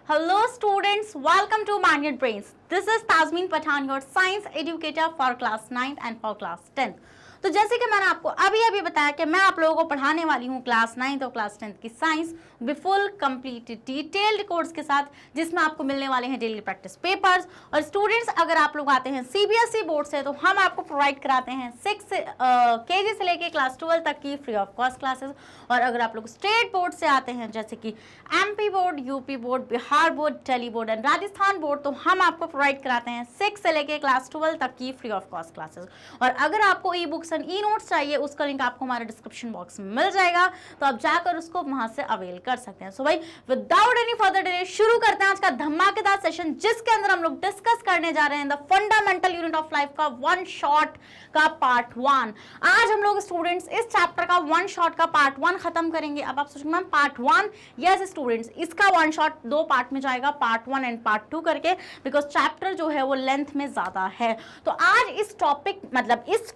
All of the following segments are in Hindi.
Hello students, welcome to Magnet Brains. This is Tazmin Pathan, your science educator for class 9th and for class 10th. तो जैसे कि मैंने आपको अभी बताया कि मैं आप लोगों को पढ़ाने वाली हूँ क्लास 9th और क्लास 10th की science full complete detailed course के साथ, जिसमें आपको मिलने वाले हैं डेली प्रैक्टिस पेपर्स। और स्टूडेंट्स, अगर आप लोग आते हैं सीबीएसई बोर्ड से तो हम आपको प्रोवाइड कराते हैं 6 केजी से लेके क्लास 12 तक की फ्री ऑफ कॉस्ट क्लासेस। और अगर आप लोग स्टेट बोर्ड से आते हैं जैसे कि MP board, UP board, Bihar board, Delhi board and Rajasthan board, तो हम आपको प्रोवाइड कराते हैं 6 से लेके क्लास 12 तक की फ्री ऑफ कॉस्ट क्लासेस। और अगर आपको e books and e notes चाहिए, उसका लिंक आपको हमारे डिस्क्रिप्शन बॉक्स में मिल जाएगा, तो आप जाकर उसको वहां से अवेल कर सकते हैं। सो भाई, विदाउट एनी फर्दर डिले शुरू करते हैं आज का धमाकेदार सेशन, जिसके अंदर हम लोग डिस्कस करने जा रहे हैं the fundamental unit of life का वन शॉट का पार्ट 1। आज हम लोग स्टूडेंट्स इस चैप्टर का वन शॉट का पार्ट 1 खत्म करेंगे। अब आप सोचेंगे मैम पार्ट 1, यस स्टूडेंट्स, इसका वन शॉट 2 पार्ट में जाएगा, पार्ट 1 एंड पार्ट 2 करके, बिकॉज चैप्टर जो है वो लेंथ में ज्यादा है। तो आज इस टॉपिक मतलब इस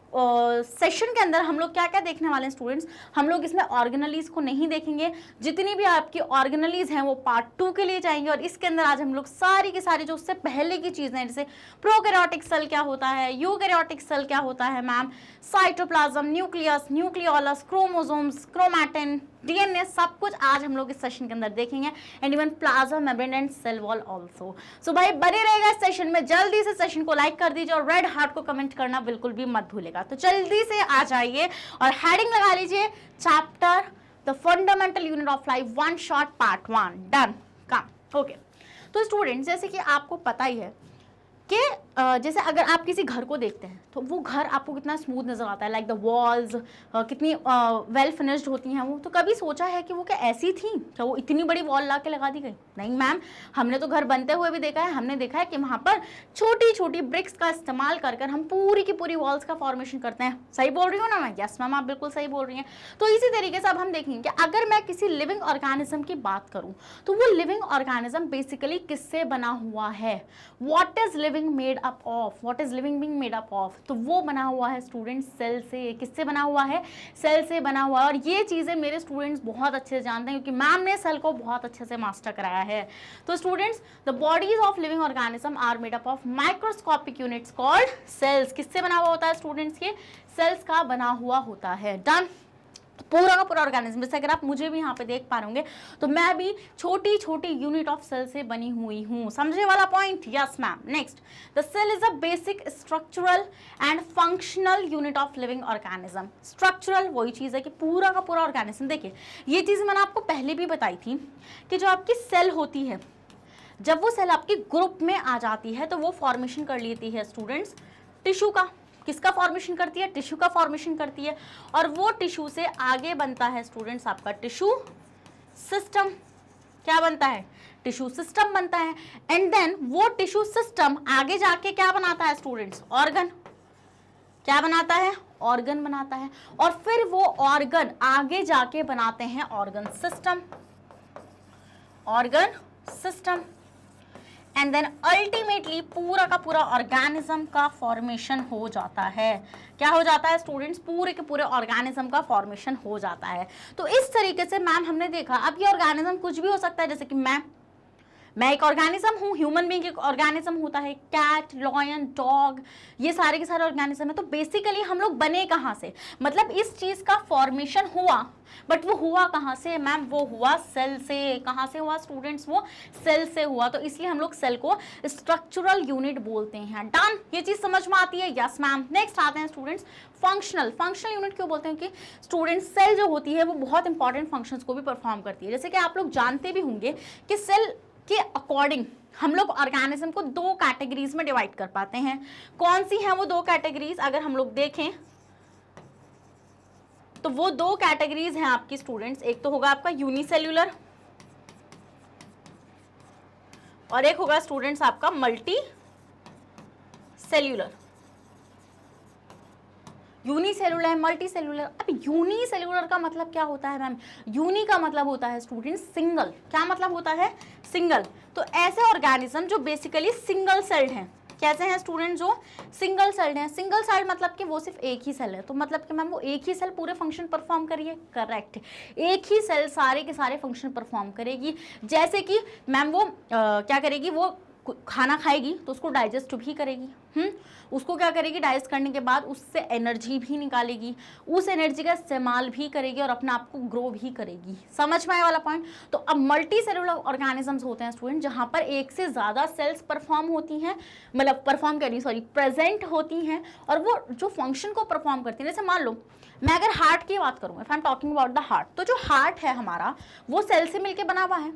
सेशन के अंदर हम लोग क्या क्या देखने वाले हैं स्टूडेंट्स, हम लोग इसमें ऑर्गेनलीज को नहीं देखेंगे, जितनी भी आपकी ऑर्गेनलीज हैं वो पार्ट 2 के लिए जाएंगे। और इसके अंदर आज हम लोग सारी की सारी जो उससे पहले की चीजें हैं, जैसे प्रोकैरियोटिक सेल क्या होता है, यूकैरियोटिक सेल क्या होता है ma'am, cytoplasm, nucleus, nucleolus, chromosomes, chromatin, DNA, सब कुछ आज हम लोग इस सेशन के अंदर देखेंगे, and even plasma membrane and cell wall also. So भाई बने रहेगा इस सेशन में, जल्दी से सेशन को लाइक कर दीजिए और रेड हार्ट को कमेंट करना बिल्कुल भी मत भूलेगा। तो जल्दी से आ जाइए और हेडिंग लगा लीजिए, chapter the fundamental unit of life one shot part 1 done काम। ओके, तो स्टूडेंट्स जैसे कि आपको पता ही है कि जैसे अगर आप किसी घर को देखते हैं तो वो घर आपको कितना स्मूथ नजर आता है, लाइक द वॉल्स कितनी वेल फिनिश्ड होती हैं वो। तो कभी सोचा है कि वो क्या ऐसी थी, क्या वो इतनी बड़ी वॉल ला के लगा दी गई? नहीं मैम, हमने तो घर बनते हुए भी देखा है, हमने देखा है कि वहाँ पर छोटी छोटी ब्रिक्स का इस्तेमाल कर कर हम पूरी की पूरी वॉल्स का फॉर्मेशन करते हैं। सही बोल रही हूँ ना मैं? यस मैम, आप बिल्कुल सही बोल रही हैं। तो इसी तरीके से अब हम देखेंगे कि अगर मैं किसी लिविंग ऑर्गेनिज्म की बात करूँ तो वो लिविंग ऑर्गेनिज्म बेसिकली किससे बना हुआ है, what is living made up of, what is living being made up of, तो वो बना हुआ है स्टूडेंट सेल से। किससे बना हुआ है? सेल से बना हुआ है। और ये चीजें मेरे स्टूडेंट्स बहुत अच्छे से जानते हैं क्योंकि मैम ने सेल को बहुत अच्छे से मास्टर कराया है। तो students, the bodies of living organism are made up of microscopic units called cells. किससे बना हुआ होता है स्टूडेंट्स? ये सेल्स का बना हुआ होता है। डन। पूरा का पूरा ऑर्गेनिज्म, जैसे अगर आप मुझे भी यहाँ पे देख पा रहे होंगे तो मैं भी छोटी छोटी यूनिट ऑफ सेल से बनी हुई हूँ। समझे वाला point? Yes ma'am. Next, the cell is a basic structural and functional unit of living organism. Structural वही चीज है कि पूरा का पूरा ऑर्गेनिज्म। देखिए, ये चीज मैंने आपको पहले भी बताई थी कि जो आपकी सेल होती है, जब वो सेल आपकी ग्रुप में आ जाती है तो वो फॉर्मेशन कर लेती है स्टूडेंट्स टिश्यू का। किसका फॉर्मेशन करती है? टिश्यू का फॉर्मेशन करती है। और वो टिश्यू से आगे बनता है स्टूडेंट्स आपका टिश्यू सिस्टम। क्या बनता है? टिश्यू सिस्टम बनता है। एंड देन वो टिश्यू सिस्टम आगे जाके क्या बनाता है स्टूडेंट्स? ऑर्गन। क्या बनाता है? ऑर्गन बनाता है। और फिर वो ऑर्गन आगे जाके बनाते हैं organ system. Organ system. And then ultimately पूरा का पूरा ऑर्गेनिज्म का फॉर्मेशन हो जाता है। क्या हो जाता है स्टूडेंट्स? पूरे के पूरे ऑर्गेनिज्म का फॉर्मेशन हो जाता है। तो इस तरीके से मैम हमने देखा, अब ये ऑर्गेनिज्म कुछ भी हो सकता है, जैसे कि मैं एक ऑर्गेनिज्म हूँ, ह्यूमन बीइंग एक ऑर्गेनिज्म होता है, कैट, लॉयन, डॉग, ये सारे के सारे ऑर्गेनिज्म है। तो बेसिकली हम लोग बने कहाँ से, मतलब इस चीज का फॉर्मेशन हुआ, बट वो हुआ कहाँ से मैम? वो हुआ सेल से। कहाँ से हुआ स्टूडेंट्स? वो सेल से हुआ। तो इसलिए हम लोग सेल को स्ट्रक्चरल यूनिट बोलते हैं। डन, ये चीज समझ में आती है? Yes ma'am. नेक्स्ट आते हैं स्टूडेंट्स फंक्शनल। फंक्शनल यूनिट क्यों बोलते हैं? कि स्टूडेंट्स सेल जो होती है वो बहुत इंपॉर्टेंट फंक्शंस को भी परफॉर्म करती है। जैसे कि आप लोग जानते भी होंगे कि सेल के अकॉर्डिंग हम लोग ऑर्गेनिज्म को 2 कैटेगरीज में डिवाइड कर पाते हैं। कौन सी हैं वो 2 कैटेगरीज? अगर हम लोग देखें तो वो 2 कैटेगरीज हैं आपकी स्टूडेंट्स। एक तो होगा आपका यूनिसेल्यूलर और एक होगा स्टूडेंट्स आपका मल्टी सेल्यूलर। यूनिसेल्यूलर है, मल्टी सेल्यूलर। अब यूनिसेल्यूलर का मतलब क्या होता है मैम? यूनि का मतलब होता है स्टूडेंट्स सिंगल। क्या मतलब होता है? सिंगल। तो ऐसे ऑर्गेनिज्म जो बेसिकली सिंगल सेल्ड हैं, कैसे हैं स्टूडेंट, जो सिंगल सेल्ड हैं। सिंगल सेल्ड मतलब कि वो सिर्फ एक ही सेल है, तो मतलब कि मैम वो एक ही सेल पूरे फंक्शन परफॉर्म करिए, करेक्ट, एक ही सेल सारे के सारे फंक्शन परफॉर्म करेगी। जैसे कि मैम वो क्या करेगी, वो खाना खाएगी तो उसको डाइजेस्ट भी करेगी, उसको क्या करेगी, डाइजेस्ट करने के बाद उससे एनर्जी भी निकालेगी, उस एनर्जी का इस्तेमाल भी करेगी और अपने आप को ग्रो भी करेगी। समझ में आया वाला पॉइंट। तो अब मल्टी सेलुलर ऑर्गेनिजम्स होते हैं स्टूडेंट, जहां पर एक से ज़्यादा सेल्स परफॉर्म होती हैं, मतलब परफॉर्म कर रही, सॉरी प्रेजेंट होती हैं, और वो जो फंक्शन को परफॉर्म करती हैं। जैसे मान लो मैं अगर हार्ट की बात करूँ, if I am talking about the heart, तो जो हार्ट है हमारा वो सेल से मिलकर बना हुआ है,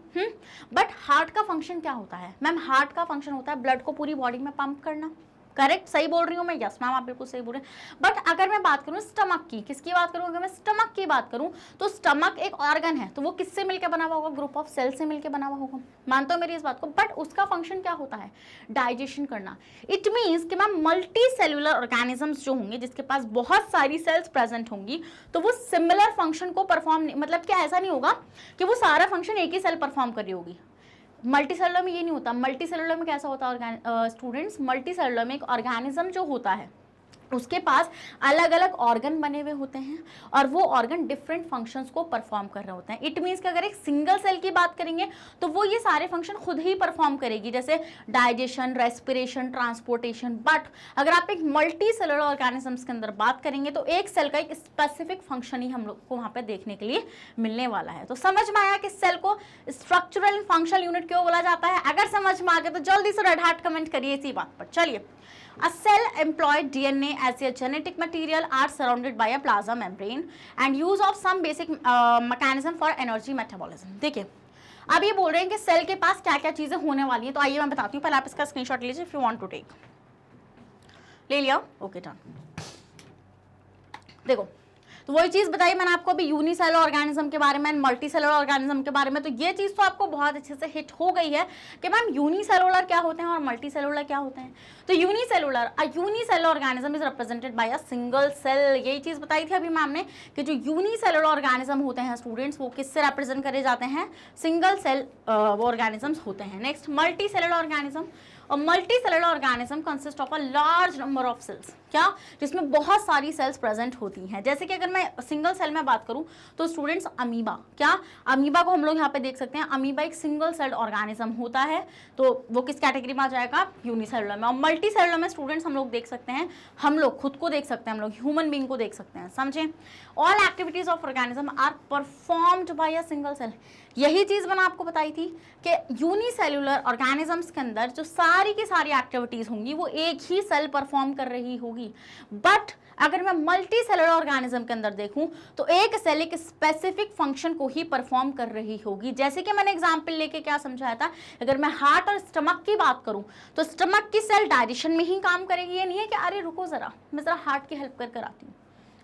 बट हार्ट का फंक्शन क्या होता है मैम, हार्ट का फंक्शन होता है ब्लड को पूरी बॉडी में पंप करना, करेक्ट, सही बोल रही हूँ मैं, यस मैम आप बिल्कुल सही बोल रहे हैं। बट अगर मैं बात करूँ स्टमक की, किसकी बात करूँ, अगर मैं स्टमक की बात करूँ, तो स्टमक एक ऑर्गन है, तो वो किससे मिलकर बना हुआ होगा, ग्रुप ऑफ सेल से मिलकर बना हुआ होगा, मानते हो मेरी इस बात को। बट उसका फंक्शन क्या होता है, डाइजेशन करना। इट मीन्स कि मैम मल्टी सेलुलर ऑर्गेनिजम्स जो होंगे, जिसके पास बहुत सारी सेल्स प्रेजेंट होंगी, तो वो सिमिलर फंक्शन को परफॉर्म, मतलब कि ऐसा नहीं होगा कि वो सारा फंक्शन एक ही सेल परफॉर्म कर रही होगी। मल्टी सेलुलर में ये नहीं होता। मल्टी सेलुलर में कैसा होता है स्टूडेंट्स, मल्टी सेलुलर में एक ऑर्गेनिज्म जो होता है उसके पास अलग अलग ऑर्गन बने हुए होते हैं, और वो ऑर्गन डिफरेंट फंक्शंस को परफॉर्म कर रहे होते हैं। इट मीन्स कि अगर एक सिंगल सेल की बात करेंगे तो वो ये सारे फंक्शन खुद ही परफॉर्म करेगी, जैसे डाइजेशन, रेस्पिरेशन, ट्रांसपोर्टेशन। बट अगर आप एक मल्टी सेलुलर ऑर्गेनिजम्स के अंदर बात करेंगे तो एक सेल का एक स्पेसिफिक फंक्शन ही हम लोग को वहाँ पे देखने के लिए मिलने वाला है। तो समझ में आया कि सेल को स्ट्रक्चरल फंक्शनल यूनिट क्यों बोला जाता है। अगर समझ में आ गया तो जल्दी से रेड हार्ट कमेंट करिए इसी बात पर। चलिए, a cell employed DNA as a genetic material are surrounded by a plasma membrane and use of some basic mechanism for energy metabolism। देखिए अब ये बोल रहे हैं कि सेल के पास क्या क्या चीजें होने वाली हैं, तो आइए मैं बताती हूँ। पहले आप इसका स्क्रीनशॉट लीजिए if you want to take. ले लिया, ओके डन। देखो तो वही चीज़ बताई मैंने आपको अभी यूनिसेलुलर ऑर्गेनिज्म के बारे में, मल्टी सेलुलर ऑर्गेनिज्म के बारे में। तो ये चीज़ तो आपको बहुत अच्छे से हिट हो गई है कि मैम यूनिसेलुलर क्या होते हैं और मल्टी सेलुलर क्या होते हैं। तो unicellular organism is represented by a single cell. यही चीज़ बताई थी अभी मैम ने कि जो यूनिसेलुलर ऑर्गेनिज्म होते हैं स्टूडेंट्स, वो किससे रिप्रेजेंट करे जाते हैं, सिंगल सेल ऑर्गेनिजम्स होते हैं। नेक्स्ट मल्टी सेलुलर ऑर्गेनिज्म, और multi cellular organism consist of a large number of cells, क्या, जिसमें बहुत सारी सेल्स प्रेजेंट होती हैं। जैसे कि अगर मैं सिंगल सेल में बात करूं तो स्टूडेंट्स अमीबा, क्या, अमीबा को हम लोग यहाँ पे देख सकते हैं। अमीबा एक सिंगल सेल्ड ऑर्गेनिज्म होता है, तो वो किस कैटेगरी में आ जाएगा, यूनिसेलुलर में। और मल्टी सेलुलर में स्टूडेंट्स हम लोग देख सकते हैं, हम लोग खुद को देख सकते हैं, हम लोग ह्यूमन बीइंग को देख सकते हैं, समझे। All activities of organism are performed by a single cell. यही चीज़ मैंने आपको बताई थी कि यूनिसेलुलर ऑर्गेनिजम्स के अंदर जो सारी की सारी एक्टिविटीज़ होंगी वो एक ही सेल परफॉर्म कर रही होगी। बट अगर मैं मल्टी सेलुलर ऑर्गेनिज्म के अंदर देखूं तो एक सेल एक स्पेसिफिक फंक्शन को ही परफॉर्म कर रही होगी। जैसे कि मैंने एग्जांपल लेके क्या समझाया था, अगर मैं हार्ट और स्टमक की बात करूं तो स्टमक की सेल डाइजेशन में ही काम करेगी। ये नहीं है कि अरे रुको ज़रा मैं ज़रा हार्ट की हेल्प कर आती हूँ,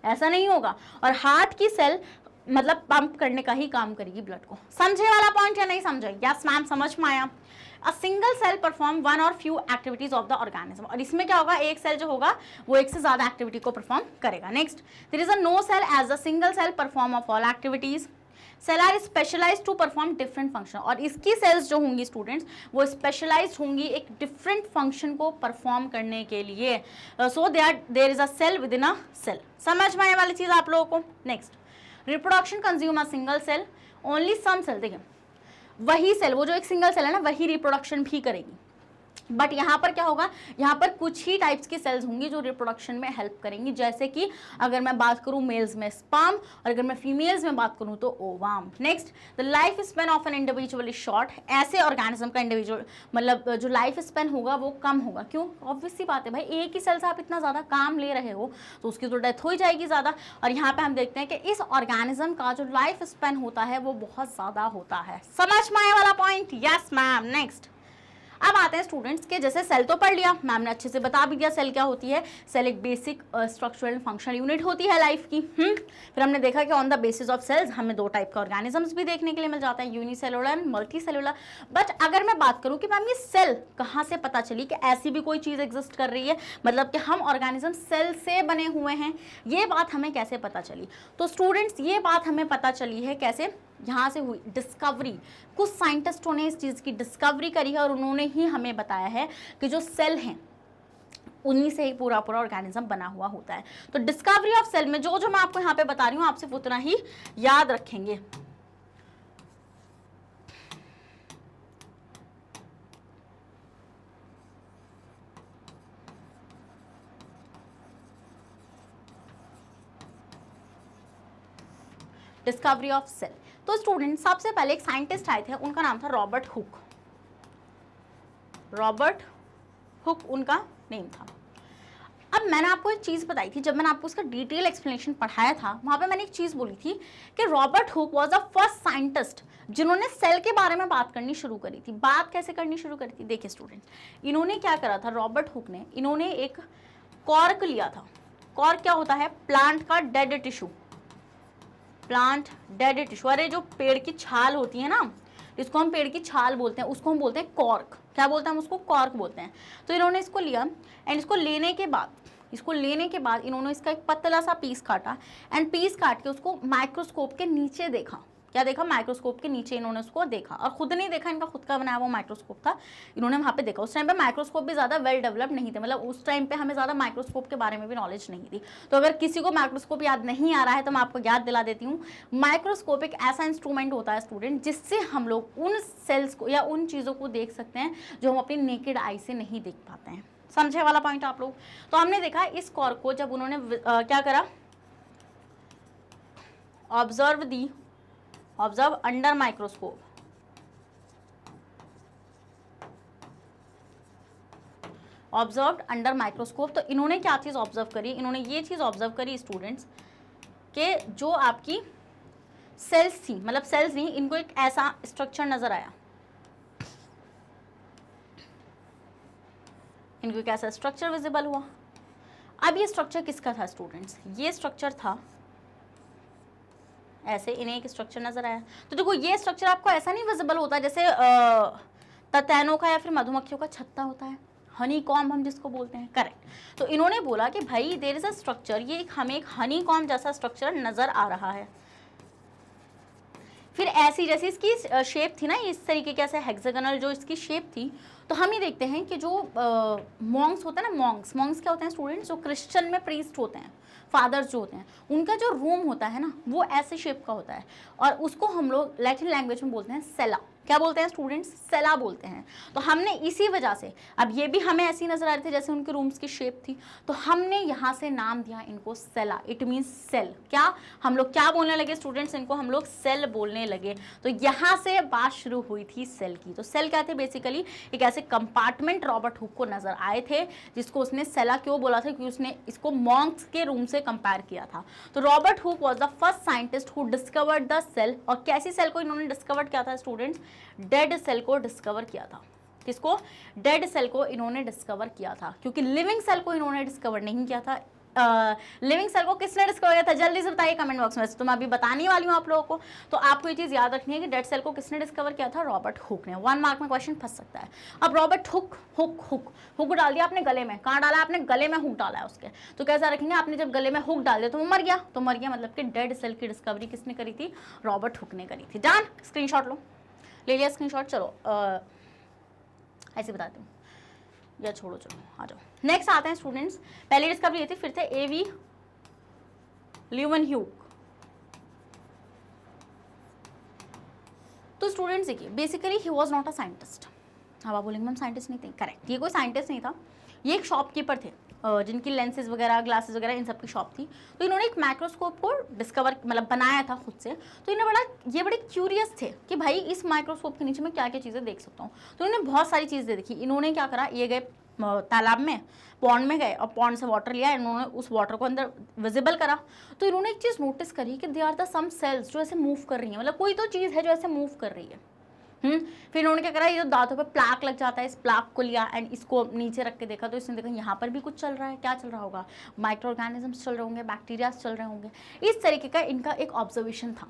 ऐसा नहीं होगा। और हार्ट की सेल मतलब पंप करने का ही काम करेगी ब्लड को। समझे वाला पॉइंट या नहीं समझे? यस मैम, समझ में आया। A single cell perform one or few activities of the organism. और इसमें क्या होगा, एक सेल जो होगा वो एक से ज्यादा एक्टिविटी को परफॉर्म करेगा। Next, there is a no cell as a single cell perform of all activities. Cell are specialized to perform different function. और इसकी सेल्स जो होंगी स्टूडेंट्स वो स्पेशलाइज्ड होंगी एक डिफरेंट फंक्शन को परफॉर्म करने के लिए। So there is a cell within a cell. समझ में आने वाली चीज आप लोगों को। Next, reproduction consume a single cell, only some cell. देखिए वही सेल, वो जो एक सिंगल सेल है ना, वही रिप्रोडक्शन भी करेगी। बट यहाँ पर क्या होगा, यहाँ पर कुछ ही टाइप्स की सेल्स होंगी जो रिप्रोडक्शन में हेल्प करेंगी। जैसे कि अगर मैं बात करूँ मेल्स में स्पर्म, और अगर मैं फीमेल्स में बात करूँ तो ovum. Next, the life span of an individual is short. ऐसे ऑर्गेनिज्म का इंडिविजुअल मतलब जो लाइफ स्पेन होगा वो कम होगा। क्यों? ऑब्वियस सी बात है भाई, एक ही सेल से आप इतना ज़्यादा काम ले रहे हो तो उसकी तो डेथ हो ही जाएगी ज़्यादा। और यहाँ पे हम देखते हैं कि इस ऑर्गेनिज्म का जो लाइफ स्पेन होता है वो बहुत ज़्यादा होता है। समझ में आने वाला पॉइंट? Yes ma'am. नेक्स्ट, अब आते हैं स्टूडेंट्स के, जैसे सेल तो पढ़ लिया मैम ने, अच्छे से बता भी दिया सेल क्या होती है। सेल एक बेसिक स्ट्रक्चरल फंक्शनल यूनिट होती है लाइफ की। फिर हमने देखा कि on the basis of cells हमें दो टाइप के ऑर्गेनिजम्स भी देखने के लिए मिल जाते हैं, unicellular and multi cellular. But अगर मैं बात करूं कि मैम ये सेल कहाँ से पता चली कि ऐसी भी कोई चीज़ एग्जिस्ट कर रही है, मतलब कि हम ऑर्गेनिज्म सेल से बने हुए हैं, ये बात हमें कैसे पता चली? तो स्टूडेंट्स ये बात हमें पता चली है कैसे, यहाँ से हुई डिस्कवरी। कुछ साइंटिस्टों ने इस चीज़ की डिस्कवरी करी है और उन्होंने ही हमें बताया है कि जो सेल हैं उन्हीं से ही पूरा पूरा ऑर्गेनिज्म बना हुआ होता है। तो डिस्कवरी ऑफ सेल में जो जो मैं आपको यहाँ पे बता रही हूँ आप सिर्फ उतना ही याद रखेंगे। डिस्कवरी ऑफ सेल, तो स्टूडेंट सबसे पहले एक साइंटिस्ट आए थे, उनका नाम था रॉबर्ट हुक। रॉबर्ट हुक उनका नेम था। अब मैंने आपको एक चीज़ बताई थी, जब मैंने आपको उसका डिटेल एक्सप्लेनेशन पढ़ाया था, वहाँ पे मैंने एक चीज़ बोली थी कि Robert hook was the first scientist जिन्होंने सेल के बारे में बात करनी शुरू करी थी। बात कैसे करनी शुरू करी थी, देखिए स्टूडेंट, इन्होंने क्या करा था, रॉबर्ट हुक ने, इन्होंने एक कॉर्क लिया था। कॉर्क क्या होता है, प्लांट का dead tissue, plant dead tissue, अरे जो पेड़ की छाल होती है ना, इसको हम पेड़ की छाल बोलते हैं, उसको हम बोलते हैं कॉर्क। क्या बोलते हैं हम उसको, कॉर्क बोलते हैं। तो इन्होंने इसको लिया एंड इसको लेने के बाद इन्होंने इसका एक पतला सा पीस काटा एंड पीस काट के उसको माइक्रोस्कोप के नीचे देखा। क्या देखा, माइक्रोस्कोप के नीचे इन्होंने उसको देखा, और खुद नहीं देखा, इनका खुद का बनाया वो माइक्रोस्कोप था, इन्होंने वहाँ पे देखा। उस टाइम पे माइक्रोस्कोप भी ज़्यादा वेल डेवलप नहीं थे, मतलब उस टाइम पे हमें ज़्यादा माइक्रोस्कोप के बारे में भी नॉलेज नहीं थी। तो अगर किसी को माइक्रोस्कोप याद नहीं आ रहा है तो मैं आपको याद दिला देती हूँ। माइक्रोस्कोप एक ऐसा इंस्ट्रूमेंट होता है स्टूडेंट, जिससे हम लोग उन सेल्स को या उन चीज़ों को देख सकते हैं जो हम अपनी नेकेड आई से नहीं देख पाते हैं। समझे वाला पॉइंट आप लोग। तो हमने देखा इस कॉर्क को जब उन्होंने क्या करा, observe under microscope, observe under microscope. तो इन्होंने क्या चीज़ ऑब्जर्व करी, इन्होंने ये चीज़ ऑब्जर्व करी स्टूडेंट्स कि जो आपकी सेल्स थी, मतलब सेल्स नहीं, इनको एक ऐसा स्ट्रक्चर नजर आया, इनको एक ऐसा स्ट्रक्चर विजिबल हुआ। अब ये स्ट्रक्चर किसका था स्टूडेंट्स, ये स्ट्रक्चर था ऐसे, इन्हें एक स्ट्रक्चर नजर आया। तो देखो ये स्ट्रक्चर आपको ऐसा नहीं विजिबल होता जैसे ततैनों का या फिर मधुमक्खियों का छत्ता होता है, हनी कॉम्ब हम जिसको बोलते हैं, करेक्ट। तो इन्होंने बोला कि भाई देयर इज अ स्ट्रक्चर, ये हमें एक हनी कॉम्ब जैसा स्ट्रक्चर नजर आ रहा है। फिर ऐसी जैसी इसकी शेप थी ना, इस तरीके के ऐसे हेक्सागोनल जो इसकी शेप थी, तो हम ये देखते हैं कि जो मॉन्क्स होते हैं ना, मॉन्क्स क्या होते हैं स्टूडेंट्स, जो क्रिश्चियन में प्रीस्ट होते हैं, फादर्स जो होते हैं, उनका जो रूम होता है ना, वो ऐसे शेप का होता है, और उसको हम लोग लैटिन लैंग्वेज में बोलते हैं सेला। क्या बोलते हैं स्टूडेंट्स, सेला बोलते हैं। तो हमने इसी वजह से, अब ये भी हमें ऐसी नजर आ रही थी जैसे उनके रूम्स की शेप थी, तो हमने यहाँ से नाम दिया इनको सेला, इट मीन्स सेल। क्या हम लोग क्या बोलने लगे स्टूडेंट्स, इनको हम लोग सेल बोलने लगे। तो यहाँ से बात शुरू हुई थी सेल की। तो सेल क्या थे, बेसिकली एक ऐसे कंपार्टमेंट रॉबर्ट हुक को नजर आए थे, जिसको उसने सेला क्यों बोला था, क्योंकि उसने इसको मॉन्क्स के रूम से कंपेयर किया था। तो Robert Hooke was the first scientist who discovered the cell. और कैसी सेल को इन्होंने डिस्कवर किया था स्टूडेंट्स, डेड सेल को डिस्कवर किया था। किसको, डेड सेल को इन्होंने डिस्कवर किया था, क्योंकि लिविंग सेल को इन्होंने डिस्कवर नहीं किया था। लिविंग सेल को किसने डिस्कवर किया था, जल्दी से बताइए कमेंट बॉक्स में, तो मैं अभी बताने वाली हूँ आप लोगों को। तो आपको ये चीज़ याद रखनी है कि डेड सेल को किसने डिस्कवर किया था, रॉबर्ट हुक ने। 1 मार्क में क्वेश्चन फंस सकता है। अब Robert Hooke hook hook hook डाल दिया आपने गले में, कहाँ डाला आपने, गले में हुक डाला है उसके। तो कैसा रखेंगे, आपने जब गले में हुक डाल दिया तो वो मर गया, तो मर गया मतलब कि डेड सेल की डिस्कवरी किसने करी थी, रॉबर्ट हुक ने करी थी। डन, स्क्रीनशॉट लो, ले लिया स्क्रीनशॉट। चलो ऐसे बताती हूँ, या छोड़ो, चलो आ जाओ। नेक्स्ट आते हैं स्टूडेंट्स, पहली डिस्कवरी ये थी, फिर थे एवी ल्यूवेनह्यूक। तो स्टूडेंट्स देखिए, basically he was not a scientist. अब आप बोलेंगे मैम साइंटिस्ट नहीं थे, करेक्ट, ये कोई साइंटिस्ट नहीं था, ये एक शॉपकीपर थे, जिनकी लेंसेज वगैरह, ग्लासेस वगैरह, इन सब की शॉप थी। तो इन्होंने एक माइक्रोस्कोप को डिस्कवर, मतलब बनाया था खुद से। तो ये बड़े क्यूरियस थे कि भाई इस माइक्रोस्कोप के नीचे मैं क्या क्या चीज़ें देख सकता हूँ। तो इन्होंने बहुत सारी चीज़ें देखी। इन्होंने क्या करा, ये गए तालाब में, पॉन्ड में गए और पॉन्ड से वाटर लिया, इन्होंने उस वाटर को अंदर विजिबल करा। तो इन्होंने एक चीज़ नोटिस करी कि they are the some cells जो ऐसे मूव कर रही हैं, मतलब कोई तो चीज़ है जो ऐसे मूव कर रही है। फिर इन्होंने क्या करा, ये जो दांतों पे प्लाक लग जाता है, इस प्लाक को लिया एंड इसको नीचे रख के देखा। तो इसने देखा यहाँ पर भी कुछ चल रहा है। क्या चल रहा होगा, माइक्रो ऑर्गेनिजम्स चल रहे होंगे, बैक्टीरियाज चल रहे होंगे। इस तरीके का इनका एक ऑब्जर्वेशन था।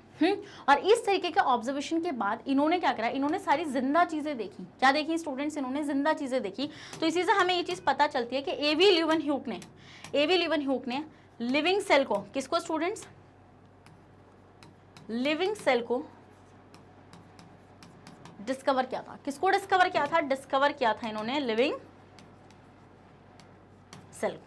और इस तरीके के ऑब्जर्वेशन के बाद इन्होंने क्या करा, इन्होंने सारी जिंदा चीज़ें देखी। क्या देखी स्टूडेंट्स, इन्होंने जिंदा चीज़ें देखी। तो इसी से हमें ये चीज़ पता चलती है कि एवी ल्यूवेनह्यूक ने लिविंग सेल को, किसको स्टूडेंट्स, लिविंग सेल को डिस्कवर किया था। किसको डिस्कवर किया था, डिस्कवर किया था इन्होंने लिविंग सेल।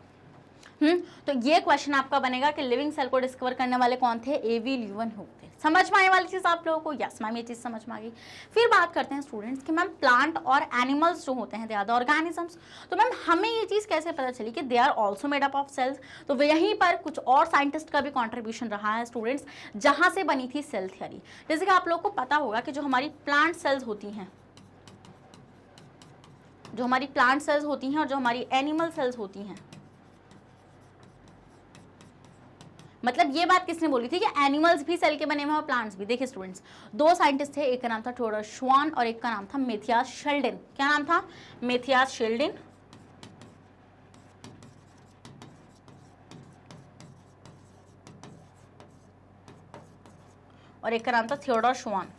तो ये क्वेश्चन आपका बनेगा कि लिविंग सेल को डिस्कवर करने वाले कौन थे, एवी ल्यूवेनहुक थे। समझ में आने वाली चीज आप लोगों को? यस मैम, ये चीज समझ में आ गई। फिर बात करते हैं स्टूडेंट्स कि मैम प्लांट और एनिमल्स जो होते हैं दे आर द ऑर्गेनिजम्स। तो मैम हमें ये चीज कैसे पता चली कि they are also made up of cells? तो यहीं पर कुछ और साइंटिस्ट का भी कॉन्ट्रीब्यूशन रहा है स्टूडेंट्स, जहां से बनी थी सेल थियरी। जैसे कि आप लोग को पता होगा कि जो हमारी प्लांट सेल्स होती हैं, जो हमारी प्लांट सेल्स होती हैं और जो हमारी एनिमल सेल्स होती हैं, मतलब ये बात किसने बोली थी कि एनिमल्स भी सेल के बने हुए हैं और प्लांट्स भी? देखिए स्टूडेंट्स, दो साइंटिस्ट थे, एक का नाम था थियोडोर श्वान और एक का नाम था मैथियास शेल्डिन। क्या नाम था? मैथियास शेल्डिन। और एक का नाम था थियोडोर श्वान।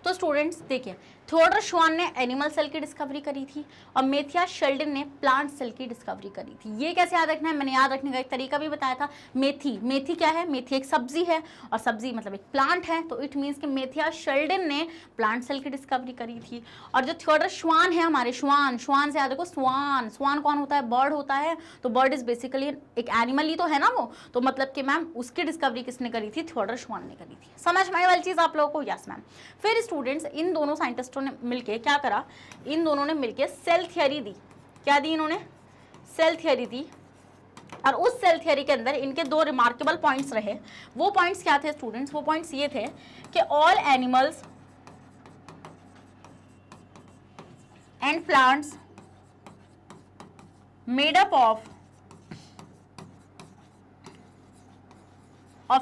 तो स्टूडेंट्स देखिए, थियोडोर श्वान ने एनिमल सेल की डिस्कवरी करी थी और मैथियास शेल्डिन ने प्लांट सेल की डिस्कवरी करी थी। ये कैसे याद रखना है, मैंने याद रखने का एक तरीका भी बताया था। मेथी, मेथी क्या है? मेथी एक सब्जी है और सब्जी मतलब एक प्लांट है, तो इट मीन्स कि मैथियास शेल्डिन ने प्लांट सेल की डिस्कवरी करी थी। और जो थियोडोर श्वान है हमारे, श्वान, श्वान से याद रखो स्वान। स्वान कौन होता है? बर्ड होता है। तो बर्ड इज बेसिकली एक एनिमल ही तो है ना वो, तो मतलब कि मैम उसकी डिस्कवरी किसने करी थी? थियोडोर श्वान ने करी थी। समझ में आने वाली चीज आप लोगों को? Yes ma'am. फिर स्टूडेंट्स इन दोनों साइंटिस्टों ने मिलके क्या करा, इन दोनों ने मिलके सेल थियरी दी। क्या दी इन्होंने? सेल थियरी दी। और उस सेल थियरी के अंदर इनके दो रिमार्केबल पॉइंट्स रहे। वो पॉइंट्स क्या थे स्टूडेंट्स? वो पॉइंट्स ये थे कि all animals and plants made up of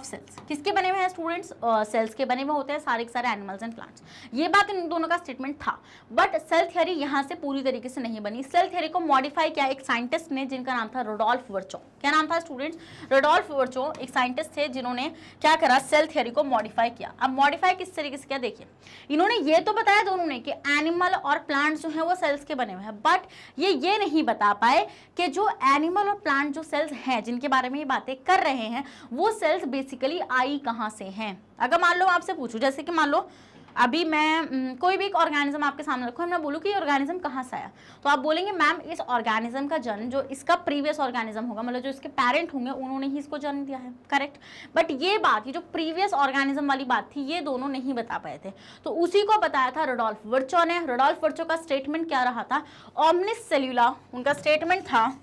cells. किसके बने हुए हैं स्टूडेंट्स? सेल्स के बने हुए होते हैं सारे के सारे एनिमल्स एंड प्लांट्स। ये बात इन दोनों का स्टेटमेंट था, बट सेल थ्योरी यहां से पूरी तरीके से नहीं बनी। सेल थ्योरी को मॉडिफाई किया एक साइंटिस्ट ने जिनका नाम था रुडोल्फ वर्चो। क्या नाम था स्टूडेंट्स? रुडोल्फ वर्चो एक साइंटिस्ट थे जिन्होंने क्या करा, सेल थ्योरी को मॉडिफाई किया। अब मॉडिफाई किस तरीके से किया देखिए, इन्होंने ये तो बताया दोनों ने कि एनिमल और प्लांट्स जो है वो सेल्स के बने हुए हैं, बट ये नहीं बता पाए कि जो एनिमल और प्लांट जो सेल्स हैं जिनके बारे में ये बातें कर रहे हैं, वो सेल्स बेसिकली आई कहां से हैं। अगर मान लो आपसे पूछूं, जैसे कि मान लो अभी मैं कोई भी एक ऑर्गेनिज्म आपके सामने रखूं, मैं बोलूं कि ये ऑर्गेनिज्म कहां से आया, तो आप बोलेंगे मैम इस ऑर्गेनिज्म का जन्म जो इसका प्रीवियस ऑर्गेनिज्म होगा, मतलब जो इसके पेरेंट होंगे उन्होंने ही इसको जन्म दिया है, करेक्ट। बट ये बात, ये जो प्रीवियस ऑर्गेनिज्म वाली बात थी, ये दोनों नहीं बता पाए थे, तो उसी को बताया था रुडोल्फ वर्चो ने। रुडोल्फ वर्चो का स्टेटमेंट क्या रहा था? ओमनिस सेल्यूला, उनका स्टेटमेंट था,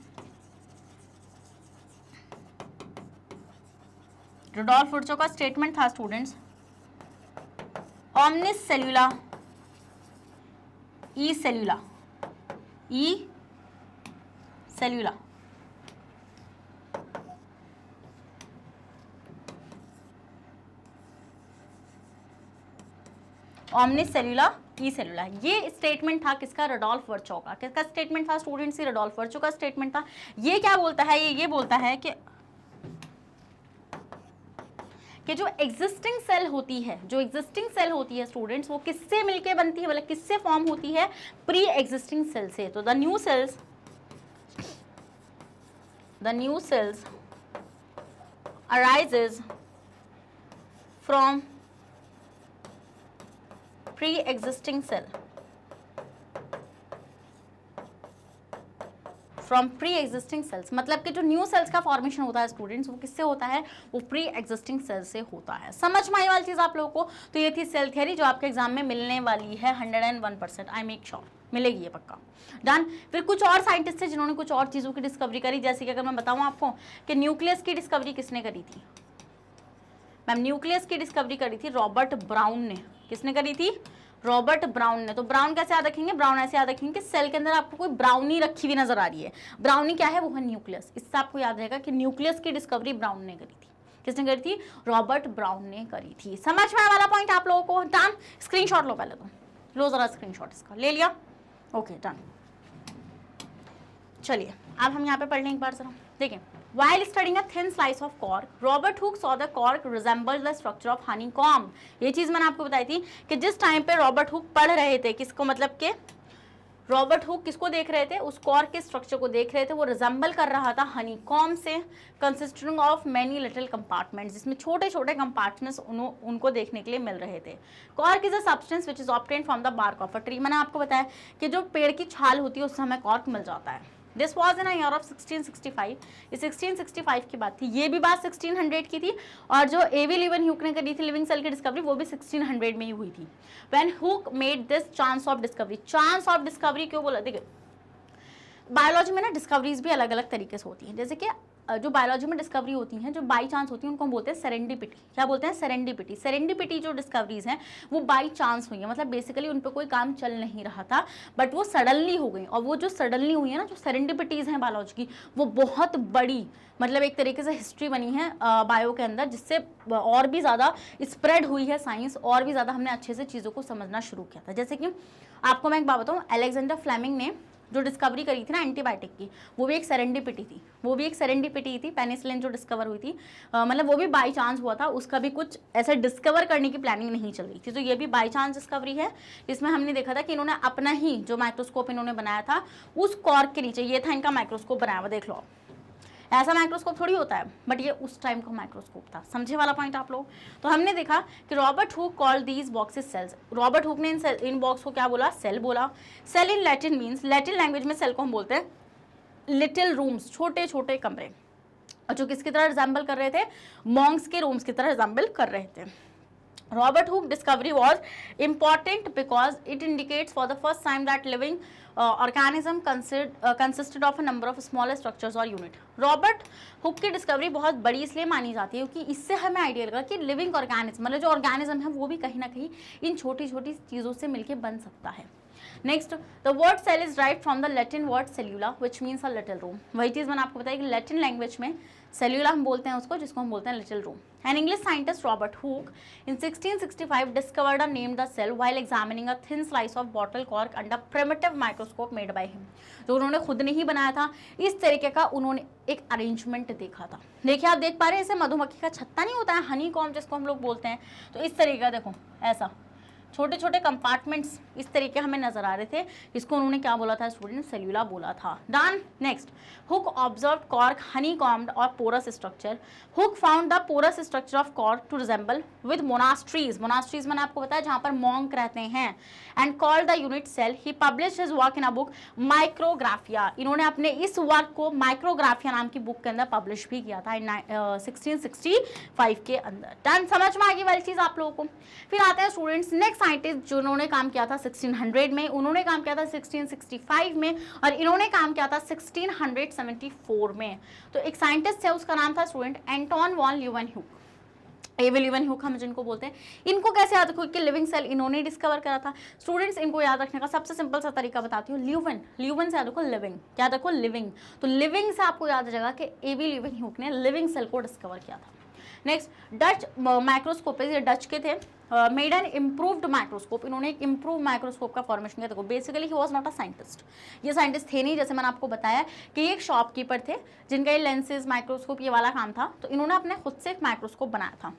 रुडोल्फ वर्चो का स्टेटमेंट था स्टूडेंट्स, ओमनिस सेल्यूला ई सेल्यूला, ई सेल्यूला। ओमनिस सेल्यूला ई सेल्यूला, ये स्टेटमेंट था किसका? रुडोल्फ वर्चो का। किसका स्टेटमेंट था स्टूडेंट्स? रुडोल्फ वर्चो का स्टेटमेंट था। ये क्या बोलता है? ये बोलता है कि जो एग्जिस्टिंग सेल होती है, जो एग्जिस्टिंग सेल होती है स्टूडेंट्स, वो किससे मिलके बनती है, मतलब किससे फॉर्म होती है? प्री एग्जिस्टिंग सेल से। तो the new cells arises from pre existing cell, from pre existing cells. मतलब कि जो न्यू सेल्स का फॉर्मेशन होता है स्टूडेंट्स, वो किससे होता है? वो प्री एग्जिस्टिंग सेल्स से होता है। समझ में आई वाली चीज आप लोगों को? तो ये थी सेल थ्योरी जो आपके एग्जाम में मिलने वाली है 101%। आई मेक श्योर मिलेगी ये पक्का। डन। फिर कुछ और साइंटिस्ट थे जिन्होंने कुछ और चीजों की डिस्कवरी करी, जैसे कि अगर मैं बताऊं आपको कि न्यूक्लियस की डिस्कवरी किसने करी थी? मैम न्यूक्लियस की डिस्कवरी करी थी रॉबर्ट ब्राउन ने। किसने करी थी? रॉबर्ट ब्राउन ने। तो ब्राउन कैसे याद रखेंगे? ब्राउन ऐसे याद रखेंगे कि सेल के अंदर आपको कोई ब्राउनी रखी हुई नजर आ रही है। ब्राउनी क्या है? वो है न्यूक्लियस। इससे आपको याद रहेगा कि न्यूक्लियस की डिस्कवरी ब्राउन ने करी थी। किसने करी थी? रॉबर्ट ब्राउन ने करी थी। समझ में आने वाला पॉइंट आप लोगों को? डन। स्क्रीनशॉट लो पहले, तो लो जरा स्क्रीनशॉट इसका। ले लिया? Okay done. चलिए अब हम यहाँ पे पढ़ लें एक बार जरा। देखिए, While studying a thin slice of cork, Robert Hooke saw the cork resembled the structure of honeycomb। ये चीज मैंने आपको बताई थी कि जिस टाइम पे रॉबर्ट हुक पढ़ रहे थे, किसको? मतलब के रॉबर्ट हुक किसको देख रहे थे? उस कॉर्क के स्ट्रक्चर को देख रहे थे। वो रिजेंबल कर रहा था हनीकॉम से, consisting of many little compartments, जिसमें छोटे छोटे कंपार्टमेंट्स उनको देखने के लिए मिल रहे थे। Cork is a substance which is obtained from the bark of a tree. मैंने आपको बताया कि जो पेड़ की छाल होती है उससे हमें कॉर्क मिल जाता है। This was in a year of 1665। ये 1665 की बात थी। ये भी बात 1600 की थी, और जो एवी लीवनह्यूक ने करी थी लिविंग सेल की डिस्कवरी, वो भी 1600 में ही हुई थी। When hook made this chance of discovery. Chance of discovery क्यों बोला? देखिए, बायोलॉजी में ना डिस्कवरीज भी अलग अलग तरीके से होती हैं। जैसे कि जो बायोलॉजी में डिस्कवरी होती हैं, जो बाई चांस होती हैं, उनको हम बोलते हैं सेरेंडिपिटी। क्या बोलते हैं? सेरेंडिपिटी। सेरेंडिपिटी जो डिस्कवरीज हैं वो बाई चांस हुई है, मतलब बेसिकली उन पर कोई काम चल नहीं रहा था, बट वो सडनली हो गई। और वो जो सडनली हुई है ना, जो सेरेंडिपिटीज हैं बायोलॉजी की, वो बहुत बड़ी, मतलब एक तरीके से हिस्ट्री बनी है बायो के अंदर, जिससे और भी ज़्यादा स्प्रेड हुई है साइंस, और भी ज़्यादा हमने अच्छे से चीज़ों को समझना शुरू किया था। जैसे कि आपको मैं एक बात बताऊँ, अलेक्जेंडर फ्लेमिंग ने जो डिस्कवरी करी थी ना एंटीबायोटिक की, वो भी एक सेरेंडिपिटी थी। वो भी एक सेरेंडिपिटी थी। पेनिसिलिन जो डिस्कवर हुई थी, मतलब वो भी बाई चांस हुआ था। उसका भी कुछ ऐसे डिस्कवर करने की प्लानिंग नहीं चल रही थी। तो ये भी बाई चांस डिस्कवरी है। इसमें हमने देखा था कि इन्होंने अपना ही जो माइक्रोस्कोप इन्होंने बनाया था, उस कॉर्क के नीचे, ये था इनका माइक्रोस्कोप बनाया हुआ, देख लो। ऐसा माइक्रोस्कोप थोड़ी होता है, बट ये उस टाइम का माइक्रोस्कोप था। समझे वाला पॉइंट आप लोग? तो हमने देखा कि Robert Hooke called these boxes cells. Robert Hooke ने इन बॉक्स को क्या बोला? सेल बोला। Cell in Latin means, Latin language में सेल को हम बोलते हैं लिटिल रूम्स, छोटे छोटे कमरे, और जो किसकी तरह रिजेंबल कर रहे थे? मॉन्क्स के रूम्स की तरह रिजेंबल कर रहे थे। Robert Hooke discovery was important because it indicates for the first time that living organism consisted of a number of smaller structures or unit. Robert Hooke की डिस्कवरी बहुत बड़ी इसलिए मानी जाती है क्योंकि इससे हमें आइडिया लगा कि लिविंग ऑर्गेनिज्म, मतलब जो ऑर्गेनिज्म है वो भी कहीं ना कहीं इन छोटी छोटी चीज़ों से मिलकर बन सकता है। Next, the word cell is right from the Latin word cellula which means a little room. वही चीज़ मैंने आपको बताया कि लैटिन लैंग्वेज में सेल्यूला हम बोलते हैं उसको, जिसको हम बोलते हैं little room. An English scientist Robert Hooke in 1665 discovered and named the cell while examining a thin slice of bottle cork under primitive microscope made by him। तो उन्होंने खुद नहीं बनाया था, इस तरीके का उन्होंने एक अरेंजमेंट देखा था। देखिए, आप देख पा रहे हैं, इसे मधुमक्खी का छत्ता नहीं होता है, हनी कॉम जिसको हम लोग बोलते हैं, तो इस तरीके का देखो, ऐसा छोटे छोटे कंपार्टमेंट्स इस तरीके हमें नजर आ रहे थे। इसको उन्होंने क्या बोला था स्टूडेंट? सेल्यूला बोला था। Done. Next, Hooke observed cork honeycombed or porous structure. Hooke found the porous structure of cork to resemble with monasteries. Monasteries मैंने आपको बताया जहां पर मॉन्क रहते हैं, and called the unit cell. He publish his work in a book Micrographia. इन्होंने अपने इस वर्क को माइक्रोग्राफिया नाम की बुक के अंदर पब्लिश भी किया था 1665 के अंदर। डन। समझ में आ गई वाली चीज आप लोगों को? फिर आते हैं स्टूडेंट्स नेक्स्ट साइंटिस्ट जिन्होंने काम किया था 1600 में, उन्होंने काम किया था 1665 में, और इन्होंने काम किया था 1674 में। तो एक साइंटिस्ट है, उसका नाम था स्टूडेंट एंटोन वॉन ल्यूवेनह्यूक। एवी ल्यूवेनह्यूक हम जिनको बोलते हैं। इनको कैसे याद रखो कि लिविंग सेल इन्होंने डिस्कवर करा था। स्टूडेंट्स, इनको याद रखने का सबसे सिंपल सा तरीका बताती हूँ। ल्यूवन से याद रखो लिविंग, क्या याद रखो? लिविंग। तो लिविंग से आपको याद आ जाएगा कि एवी ल्यूवेनह्यूक ने लिविंग सेल को डिस्कवर किया था। नेक्स्ट, डच माइक्रोस्कोप, ये डच के थे। Made an improved microscope. इन्होंने एक इम्प्रूव माइक्रोस्कोप का फॉर्मेशन किया। देखो, basically he was not a scientist, ये साइंटिस्ट थे नहीं। जैसे मैंने आपको बताया कि ये एक शॉपकीपर थे जिनका ये लेंसेज, माइक्रोस्कोप, ये वाला काम था। तो इन्होंने अपने खुद से एक माइक्रोस्कोप बनाया था।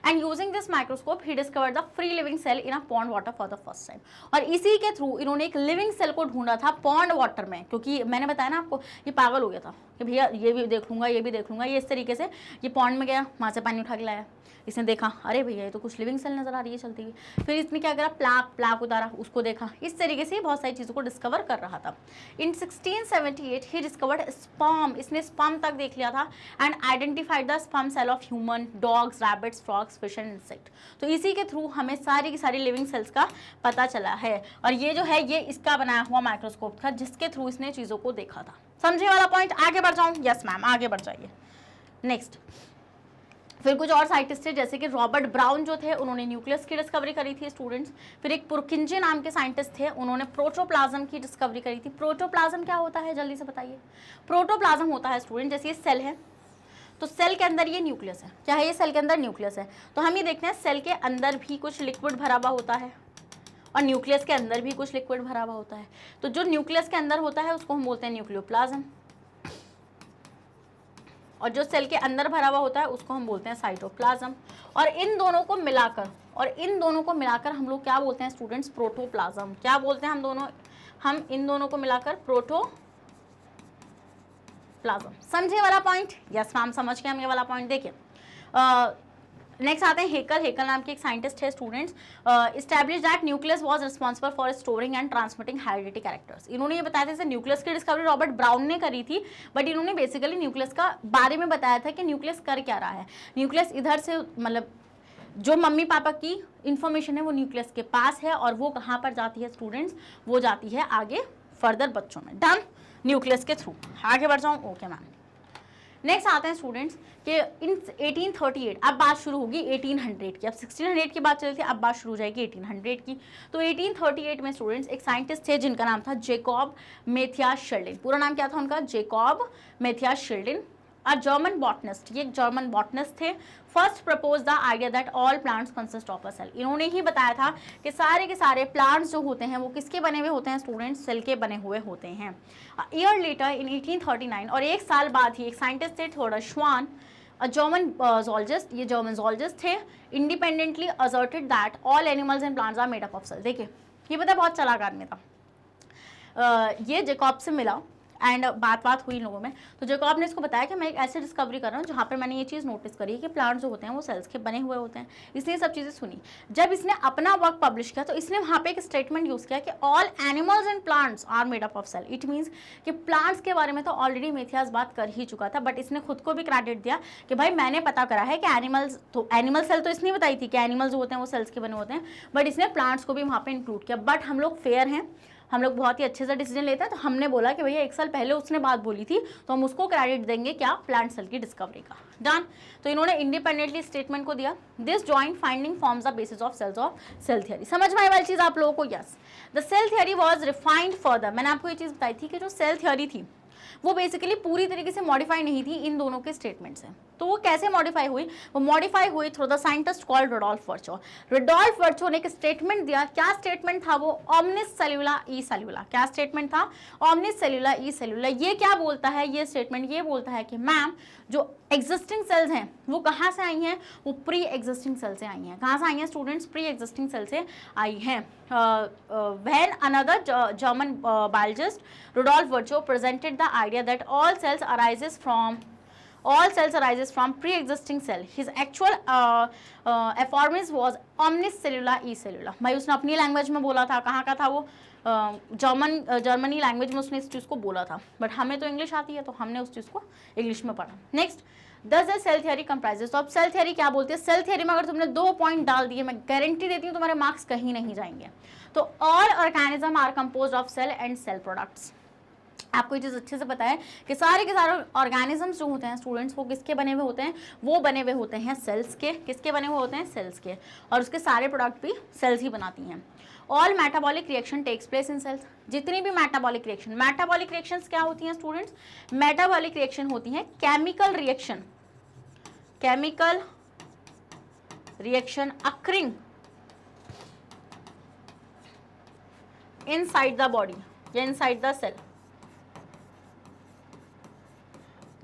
And using this microscope he discovered the free living cell in a pond water for the first time. और इसी के थ्रू इन्होंने एक लिविंग सेल को ढूंढा था पॉन्ड वाटर में, क्योंकि मैंने बताया ना आपको, ये पागल हो गया था कि भैया ये भी देख लूंगा, ये भी देख लूंगा। ये इस तरीके से ये पॉन्ड में गया, वहाँ से पानी उठा के लाया। इसने देखा, अरे भैया ये तो कुछ लिविंग सेल नजर आ रही है चलती हुई। फिर इसने क्या करा? प्लाक उतारा, उसको देखा। इस तरीके से बहुत सारी चीज़ों को डिस्कवर कर रहा था। In 1678 he discovered sperm. इसने स्पर्म तक देख लिया था and identified the sperm cell of human, dogs, rabbits, frogs, fish and insect. तो इसी के थ्रू हमें सारी की सारी लिविंग सेल्स का पता चला है। और ये जो है ये इसका बनाया हुआ माइक्रोस्कोप था जिसके थ्रू इसने चीज़ों को देखा था। समझे वाला पॉइंट? आगे बढ़ जाऊँ? यस मैम, आगे बढ़ जाइए। नेक्स्ट, फिर कुछ और साइंटिस्ट थे जैसे कि रॉबर्ट ब्राउन जो थे, उन्होंने न्यूक्लियस की डिस्कवरी करी थी स्टूडेंट्स। फिर एक पुरकिंजे नाम के साइंटिस्ट थे, उन्होंने प्रोटोप्लाज्म की डिस्कवरी करी थी। प्रोटोप्लाज्म क्या होता है जल्दी से बताइए? प्रोटोप्लाज्म होता है स्टूडेंट, जैसे ये सेल है तो सेल के अंदर ये न्यूक्लियस है। क्या है? ये सेल के अंदर न्यूक्लियस है। तो हम ये देखते हैं सेल के अंदर भी कुछ लिक्विड भरा हुआ होता है और न्यूक्लियस के अंदर भी कुछ लिक्विड भरा हुआ होता है। तो जो न्यूक्लियस के अंदर होता है उसको हम बोलते हैं न्यूक्लियोप्लाज्म, और जो सेल के अंदर भरा हुआ होता है उसको हम बोलते हैं साइटोप्लाज्म। और इन दोनों को मिलाकर हम लोग क्या बोलते हैं स्टूडेंट्स? प्रोटोप्लाज्म। क्या बोलते हैं हम दोनों? हम इन दोनों को मिलाकर प्रोटोप्लाज्म। समझे वाला पॉइंट? यस मैम समझ गए हम ये वाला पॉइंट। देखिए नेक्स्ट आते हैं हेकल। हेकल नाम के एक साइंटिस्ट है students. Establish that nucleus was responsible for storing and transmitting heredity characters. इन्होंने ये बताया था जैसे न्यूक्लियस की डिस्कवरी रॉबर्ट ब्राउन ने करी थी, बट इन्होंने बेसिकली न्यूक्लियस का बारे में बताया था कि न्यूक्लियस कर क्या रहा है। न्यूक्लियस इधर से मतलब जो मम्मी पापा की इंफॉर्मेशन है वो न्यूक्लियस के पास है, और वो कहाँ पर जाती है स्टूडेंट्स, वो जाती है आगे फर्दर बच्चों में। डन, न्यूक्लियस के थ्रू आगे बढ़ जाऊँ? Okay ma'am. नेक्स्ट आते हैं स्टूडेंट्स कि इन 1838 अब बात शुरू होगी 1800 की। अब 1600 की बात चली थी, अब बात शुरू हो जाएगी 1800 की। तो 1838 में स्टूडेंट्स एक साइंटिस्ट थे जिनका नाम था जैकब मैथियास शिल्डेन। पूरा नाम क्या था उनका? Jacob Matthias Schleiden, a German botanist. ये एक जर्मन बॉटनिस्ट थे। First propose the idea that all plants consist of a cell. इन्होंने ही बताया था कि सारे के सारे प्लांट्स जो होते हैं वो किसके बने हुए होते हैं स्टूडेंट्स? सेल के बने हुए होते हैं। ईयर लेटर इन 1839, और एक साल बाद ही एक साइंटिस्ट थे थोड़ा श्वान, अ जर्मन zoologist, ये जर्मन zoologist थे, independently asserted that all animals and plants are made up of cell. देखिए ये पता बहुत चालाक आदमी था। ये जैकब से मिला एंड बात हुई इन लोगों में, तो जैकब ने इसको बताया कि मैं एक ऐसी डिस्कवरी कर रहा हूँ जहाँ पर मैंने ये चीज़ नोटिस करी है कि प्लांट्स जो होते हैं वो सेल्स के बने हुए होते हैं। इसने ये सब चीज़ें सुनी। जब इसने अपना वर्क पब्लिश किया तो इसने वहाँ पे एक स्टेटमेंट यूज़ किया कि all animals and plants are made up of cell. It means कि प्लांट्स के बारे में तो ऑलरेडी मैथियास बात कर ही चुका था, बट इसने खुद को भी क्रेडिट दिया कि भाई मैंने पता करा है कि एनिमल सेल तो इसने बताई थी कि एनिमल्स जो होते हैं वो सेल्स के बने होते हैं, बट इसने प्लांट्स को भी वहाँ पर इंक्लूड किया। बट हम लोग फेयर हैं, हम लोग बहुत ही अच्छे से डिसीजन लेते हैं, तो हमने बोला कि भैया एक साल पहले उसने बात बोली थी तो हम उसको क्रेडिट देंगे क्या? प्लांट सेल की डिस्कवरी का। डन। तो इन्होंने इंडिपेंडेंटली स्टेटमेंट को दिया, this joint finding forms the basis of cells of cell theory. समझ में आने वाली चीज़ आप लोगों को? Yes. The cell theory was refined further. मैंने आपको ये चीज़ बताई थी कि जो सेल थियरी थी वो बेसिकली पूरी तरीके से मॉडिफाई नहीं थी इन दोनों के स्टेटमेंट से। तो वो कैसे मॉडिफाई हुई? वो मॉडिफाई हुई through the scientist called Rudolf Virchow. Rudolf Virchow ने एक स्टेटमेंट दिया। क्या स्टेटमेंट था वो? ओमनिस सेल्यूला ई सेल्यूला। क्या स्टेटमेंट था? ओमनिस सेल्यूला ई सेल्यूला। ये क्या बोलता है ये स्टेटमेंट? ये बोलता है कि मैम जो एग्जिस्टिंग सेल्स हैं वो कहाँ से आई हैं? वो प्री एग्जिस्टिंग सेल से आई हैं। कहाँ से आई हैं स्टूडेंट्स? प्री एग्जिस्टिंग सेल से आई हैं। When another German biologist Rudolf Virchow presented the idea that all cells arises from pre-existing cell, his actual aphorism was omnis cellula e cellula। भाई उसने अपनी लैंग्वेज में बोला था। कहाँ का था वो? जर्मनी लैंग्वेज में उसने इस चीज़ को बोला था, बट हमें तो इंग्लिश आती है तो हमने उस चीज़ को इंग्लिश में पढ़ा। नेक्स्ट, दस द सेल थियरी कंप्राइजेस। तो अब सेल थियरी क्या बोलती है? सेल थियरी में अगर तुमने 2 पॉइंट डाल दिए, मैं गारंटी देती हूँ तुम्हारे मार्क्स कहीं नहीं जाएंगे। तो all organism are composed of cell and cell products. आपको ये चीज़ अच्छे से पता है कि सारे के सारे ऑर्गेनिजम्स जो होते हैं स्टूडेंट्स वो किसके बने हुए होते हैं? वो बने हुए होते हैं सेल्स के। किसके बने हुए होते हैं? सेल्स के। और उसके सारे प्रोडक्ट भी सेल्स ही बनाती हैं। All metabolic reaction takes place in cells. जितनी भी मेटाबॉलिक रिएक्शंस क्या होती हैं स्टूडेंट्स? मेटाबॉलिक रिएक्शन होती हैं chemical reaction occurring inside the body या इनसाइड द सेल।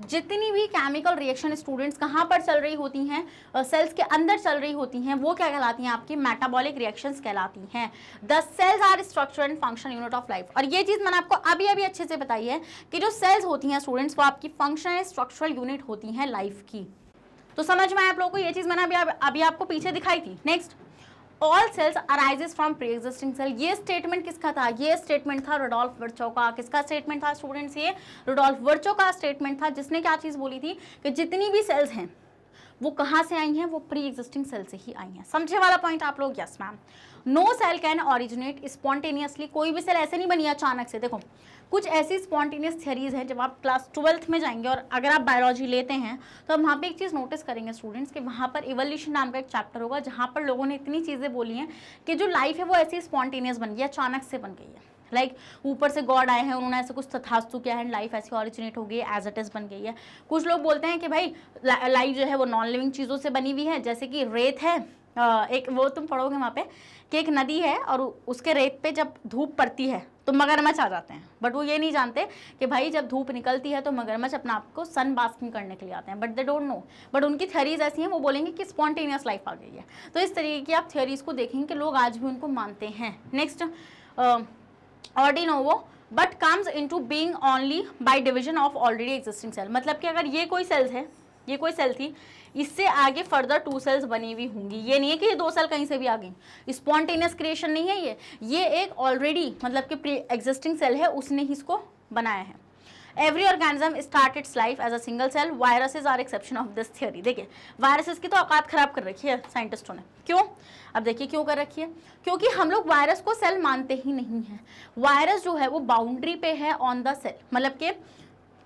जितनी भी केमिकल रिएक्शन स्टूडेंट्स कहाँ पर चल रही होती हैं? सेल्स के अंदर चल रही होती हैं, वो क्या कहलाती हैं? आपकी मेटाबॉलिक रिएक्शंस कहलाती हैं। The cells are structure and function unit of life. और ये चीज़ मैंने आपको अभी अच्छे से बताई है कि जो सेल्स होती हैं स्टूडेंट्स वो आपकी फंक्शन एंड स्ट्रक्चरल यूनिट होती हैं लाइफ की। तो समझ में आया आप लोगों को? ये चीज़ मैंने अभी आपको पीछे दिखाई थी। Next, all cells arises from pre existing cell. ये स्टेटमेंट किसका था? ये स्टेटमेंट था रुडोल्फ वर्चो का। किसका स्टेटमेंट था स्टूडेंट्स? ये रुडोल्फ वर्चो का स्टेटमेंट था, जिसने क्या चीज़ बोली थी कि जितनी भी सेल्स हैं वो कहाँ से आई हैं? वो प्री एग्जिस्टिंग सेल से ही आई हैं। समझे वाला पॉइंट आप लोग? Yes ma'am. No cell can originate spontaneously. कोई भी सेल ऐसे नहीं बनी अचानक से। देखो कुछ ऐसी स्पॉन्टेनियस थियरीज हैं, जब आप क्लास 12th में जाएंगे और अगर आप बायोलॉजी लेते हैं तो हम वहाँ पे एक चीज़ नोटिस करेंगे स्टूडेंट्स कि वहाँ पर इवोल्यूशन नाम का एक चैप्टर होगा जहाँ पर लोगों ने इतनी चीज़ें बोली हैं कि जो लाइफ है वो ऐसी स्पॉन्टेनियस बन गई, अचानक से बन गई है। लाइक ऊपर से गॉड आए हैं, उन्होंने ऐसे कुछ तथास्तु किया है, लाइफ ऐसी ऑरिजिनेट हो गई है, एज इट इज़ बन गई है। कुछ लोग बोलते हैं कि भाई लाइफ जो है वो नॉन लिविंग चीज़ों से बनी हुई है, जैसे कि रेत है। एक वो तुम पढ़ोगे वहाँ पे कि एक नदी है और उसके रेत पे जब धूप पड़ती है तो मगरमच्छ आ जाते हैं, बट वो ये नहीं जानते कि भाई जब धूप निकलती है तो मगरमच्छ अपना आपको सन बास्किंग करने के लिए आते हैं, but they don't know. But उनकी थ्योरीज ऐसी हैं, वो बोलेंगे कि स्पॉन्टेनियस लाइफ आ गई है। तो इस तरीके की आप थ्योरीज को देखेंगे कि लोग आज भी उनको मानते हैं। नेक्स्ट, ऑर्डिनोवो but comes into being only by division of already existing cell. मतलब कि अगर ये कोई सेल्स है, ये कोई सेल थी, इससे आगे फर्दर 2 सेल्स बनी हुई होंगी। ये नहीं है कि ये 2 सेल कहीं से भी आ गई, स्पॉन्टेनियस क्रिएशन नहीं है ये एक ऑलरेडी मतलब कि प्री एग्जिस्टिंग सेल है, उसने ही इसको बनाया है। Every organism start its life as a single cell, viruses are exception of this theory. देखिए वायरसेस की तो औकात खराब कर रखी है साइंटिस्टों ने। क्यों? अब देखिए क्यों कर रखी है, क्योंकि हम लोग वायरस को सेल मानते ही नहीं है। वायरस जो है वो बाउंड्री पे है ऑन द सेल, मतलब कि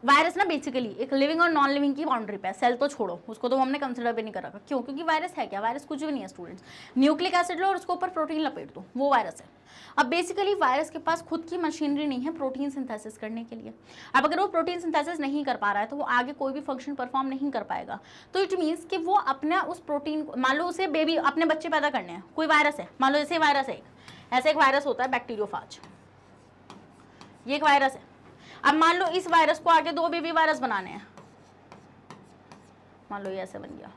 वायरस ना बेसिकली एक लिविंग और नॉन लिविंग की बाउंड्री पे है। सेल तो छोड़ो, उसको तो हमने कंसिडर भी नहीं कर रखा। क्यों? क्योंकि वायरस है क्या? वायरस कुछ भी नहीं है स्टूडेंट्स। न्यूक्लिक एसिड लो और उसके ऊपर प्रोटीन लपेट दो, वो वायरस है। अब बेसिकली वायरस के पास खुद की मशीनरी नहीं है प्रोटीन सिंथेसिस करने के लिए। अब अगर वो प्रोटीन सिंथेसिस नहीं कर पा रहा है तो वो आगे कोई भी फंक्शन परफॉर्म नहीं कर पाएगा। तो इट मीन्स कि वो अपना उस प्रोटीन, मान लो उसे बेबी अपने बच्चे पैदा करने हैं, कोई वायरस है, मान लो जैसे वायरस है, ऐसे एक वायरस होता है बैक्टीरियोफाज, ये एक वायरस है। अब मान लो इस वायरस को आगे 2 बेबी वायरस बनाने हैं, मान लो ये ऐसे बन गया,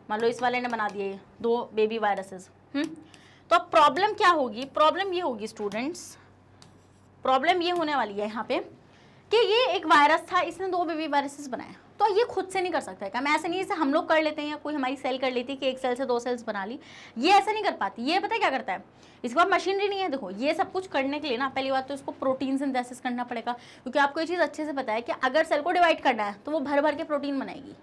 मान लो इस वाले ने बना दिए 2 बेबी वायरसेस। तो अब प्रॉब्लम क्या होगी? प्रॉब्लम ये होगी स्टूडेंट्स, प्रॉब्लम ये होने वाली है यहाँ पे कि ये एक वायरस था, इसने 2 बेबी वायरसेस बनाए, तो ये खुद से नहीं कर सकता है क्या? मैं ऐसे नहीं, जैसे हम लोग कर लेते हैं या कोई हमारी सेल कर लेती है कि एक सेल से 2 सेल्स बना ली, ये ऐसा नहीं कर पाती। ये पता है क्या करता है? इसके बाद मशीनरी नहीं है। देखो ये सब कुछ करने के लिए ना पहली बात तो इसको प्रोटीन सिंथेसिस करना पड़ेगा, क्योंकि आपको ये चीज़ अच्छे से पता है कि अगर सेल को डिवाइड करना है तो वो भर भर के प्रोटीन बनाएगी,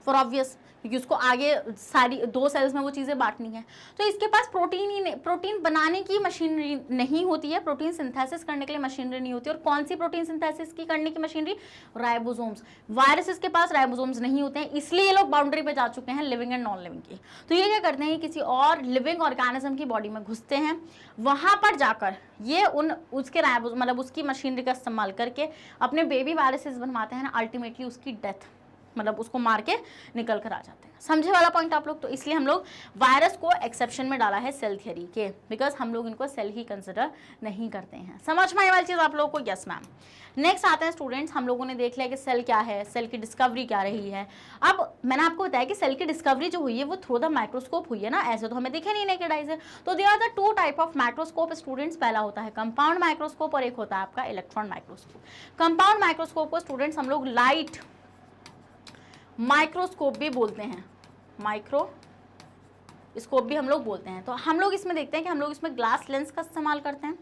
फॉर ऑब्वियस, क्योंकि उसको आगे सारी 2 सेल्स में वो चीज़ें बांटनी है। तो इसके पास प्रोटीन बनाने की मशीनरी नहीं होती है, प्रोटीन सिंथेसिस करने के लिए मशीनरी नहीं होती। और कौन सी प्रोटीन सिंथेसिस की करने की मशीनरी? राइबोसोम्स। वायरसेस के पास राइबोसोम्स नहीं होते हैं, इसलिए ये लोग बाउंड्री पे जा चुके हैं लिविंग एंड नॉन लिविंग की। तो ये क्या करते हैं, किसी और लिविंग ऑर्गेनिज्म की बॉडी में घुसते हैं, वहां पर जाकर ये उसके राइबोसोम मतलब उसकी मशीनरी का इस्तेमाल करके अपने बेबी वायरसेस बनवाते हैं ना, अल्टीमेटली उसकी डेथ, मतलब उसको मार के निकल कर आ जाते हैं। समझे वाला पॉइंट आप लोग? तो इसलिए हम लोग वायरस को एक्सेप्शन में डाला है सेल थियरी के, बिकॉज हम लोग इनको सेल ही कंसिडर नहीं करते हैं। समझ में आने वाली चीज़ आप लोगों को? Yes ma'am. नेक्स्ट आते हैं स्टूडेंट्स, हम लोगों ने देख लिया कि सेल क्या है, सेल की डिस्कवरी क्या रही है। अब मैंने आपको बताया कि सेल की डिस्कवरी जो हुई है वो थ्रू द माइक्रोस्कोप हुई है ना, ऐसे तो हमें दिखे नहीं नेकेड आई से। तो there are the 2 type of microscope students. पहला होता है कंपाउंड माइक्रोस्कोप और एक होता है आपका इलेक्ट्रॉन माइक्रोस्कोप। कंपाउंड माइक्रोस्कोप को स्टूडेंट्स हम लोग लाइट माइक्रोस्कोप भी बोलते हैं, माइक्रोस्कोप भी हम लोग बोलते हैं। तो हम लोग इसमें देखते हैं कि हम लोग इसमें ग्लास लेंस का इस्तेमाल करते हैं,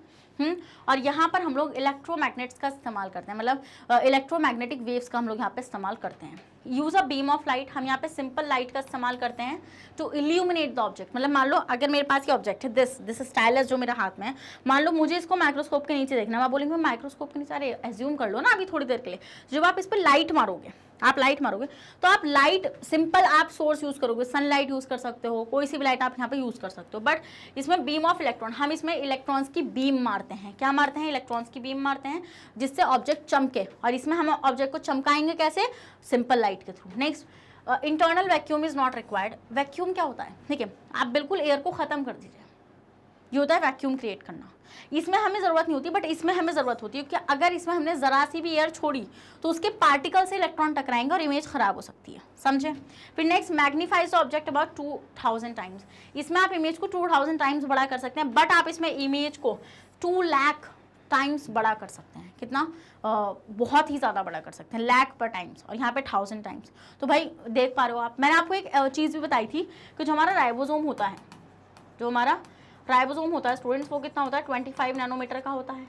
और यहाँ पर हम लोग इलेक्ट्रोमैग्नेट्स का इस्तेमाल करते हैं, मतलब इलेक्ट्रोमैग्नेटिक वेव्स का हम लोग यहाँ पे इस्तेमाल करते हैं। Use a beam of light, हम यहाँ पे सिंपल लाइट का इस्तेमाल करते हैं टू इल्यूमिनेट द ऑब्जेक्ट। मतलब मान लो अगर मेरे पास ये ऑब्जेक्ट है, दिस स्टाइलस जो मेरे हाथ में है, मान लो मुझे इसको माइक्रोस्कोप के नीचे देखना है, मैं बोलेंगे माइक्रोस्कोप के नीचे, अरे एज्यूम कर लो ना अभी थोड़ी देर के लिए, जब आप इस पर लाइट मारोगे, आप लाइट मारोगे तो आप लाइट सिंपल आप सोर्स यूज़ करोगे, सनलाइट यूज़ कर सकते हो, कोई सी भी लाइट आप यहाँ पे यूज़ कर सकते हो। बट इसमें बीम ऑफ इलेक्ट्रॉन, हम इसमें इलेक्ट्रॉन्स की बीम मारते हैं। क्या मारते हैं? इलेक्ट्रॉन्स की बीम मारते हैं, जिससे ऑब्जेक्ट चमके, और इसमें हम ऑब्जेक्ट को चमकाएंगे कैसे? सिंपल लाइट के through. Next, internal vacuum is not required. Vacuum क्या होता है? ठीक है, आप बिल्कुल एयर को ख़त्म कर दीजिए, ये होता है वैक्यूम क्रिएट करना। इसमें हमें ज़रूरत नहीं होती, बट इसमें हमें ज़रूरत होती है, क्योंकि अगर इसमें हमने ज़रा सी भी एयर छोड़ी तो उसके पार्टिकल से इलेक्ट्रॉन टकराएंगे और इमेज ख़राब हो सकती है। समझे? फिर next, magnifies the object about 2000 times. इसमें आप इमेज को 2000 टाइम्स बड़ा कर सकते हैं, बट आप इसमें इमेज को 2 लाख टाइम्स बड़ा कर सकते हैं। कितना? बहुत ही ज़्यादा बड़ा कर सकते हैं, लाख पर टाइम्स, और यहाँ पे 1000 टाइम्स। तो भाई देख पा रहे हो आप, मैंने आपको एक चीज़ भी बताई थी कि जो हमारा राइबोसोम होता है, जो हमारा राइबोसोम होता है स्टूडेंट्स, वो कितना होता है? 25 नैनोमीटर का होता है।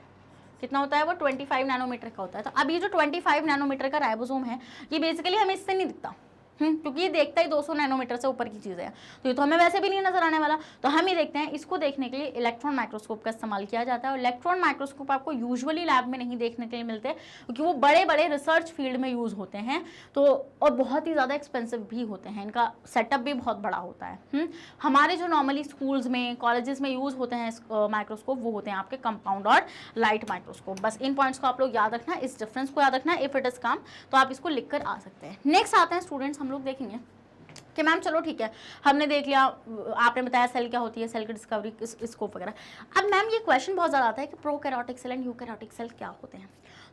कितना होता है वो? 25 नैनोमीटर का होता है। तो अब ये जो 25 नैनोमीटर का राइबोसोम है, ये बेसिकली हमें इससे नहीं दिखता, क्योंकि ये देखता ही 200 नैनोमीटर से ऊपर की चीज़ है, तो ये तो हमें वैसे भी नहीं नजर आने वाला। तो हम ये देखते हैं, इसको देखने के लिए इलेक्ट्रॉन माइक्रोस्कोप का इस्तेमाल किया जाता है। और इलेक्ट्रॉन माइक्रोस्कोप आपको यूजुअली लैब में नहीं देखने के लिए मिलते, क्योंकि वो बड़े बड़े रिसर्च फील्ड में यूज़ होते हैं, तो और बहुत ही ज़्यादा एक्सपेंसिव भी होते हैं, इनका सेटअप भी बहुत बड़ा होता है। हमारे जो नॉर्मली स्कूल्स में, कॉलेजेस में यूज़ होते हैं माइक्रोस्कोप, वो होते हैं आपके कंपाउंड और लाइट माइक्रोस्कोप। बस इन पॉइंट्स को आप लोग याद रखना, इस डिफरेंस को याद रखना। इफ इट इज काम तो आप इसको लिख कर आ सकते हैं। नेक्स्ट आते हैं स्टूडेंट्स, हम लोग देखेंगे कि मैम चलो ठीक है, हमने देख लिया, आपने बताया सेल क्या होती है, सेल की डिस्कवरी, स्कोप वगैरह। अब मैम ये क्वेश्चन बहुत ज़्यादा आता है कि prokaryotic cell and eukaryotic cell क्या होते हैं।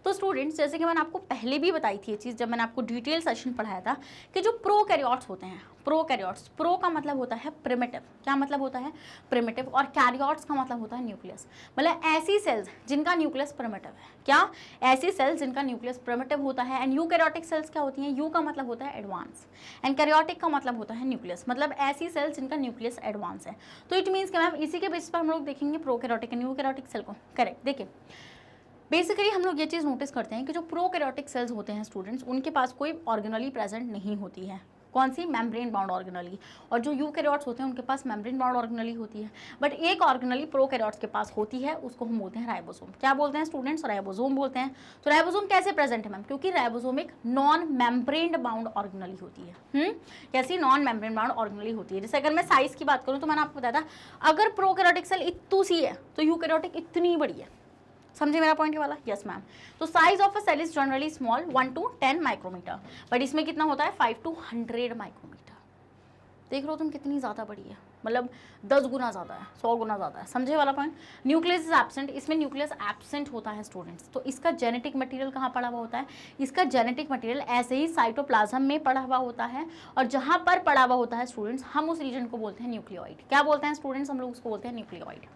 तो स्टूडेंट्स जैसे कि मैंने आपको पहले भी बताई थी ये चीज़, जब मैंने आपको डिटेल सेशन पढ़ाया था कि जो प्रोकैरियोट्स होते हैं, प्रोकैरियोट्स, प्रो का मतलब होता है प्रिमिटिव, क्या मतलब होता है प्रिमिटिव, और कैरियोट्स का मतलब होता है न्यूक्लियस, मतलब ऐसी सेल्स जिनका न्यूक्लियस प्रिमिटिव है, क्या ऐसी सेल्स जिनका न्यूक्लियस प्रिमिटिव होता है। एंड यूकैरियोटिक सेल्स क्या होती हैं, यू का मतलब होता है एडवांस एंड कैरियोटिक का मतलब होता है न्यूक्लियस, मतलब ऐसी सेल्स जिनका न्यूक्लियस एडवांस है। तो इट मीन्स कि मैम इसी के बेसिस पर हम लोग देखेंगे प्रोकैरियोटिक एंड यूकैरियोटिक सेल को। करेक्ट। देखिए बेसिकली हम लोग ये चीज़ नोटिस करते हैं कि जो प्रोकैरियोटिक सेल्स होते हैं स्टूडेंट्स, उनके पास कोई ऑर्गेनली प्रेजेंट नहीं होती है। कौन सी, मेम्ब्रेन बाउंड ऑर्गेनली। और जो यूकैरियोट्स होते हैं उनके पास मेम्ब्रेन बाउंड ऑर्गेनली होती है, बट एक ऑर्गेनली प्रोकैरियोट्स के पास होती है, उसको हम बोलते हैं राइबोसोम। क्या बोलते हैं स्टूडेंट्स, राइबोसोम बोलते हैं। तो राइबोसोम कैसे प्रेजेंट है मैम, क्योंकि राइबोसोम एक नॉन मेम्ब्रेन बाउंड ऑर्गेनली होती है। कैसी, नॉन मेम्ब्रेन बाउंड ऑर्गेनली होती है। जैसे अगर मैं साइज की बात करूँ तो मैंने आपको बताया था, अगर प्रोकैरियोटिक सेल इतनी सी है तो यूकैरियोटिक इतनी बड़ी है। समझे मेरा पॉइंट वाला, यस मैम। तो size of a cell is generally small 1 to 10 micrometer, but इसमें कितना होता है 5 to 100 माइक्रोमीटर। देख रहे हो तुम कितनी ज़्यादा बड़ी है, मतलब 10 गुना ज़्यादा है, 100 गुना ज़्यादा है। समझे वाला पॉइंट। न्यूक्लियस इज एब्सेंट, इसमें न्यूक्लियस एब्सेंट होता है स्टूडेंट्स। तो इसका जेनेटिक मटेरियल कहाँ पड़ा हुआ होता है, इसका जेनेटिक मटेरियल ऐसे ही साइटोप्लाज्म में पड़ा हुआ होता है, और जहाँ पर पड़ा हुआ होता है स्टूडेंट्स, हम उस रीजन को बोलते हैं न्यूक्लियोइड। क्या बोलते हैं स्टूडेंट्स, हम लोग उसको बोलते हैं न्यूक्लियोइड।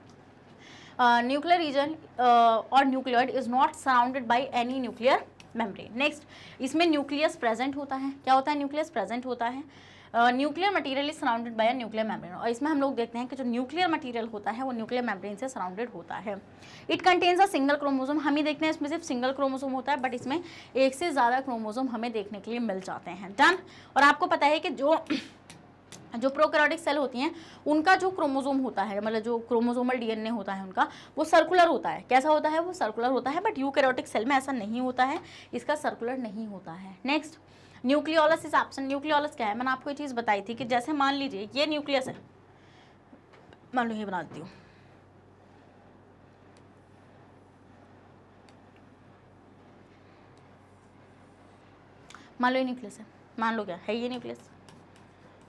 न्यूक्लियर रीजन और nucleoid is not surrounded by any nuclear membrane. Next, इसमें न्यूक्लियस प्रेजेंट होता है। क्या होता है, न्यूक्लियस प्रेजेंट होता है। Nuclear material is surrounded by a nuclear membrane, और इसमें हम लोग देखते हैं कि जो न्यूक्लियर मटेरियल होता है वो न्यूक्लियर मेम्ब्रेन से सराउंडेड होता है। It contains a single chromosome, हम ही देखते हैं इसमें सिर्फ सिंगल क्रोमोसोम होता है, बट इसमें एक से ज़्यादा क्रोमोसोम हमें देखने के लिए मिल जाते हैं। डन। और आपको पता है कि जो प्रोकैरियोटिक सेल होती हैं उनका जो क्रोमोसोम होता है, मतलब जो क्रोमोसोमल डीएनए होता है उनका, वो सर्कुलर होता है। कैसा होता है, वो सर्कुलर होता है, बट यूकैरियोटिक सेल में ऐसा नहीं होता है, इसका सर्कुलर नहीं होता है। Next, nucleolus is absent. Nucleolus क्या है, मैंने आपको ये चीज़ बताई थी कि जैसे मान लीजिए ये न्यूक्लियस है, मान लो ये बना देती हूँ, मान लो ये न्यूक्लियस है, मान लो क्या है ये न्यूक्लियस।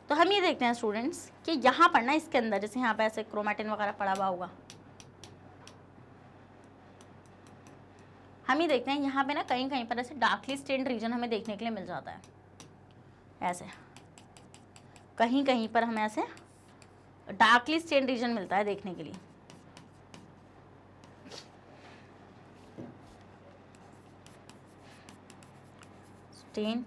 तो हम ये देखते हैं स्टूडेंट्स कि यहाँ पर ना इसके अंदर, जैसे यहाँ पे ऐसे क्रोमैटिन वगैरह पड़ा हुआ होगा, हम ये देखते हैं यहाँ पे ना कहीं कहीं पर ऐसे डार्कली स्टेन्ड रीजन हमें देखने के लिए मिल जाता है। ऐसे कहीं कहीं पर हमें ऐसे डार्कली स्टेन्ड रीजन मिलता है देखने के लिए। Stain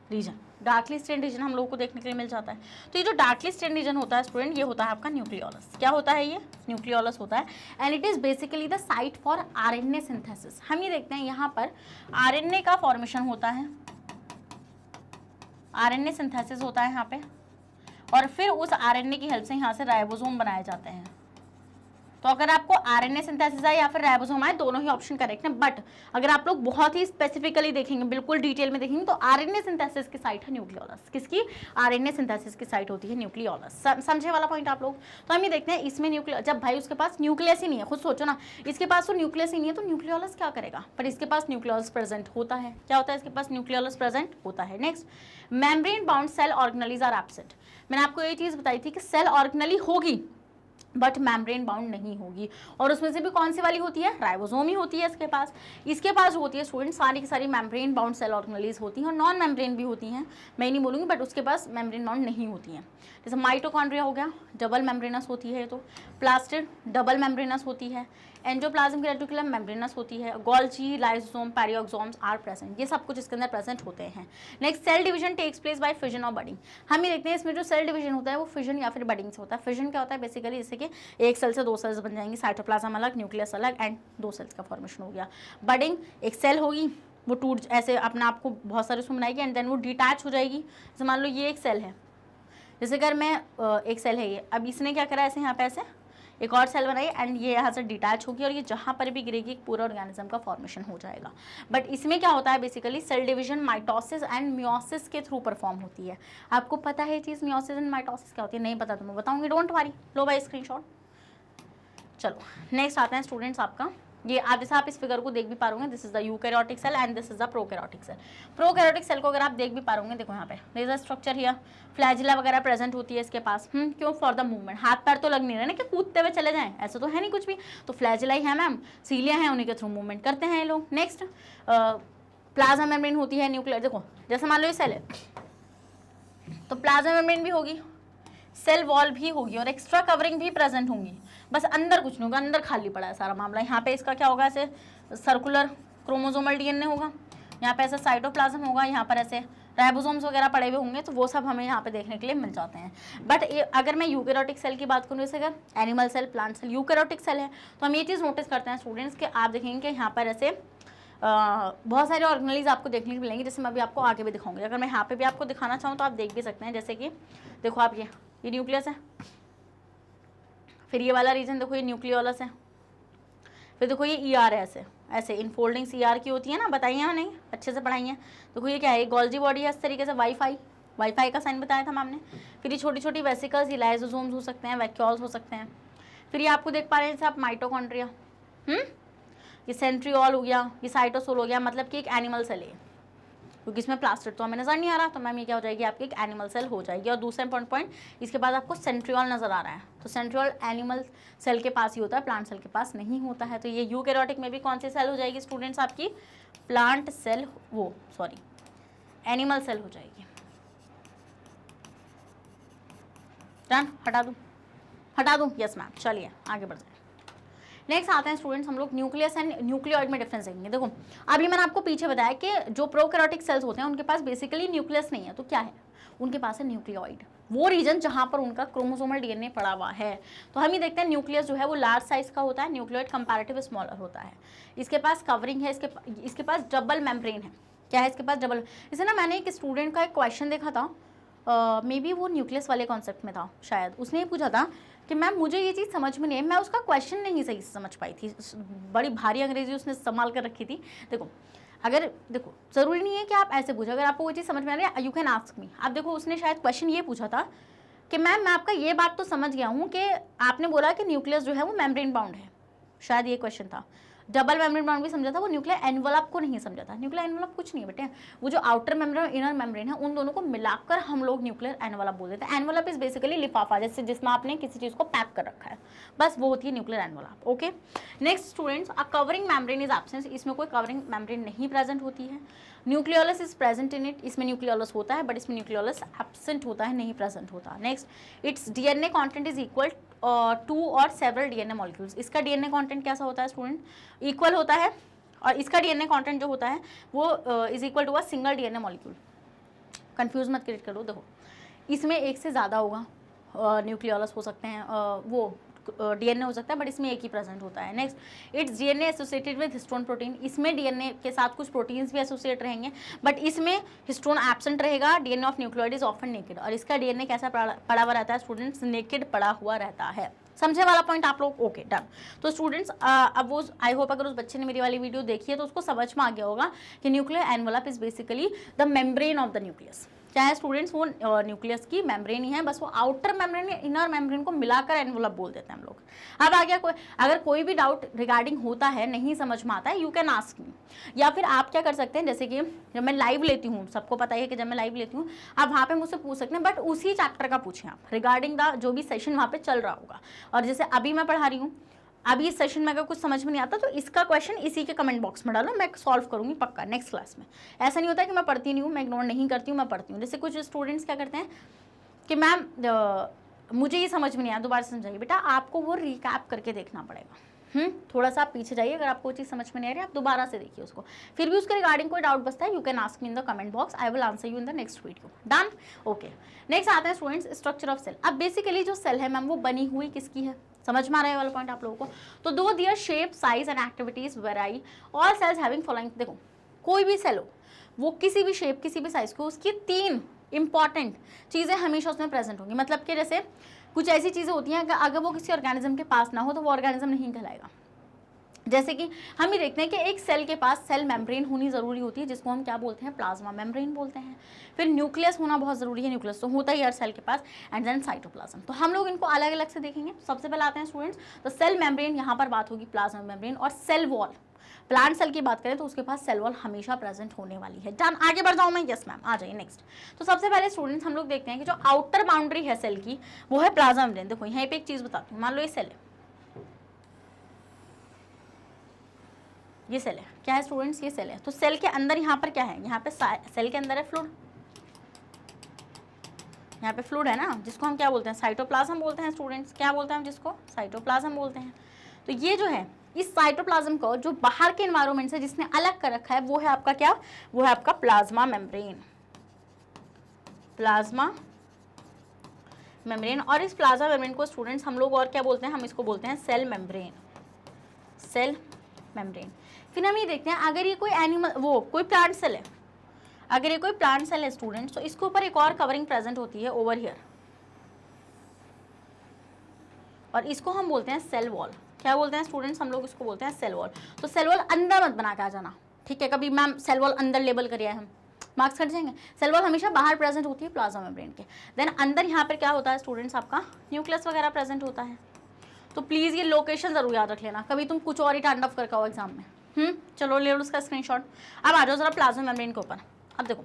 region, darkly stain region हम लोगों को देखने के लिए मिल जाता है। तो ये जो डार्कली स्टेन रीजन होता है स्टूडेंट, ये होता है आपका न्यूक्लियोलस। क्या होता है, ये न्यूक्लियोलस होता है, and it is basically the site for RNA synthesis. हम ये देखते हैं यहाँ पर आरएनए का फॉर्मेशन होता है, आरएनए सिंथेसिस होता है यहाँ पे, और फिर उस आरएनए की हेल्प से यहाँ से राइबोसोम बनाए जाते हैं। तो अगर आपको आरएनए सिंथेसिस आए या फिर राइबोसोम आए, दोनों ही ऑप्शन करेक्ट है, बट अगर आप लोग बहुत ही स्पेसिफिकली देखेंगे, बिल्कुल डिटेल में देखेंगे, तो आरएनए सिंथेसिस की साइट है न्यूक्लियोलस। किसकी, आरएनए सिंथेसिस की साइट होती है न्यूक्लियोलस। समझे वाला पॉइंट आप लोग। तो हम ये देखते हैं इसमें न्यूक्लियस, जब भाई उसके पास न्यूक्लियस ही नहीं है, खुद सोचो ना, इसके पास तो न्यूक्लियस ही नहीं है, तो न्यूक्लियोलस क्या करेगा, पर इसके पास न्यूक्लियोलस प्रेजेंट होता है। क्या होता है, इसके पास न्यूक्लियोलस प्रेजेंट होता है। Next, membrane bound cell organelles are absent. मैंने आपको ये चीज़ बताई थी कि सेल ऑर्गेनली होगी बट मेम्ब्रेन बाउंड नहीं होगी, और उसमें से भी कौन सी वाली होती है, राइबोसोम ही होती है इसके पास जो होती है स्टूडेंट, सारी की सारी मेम्ब्रेन बाउंड सेल ऑर्गेनलीज होती हैं, और नॉन मेम्ब्रेन भी होती हैं, मैं नहीं बोलूँगी, बट उसके पास मेम्ब्रेन बाउंड नहीं होती हैं। जैसे माइटोकॉन्ड्रिया हो गया, डबल मेम्ब्रेनस होती है, तो प्लास्टिड डबल मेम्ब्रेनस होती है, एंडोप्लाज्मिक रेटिकुलम मेम्ब्रेनस होती है, Golgi, lysosome, peroxisomes are present, ये सब कुछ इसके अंदर प्रेजेंट होते हैं। Next, cell division takes place by fission और बडिंग। हम ये देखते हैं इसमें जो सेल डिवीजन होता है वो फिजन या फिर बडिंग से होता है। फिजन क्या होता है, बेसिकली जैसे कि एक सेल से दो सेल्स बन जाएंगी, साइटोप्लाज्म अलग, न्यूक्लियस अलग, एंड दो सेल्स का फॉर्मेशन हो गया। बडिंग, एक सेल होगी, वो टूट ऐसे अपने आप को बहुत सारे उसमें बनाएगी, एंड देन वो डिटैच हो जाएगी। जैसे मान लो ये एक सेल है, जैसे अगर मैं एक सेल है ये, अब इसने क्या करा, ऐसे यहाँ पे ऐसे एक और सेल बनाई, एंड ये यहाँ से डिटैच होगी, और ये जहाँ पर भी गिरेगी एक पूरा ऑर्गेनिज्म का फॉर्मेशन हो जाएगा। बट इसमें क्या होता है, basically cell division mitosis and meiosis के थ्रू परफॉर्म होती है। आपको पता है ये चीज़, मियोसिस एंड माइटोसिस क्या होती है, नहीं पता तो मैं बताऊँगी, डोंट वरी, लो भाई स्क्रीनशॉट। चलो नेक्स्ट आते हैं स्टूडेंट्स आपका ये आप जैसे आप इस फिगर को देख भी पा रहे होंगे, this is the eukaryotic cell and this is the prokaryotic cell. Prokaryotic cell को अगर आप देख भी पा रहे होंगे, देखो यहाँ पे there is a structure here, flagella वगैरह प्रेजेंट होती है इसके पास। क्यों? For the movement. हाथ पैर तो लग नहीं रहे ना कि कूदते हुए चले जाएं, ऐसा तो है नहीं कुछ भी, तो फ्लैजिला ही है मैम, सीलिया है, उन्हीं के थ्रू मूवमेंट करते हैं ये लोग। नेक्स्ट प्लाज्मा मेम्ब्रेन होती है न्यूक्लियर, देखो जैसे मान लो ये सेल है तो प्लाज्मा मेम्ब्रेन भी होगी, सेल वॉल भी होगी और एक्स्ट्रा कवरिंग भी प्रेजेंट होंगी, बस अंदर कुछ नहीं होगा, अंदर खाली पड़ा है सारा मामला। यहाँ पे इसका क्या होगा, ऐसे सर्कुलर क्रोमोसोमल डीएनए होगा, यहाँ पे ऐसे साइटोप्लाज्म होगा, यहाँ पर ऐसे राइबोसोम्स वगैरह पड़े हुए होंगे, तो वो सब हमें यहाँ पे देखने के लिए मिल जाते हैं। बट अगर मैं यूकैरियोटिक सेल की बात करूँ, जैसे अगर animal cell, plant cell, eukaryotic cell है, तो हम ये चीज़ नोटिस करते हैं स्टूडेंट्स के, आप देखेंगे कि यहाँ पर ऐसे बहुत सारे ऑर्गेनेलिज आपको देखने को मिलेंगे, जैसे मैं अभी आपको आगे भी दिखाऊंगी। अगर मैं यहाँ पे भी आपको दिखाना चाहूँ तो आप देख भी सकते हैं, जैसे कि देखो आप ये न्यूक्लियस है, फिर ये वाला रीजन देखो ये न्यूक्लियोलस है, फिर देखो ये ईआर है, ऐसे ऐसे इनफोल्डिंग्स ईआर की होती है ना, बताइए या नहीं, अच्छे से पढ़ाई है। देखो ये क्या है, गोल्जी बॉडी है, इस तरीके से वाईफाई का साइन बताया था मैम ने। फिर ये छोटी छोटी वेसिकल्स, ये लाइसोसोम्स हो सकते हैं, वैक्यूल्स हो सकते हैं। फिर ये आपको देख पा रहे हैं जैसे आप माइटोकॉन्ड्रिया, ये सेंट्रियोल हो गया, ये साइटोसोल हो गया, मतलब कि एक एनिमल सेल है, क्योंकि इसमें प्लास्टिड तो हमें नजर नहीं आ रहा, तो मैम ये क्या हो जाएगी, आपकी एक एनिमल सेल हो जाएगी। और दूसरा पॉइंट इसके बाद आपको सेंट्रियोल नजर आ रहा है, तो सेंट्रियोल एनिमल सेल के पास ही होता है, प्लांट सेल के पास नहीं होता है। तो ये यूकैरियोटिक में भी कौन सी सेल हो जाएगी स्टूडेंट्स, आपकी प्लांट सेल, एनिमल सेल हो जाएगी। डन, हटा दूं, यस मैम, चलिए आगे बढ़ जाए। नेक्स्ट आते हैं स्टूडेंट्स, हम लोग न्यूक्लियस एंड न्यूक्लियोइड में डिफरेंस देखेंगे। देखो अभी मैंने आपको पीछे बताया कि जो प्रोकैरियोटिक सेल्स होते हैं उनके पास बेसिकली न्यूक्लियस नहीं है, तो क्या है उनके पास है न्यूक्लियोइड, वो रीजन जहां पर उनका क्रोमोसोमल डीएनए पड़ा हुआ है। तो हम ही देखते हैं न्यूक्लियस जो है वो लार्ज साइज का होता है, न्यूक्लियोइड कंपैरेटिव स्मॉलर होता है। इसके पास कवरिंग है, इसके पास डबल मेम्ब्रेन है। क्या है इसके पास, डबल। इसे ना मैंने एक स्टूडेंट का एक क्वेश्चन देखा था, मे बी वो न्यूक्लियस वाले कॉन्सेप्ट में था शायद, उसने ये पूछा था कि मैम मुझे ये चीज़ समझ में नहीं है, मैं उसका क्वेश्चन नहीं सही से समझ पाई थी, बड़ी भारी अंग्रेजी उसने इस्तेमाल कर रखी थी। देखो ज़रूरी नहीं है कि आप ऐसे पूछो, अगर आपको वो चीज़ समझ में आ रही है यू कैन आस्क मी। आप देखो उसने शायद क्वेश्चन ये पूछा था कि मैम मैं आपका ये बात तो समझ गया हूँ कि आपने बोला कि न्यूक्लियस जो है वो मेम्ब्रेन बाउंड है, शायद ये क्वेश्चन था। डबल मेम्ब्रेन बाउंड भी समझा था, वो न्यूक्लियर एनवलप को नहीं समझा था। न्यूक्लियर एनवलप कुछ नहीं है बेटे, वो जो आउटर मेम्ब्रेन और इनर मेम्ब्रेन है उन दोनों को मिलाकर हम लोग न्यूक्लियर एनवलप बोल देते हैं। एनवलप इज बेसिकली लिफाफा, जैसे जिसमें आपने किसी चीज़ को पैक कर रखा है, बस वो होती है nuclear envelope. Okay, next students, a covering membrane is absent, इसमें कोई कवरिंग मेम्ब्रेन नहीं प्रेजेंट होती है। Nucleolus is present in it, इसमें न्यूक्लियोलस होता है बट इसमें न्यूक्लियोलस एब्सेंट होता है, नहीं प्रेजेंट होता। Next, its DNA content is equal to or several DNA molecules. इसका डीएनए कंटेंट कैसा होता है स्टूडेंट, इक्वल होता है, और इसका डीएनए कंटेंट जो होता है वो is equal to a single DNA molecule. Confuse मत क्रिएट करो, देखो इसमें एक से ज़्यादा होगा, न्यूक्लियोलस हो सकते हैं, वो डीएनए हो सकता है, बट इसमें एक ही प्रेजेंट होता है। Next, its DNA associated with histone protein, इसमें डीएनए के साथ कुछ प्रोटीन्स भी एसोसिएट रहेंगे, बट इसमें हिस्टोन एब्सेंट रहेगा। DNA of nucleoid is often naked, और इसका डीएनए कैसा पड़ा हुआ रहता है स्टूडेंट्स, नेकेड पड़ा हुआ रहता है। समझे वाला पॉइंट आप लोग, ओके डन। तो स्टूडेंट्स अब वो आई होप अगर उस बच्चे ने मेरी वाली वीडियो देखी है तो उसको समझ में आ गया होगा कि nuclear envelope is basically the membrane of the nucleus. क्या है स्टूडेंट्स, वो न्यूक्लियस की मेम्ब्रेन ही है, बस वो आउटर मेम्ब्रेन या इनर मेम्ब्रेन को मिलाकर एनवलप बोल देते हैं हम लोग। अब आ गया अगर कोई भी डाउट रिगार्डिंग होता है, नहीं समझ में आता है, यू कैन आस्क मी। या फिर आप क्या कर सकते हैं, जैसे कि जब मैं लाइव लेती हूँ, सबको पता है कि जब मैं लाइव लेती हूँ आप वहाँ पे मुझसे पूछ सकते हैं, बट उसी चैप्टर का पूछें आप, रिगार्डिंग द जो भी सेशन वहाँ पे चल रहा होगा। और जैसे अभी मैं पढ़ा रही हूँ, अभी इस सेशन में अगर कुछ समझ में नहीं आता तो इसका क्वेश्चन इसी के कमेंट बॉक्स में डालो, मैं सॉल्व करूंगी पक्का नेक्स्ट क्लास में। ऐसा नहीं होता कि मैं पढ़ती नहीं हूँ, मैं इग्नोर नहीं करती हूँ, मैं पढ़ती हूँ। जैसे कुछ स्टूडेंट्स क्या करते हैं कि मैम मुझे ये समझ में नहीं आया, दोबारा समझाइए। बेटा आपको वो रिकैप करके देखना पड़ेगा, थोड़ा सा आप पीछे जाइए, अगर आपको चीज़ समझ में नहीं आ रही आप दोबारा से देखिए उसको। फिर भी उसके रिगार्डिंग कोई डाउट बचता है, you can ask me in the comment box, I will answer you in the next video. Done, okay. Next आते हैं स्टूडेंट्स, स्ट्रक्चर ऑफ सेल। अब बेसिकली जो सेल है मैम वो बनी हुई किसकी है, समझ में आ रहा है वाला पॉइंट आप लोगों को। तो though their shape, size and activities vary, all cells having following. देखो कोई भी सेल हो, वो किसी भी शेप, किसी भी साइज को, उसकी 3 इंपॉर्टेंट चीज़ें हमेशा उसमें प्रेजेंट होंगी। मतलब कि जैसे कुछ ऐसी चीज़ें होती हैं कि अगर वो किसी ऑर्गेनिज्म के पास ना हो तो वो ऑर्गेनिज्म नहीं कहलाएगा। जैसे कि हम ये देखते हैं कि एक सेल के पास सेल मेम्ब्रेन होनी ज़रूरी होती है, जिसको हम क्या बोलते हैं, प्लाज्मा मेम्ब्रेन बोलते हैं। फिर न्यूक्लियस होना बहुत ज़रूरी है, न्यूक्लियस तो होता ही हर सेल के पास, एंड देन साइटोप्लाज्म। तो हम लोग इनको अलग अलग से देखेंगे। सबसे पहले आते हैं स्टूडेंट्स, तो सेल मेम्ब्रेन, यहाँ पर बात होगी प्लाज्मा मेम्ब्रेन, और सेल वॉल, प्लांट सेल की बात करें तो उसके पास सेल वॉल हमेशा प्रेजेंट होने वाली है। डन, आगे बढ़ जाऊँ मैं? यस मैम, आ जाइए नेक्स्ट। तो सबसे पहले स्टूडेंट्स हम लोग देखते हैं कि जो आउटर बाउंड्री है सेल की वो है प्लाज्मा मेम्ब्रेन। देखो यहाँ पे एक चीज़ बताती हूँ, मान लो ये सेल है, ये सेल है, क्या है स्टूडेंट्स, ये सेल है। तो सेल के अंदर यहाँ पर क्या है, यहाँ पे सेल के अंदर है फ्लूइड, यहाँ पे फ्लूइड है ना, जिसको हम क्या बोलते हैं, साइटोप्लाज्म बोलते हैं स्टूडेंट्स। क्या बोलते हैं हम जिसको, साइटोप्लाज्म बोलते हैं। तो ये जो है इस साइटोप्लाज्म को जो बाहर के एनवायरनमेंट से जिसने अलग कर रखा है वो है आपका क्या, वो है आपका प्लाज्मा मेम्ब्रेन, प्लाज्मा मेम्ब्रेन। और इस प्लाज्मा मेम्ब्रेन को स्टूडेंट्स हम लोग और क्या बोलते हैं, हम इसको बोलते हैं सेल मेम्ब्रेन, सेल मेम्ब्रेन। फिर हम ये देखते हैं अगर ये कोई एनिमल, वो कोई प्लांट सेल है, अगर ये कोई प्लांट सेल है स्टूडेंट्स, तो इसके ऊपर एक और कवरिंग प्रेजेंट होती है ओवर हियर, और इसको हम बोलते हैं सेल वॉल। क्या बोलते हैं स्टूडेंट्स, हम लोग इसको बोलते हैं सेल वॉल। तो सेल वॉल अंदर मत बना के आ जाना, ठीक है, कभी मैम सेल वॉल अंदर लेबल करिए हम मार्क्स कट जाएंगे। सेल वॉल हमेशा बाहर प्रेजेंट होती है प्लाज्मा मेम्ब्रेन के। देन अंदर यहाँ पर क्या होता है स्टूडेंट्स, आपका न्यूक्लियस वगैरह प्रेजेंट होता है। तो प्लीज़ ये लोकेशन जरूर याद रख लेना, कभी तुम कुछ और ही टाइम ऑफ करके आओ एग्जाम में। चलो ले लो उसका स्क्रीनशॉट। अब आ जाओ जरा प्लाज्मा मेम्ब्रेन के ऊपर। अब देखो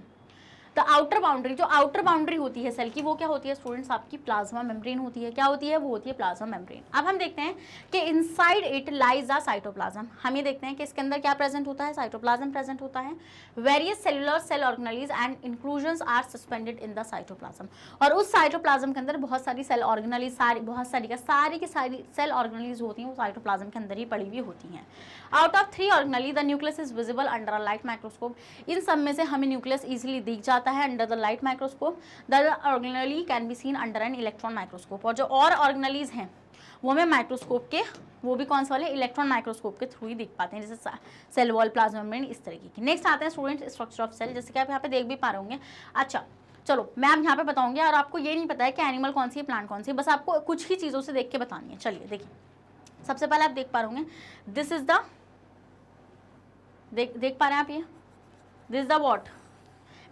तो आउटर बाउंड्री, जो आउटर बाउंड्री होती है सेल की वो क्या होती है स्टूडेंट्स, आपकी प्लाज्मा मेम्ब्रेन होती है। क्या होती है, वो होती है प्लाज्मा मेम्ब्रेन। अब हम देखते हैं कि inside it lies the cytoplasm. हम ये देखते हैं कि इसके अंदर क्या प्रेजेंट होता है, साइटोप्लाज्म प्रेजेंट होता है। Various cellular cell organelles and inclusions are suspended in the cytoplasm. और उस साइटोप्लाज्म के अंदर बहुत सारी सेल ऑर्गेनेलिज, सारी की सारी सेल ऑर्गेनेलिज होती हैं, वो साइटोप्लाज्म के अंदर ही पड़ी हुई होती हैं। Out of 3 organelle the nucleus is visible under a light microscope. इन सब में से हमें न्यूक्लियस इजीली दिख जाता है under the light microscope. The organelle can be seen under an electron microscope. और जो और ऑर्गेनेलीज हैं वो हमें माइक्रोस्कोप के, वो भी कौन से वाले, इलेक्ट्रॉन माइक्रोस्कोप के थ्रू ही दिख पाते हैं, जैसे सेल वॉल, प्लाज्मा मेम्ब्रेन, इस तरीके की। नेक्स्ट आते हैं स्टूडेंट्स स्ट्रक्चर ऑफ सेल, जैसे कि आप यहाँ पे देख भी पा रहे होंगे। अच्छा चलो मैम यहाँ पे बताऊंगी, और आपको ये नहीं पता है कि एनिमल कौन सी है, प्लांट कौन सी है, बस आपको कुछ ही चीज़ों से देख के बतानी है। चलिए देखिए, सबसे पहले आप देख पा रहे होंगे, दिस इज द, देख पा रहे हैं आप, ये this is the what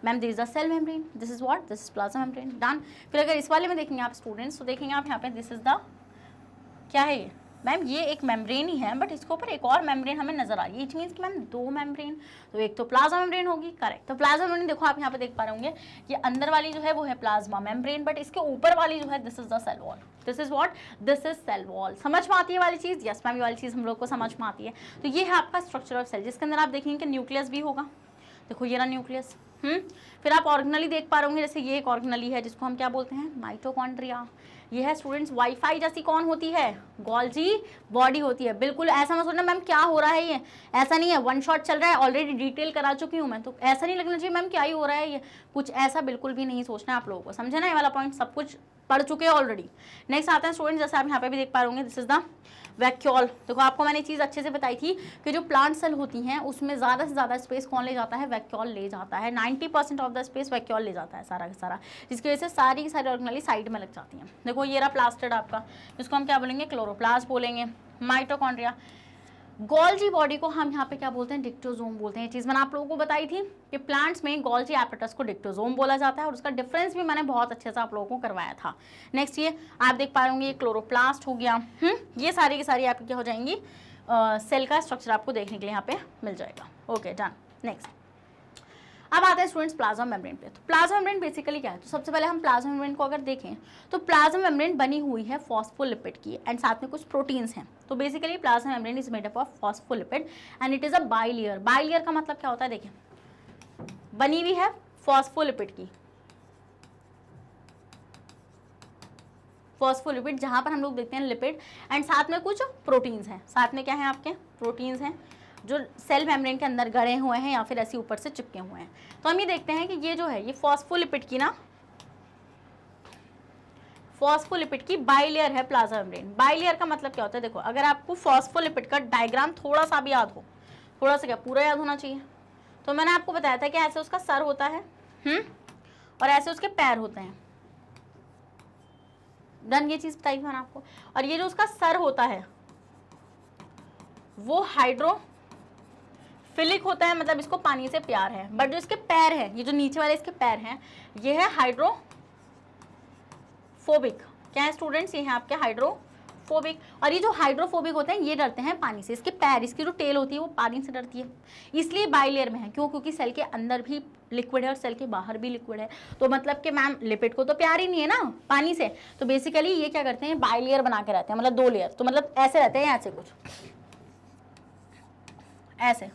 ma'am, this is the cell membrane, this is what, this is plasma membrane. Done. फिर अगर इस वाले में देखेंगे आप स्टूडेंट्स, तो देखेंगे आप यहाँ पे दिस इज द, क्या है ये मैम, ये एक मेम्ब्रेन ही है, बट इसके ऊपर एक और मेम्ब्रेन हमें नजर आ रही है। इट मीन्स कि मैम 2 मेम्ब्रेन, तो एक तो प्लाज्मा मेम्ब्रेन होगी, करेक्ट। तो प्लाज्मा मेम्ब्रेन देखो आप यहाँ पे देख पा रहे होंगे, ये अंदर वाली जो है वो है प्लाज्मा मेम्ब्रेन, बट इसके ऊपर वाली जो है this is the cell wall, this is what, this is cell wall. समझ में आती है वाली चीज़? यस मैम, ये वाली चीज़ हम लोग को समझ में आती है। तो ये है आपका स्ट्रक्चर ऑफ सेल, जिसके अंदर आप देखेंगे कि न्यूक्लियस भी होगा। देखो ये रहा न्यूक्लियस। फिर आप ऑर्गेनली देख पा रहे होंगे, जैसे ये एक ऑर्गेनली है जिसको हम क्या बोलते हैं, माइटोकॉन्ड्रिया। ये है स्टूडेंट्स वाईफाई जैसी कौन होती है, गोल्जी बॉडी होती है। बिल्कुल ऐसा मत सोचना मैम क्या हो रहा है, ये ऐसा नहीं है, वन शॉट चल रहा है, ऑलरेडी डिटेल करा चुकी हूँ मैं, तो ऐसा नहीं लगना चाहिए मैम क्या ही हो रहा है ये, कुछ ऐसा बिल्कुल भी नहीं सोचना है आप लोगों को, समझे ना, ये वाला पॉइंट सब कुछ पढ़ चुके हैं ऑलरेडी। नेक्स्ट आते हैं स्टूडेंट्स, जैसे आप यहाँ पे भी देख पा रहे होंगे, दिस इज द वैक्यूल। देखो आपको मैंने चीज़ अच्छे से बताई थी कि जो प्लांट सेल होती हैं उसमें ज़्यादा से ज़्यादा स्पेस कौन ले जाता है, वैक्यूल ले जाता है। 90% ऑफ द स्पेस वैक्यूल ले जाता है सारा का सारा, जिसकी वजह से सारी की सारी ऑर्गेनेली साइड में लग जाती हैं। देखो ये रहा प्लास्टिड आपका, जिसको हम क्या बोलेंगे, क्लोरोप्लास्ट बोलेंगे। माइटोकॉन्ड्रिया, गोल्जी बॉडी को हम यहाँ पे क्या बोलते हैं, डिक्टोजोम बोलते हैं। ये चीज़ मैंने आप लोगों को बताई थी कि प्लांट्स में गोल्जी एपेटस को डिक्टोजोम बोला जाता है, और उसका डिफरेंस भी मैंने बहुत अच्छे से आप लोगों को करवाया था। नेक्स्ट ये आप देख पा रहे होंगे, ये क्लोरोप्लास्ट हो गया। ये सारी की सारी आपकी क्या हो जाएंगी, सेल का स्ट्रक्चर आपको देखने के लिए यहाँ पे मिल जाएगा। Okay done. नेक्स्ट अब आते हैं स्टूडेंट्स प्लाज्मा मेम्ब्रेन पे। तो प्लाज्मा मेम्ब्रेन बेसिकली क्या है, तो सबसे पहले हम प्लाज्मा मेम्ब्रेन को अगर देखें तो प्लाज्मा मेम्ब्रेन बनी हुई है फॉस्फोलिपिड की, एंड साथ में कुछ प्रोटीन्स हैं। तो basically plasma membrane is made up of phospholipid and it is a bilayer. Bilayer का मतलब क्या होता है, देखिए बनी हुई है फॉस्फोलिपिड की, फॉस्फोलिपिड जहां पर हम लोग देखते हैं लिपिड, एंड साथ में कुछ प्रोटीन्स हैं। साथ में क्या है आपके, प्रोटीन्स हैं जो सेल मेम्ब्रेन के अंदर गड़े हुए हैं या फिर ऐसे ऊपर से चिपके हुए हैं। तो हम ये देखते हैं कि ये जो है ये फॉस्फोलिपिड की ना, फॉस्फोलिपिड की बाइलेयर है प्लाज्मा मेम्ब्रेन। बाइलेयर का मतलब क्या होता है, देखो अगर आपको फॉस्फोलिपिड का डायग्राम थोड़ा सा भी याद हो, थोड़ा सा क्या पूरा याद होना चाहिए, तो मैंने आपको बताया था कि ऐसे उसका सर होता है और ऐसे उसके पैर होते हैं। डन, ये चीज बताई मैंने आपको। और ये जो उसका सर होता है वो हाइड्रोफिलिक होता है, मतलब इसको पानी से प्यार है, बट जो इसके पैर है, ये जो नीचे वाले इसके पैर हैं, ये है हाइड्रोफोबिक। क्या है स्टूडेंट्स, ये है आपके हाइड्रोफोबिक। और ये जो हाइड्रोफोबिक होते हैं ये डरते हैं पानी से, इसके पैर, इसकी जो टेल होती है वो पानी से डरती है, इसलिए बाइलेयर में है। क्यों? क्योंकि सेल के अंदर भी लिक्विड है और सेल के बाहर भी लिक्विड है, तो मतलब कि मैम लिपिड को तो प्यार ही नहीं है ना पानी से, तो बेसिकली ये क्या करते हैं, बाइलेयर बना के रहते हैं, मतलब 2 लेयर, तो मतलब ऐसे रहते हैं, ऐसे कुछ ऐसे,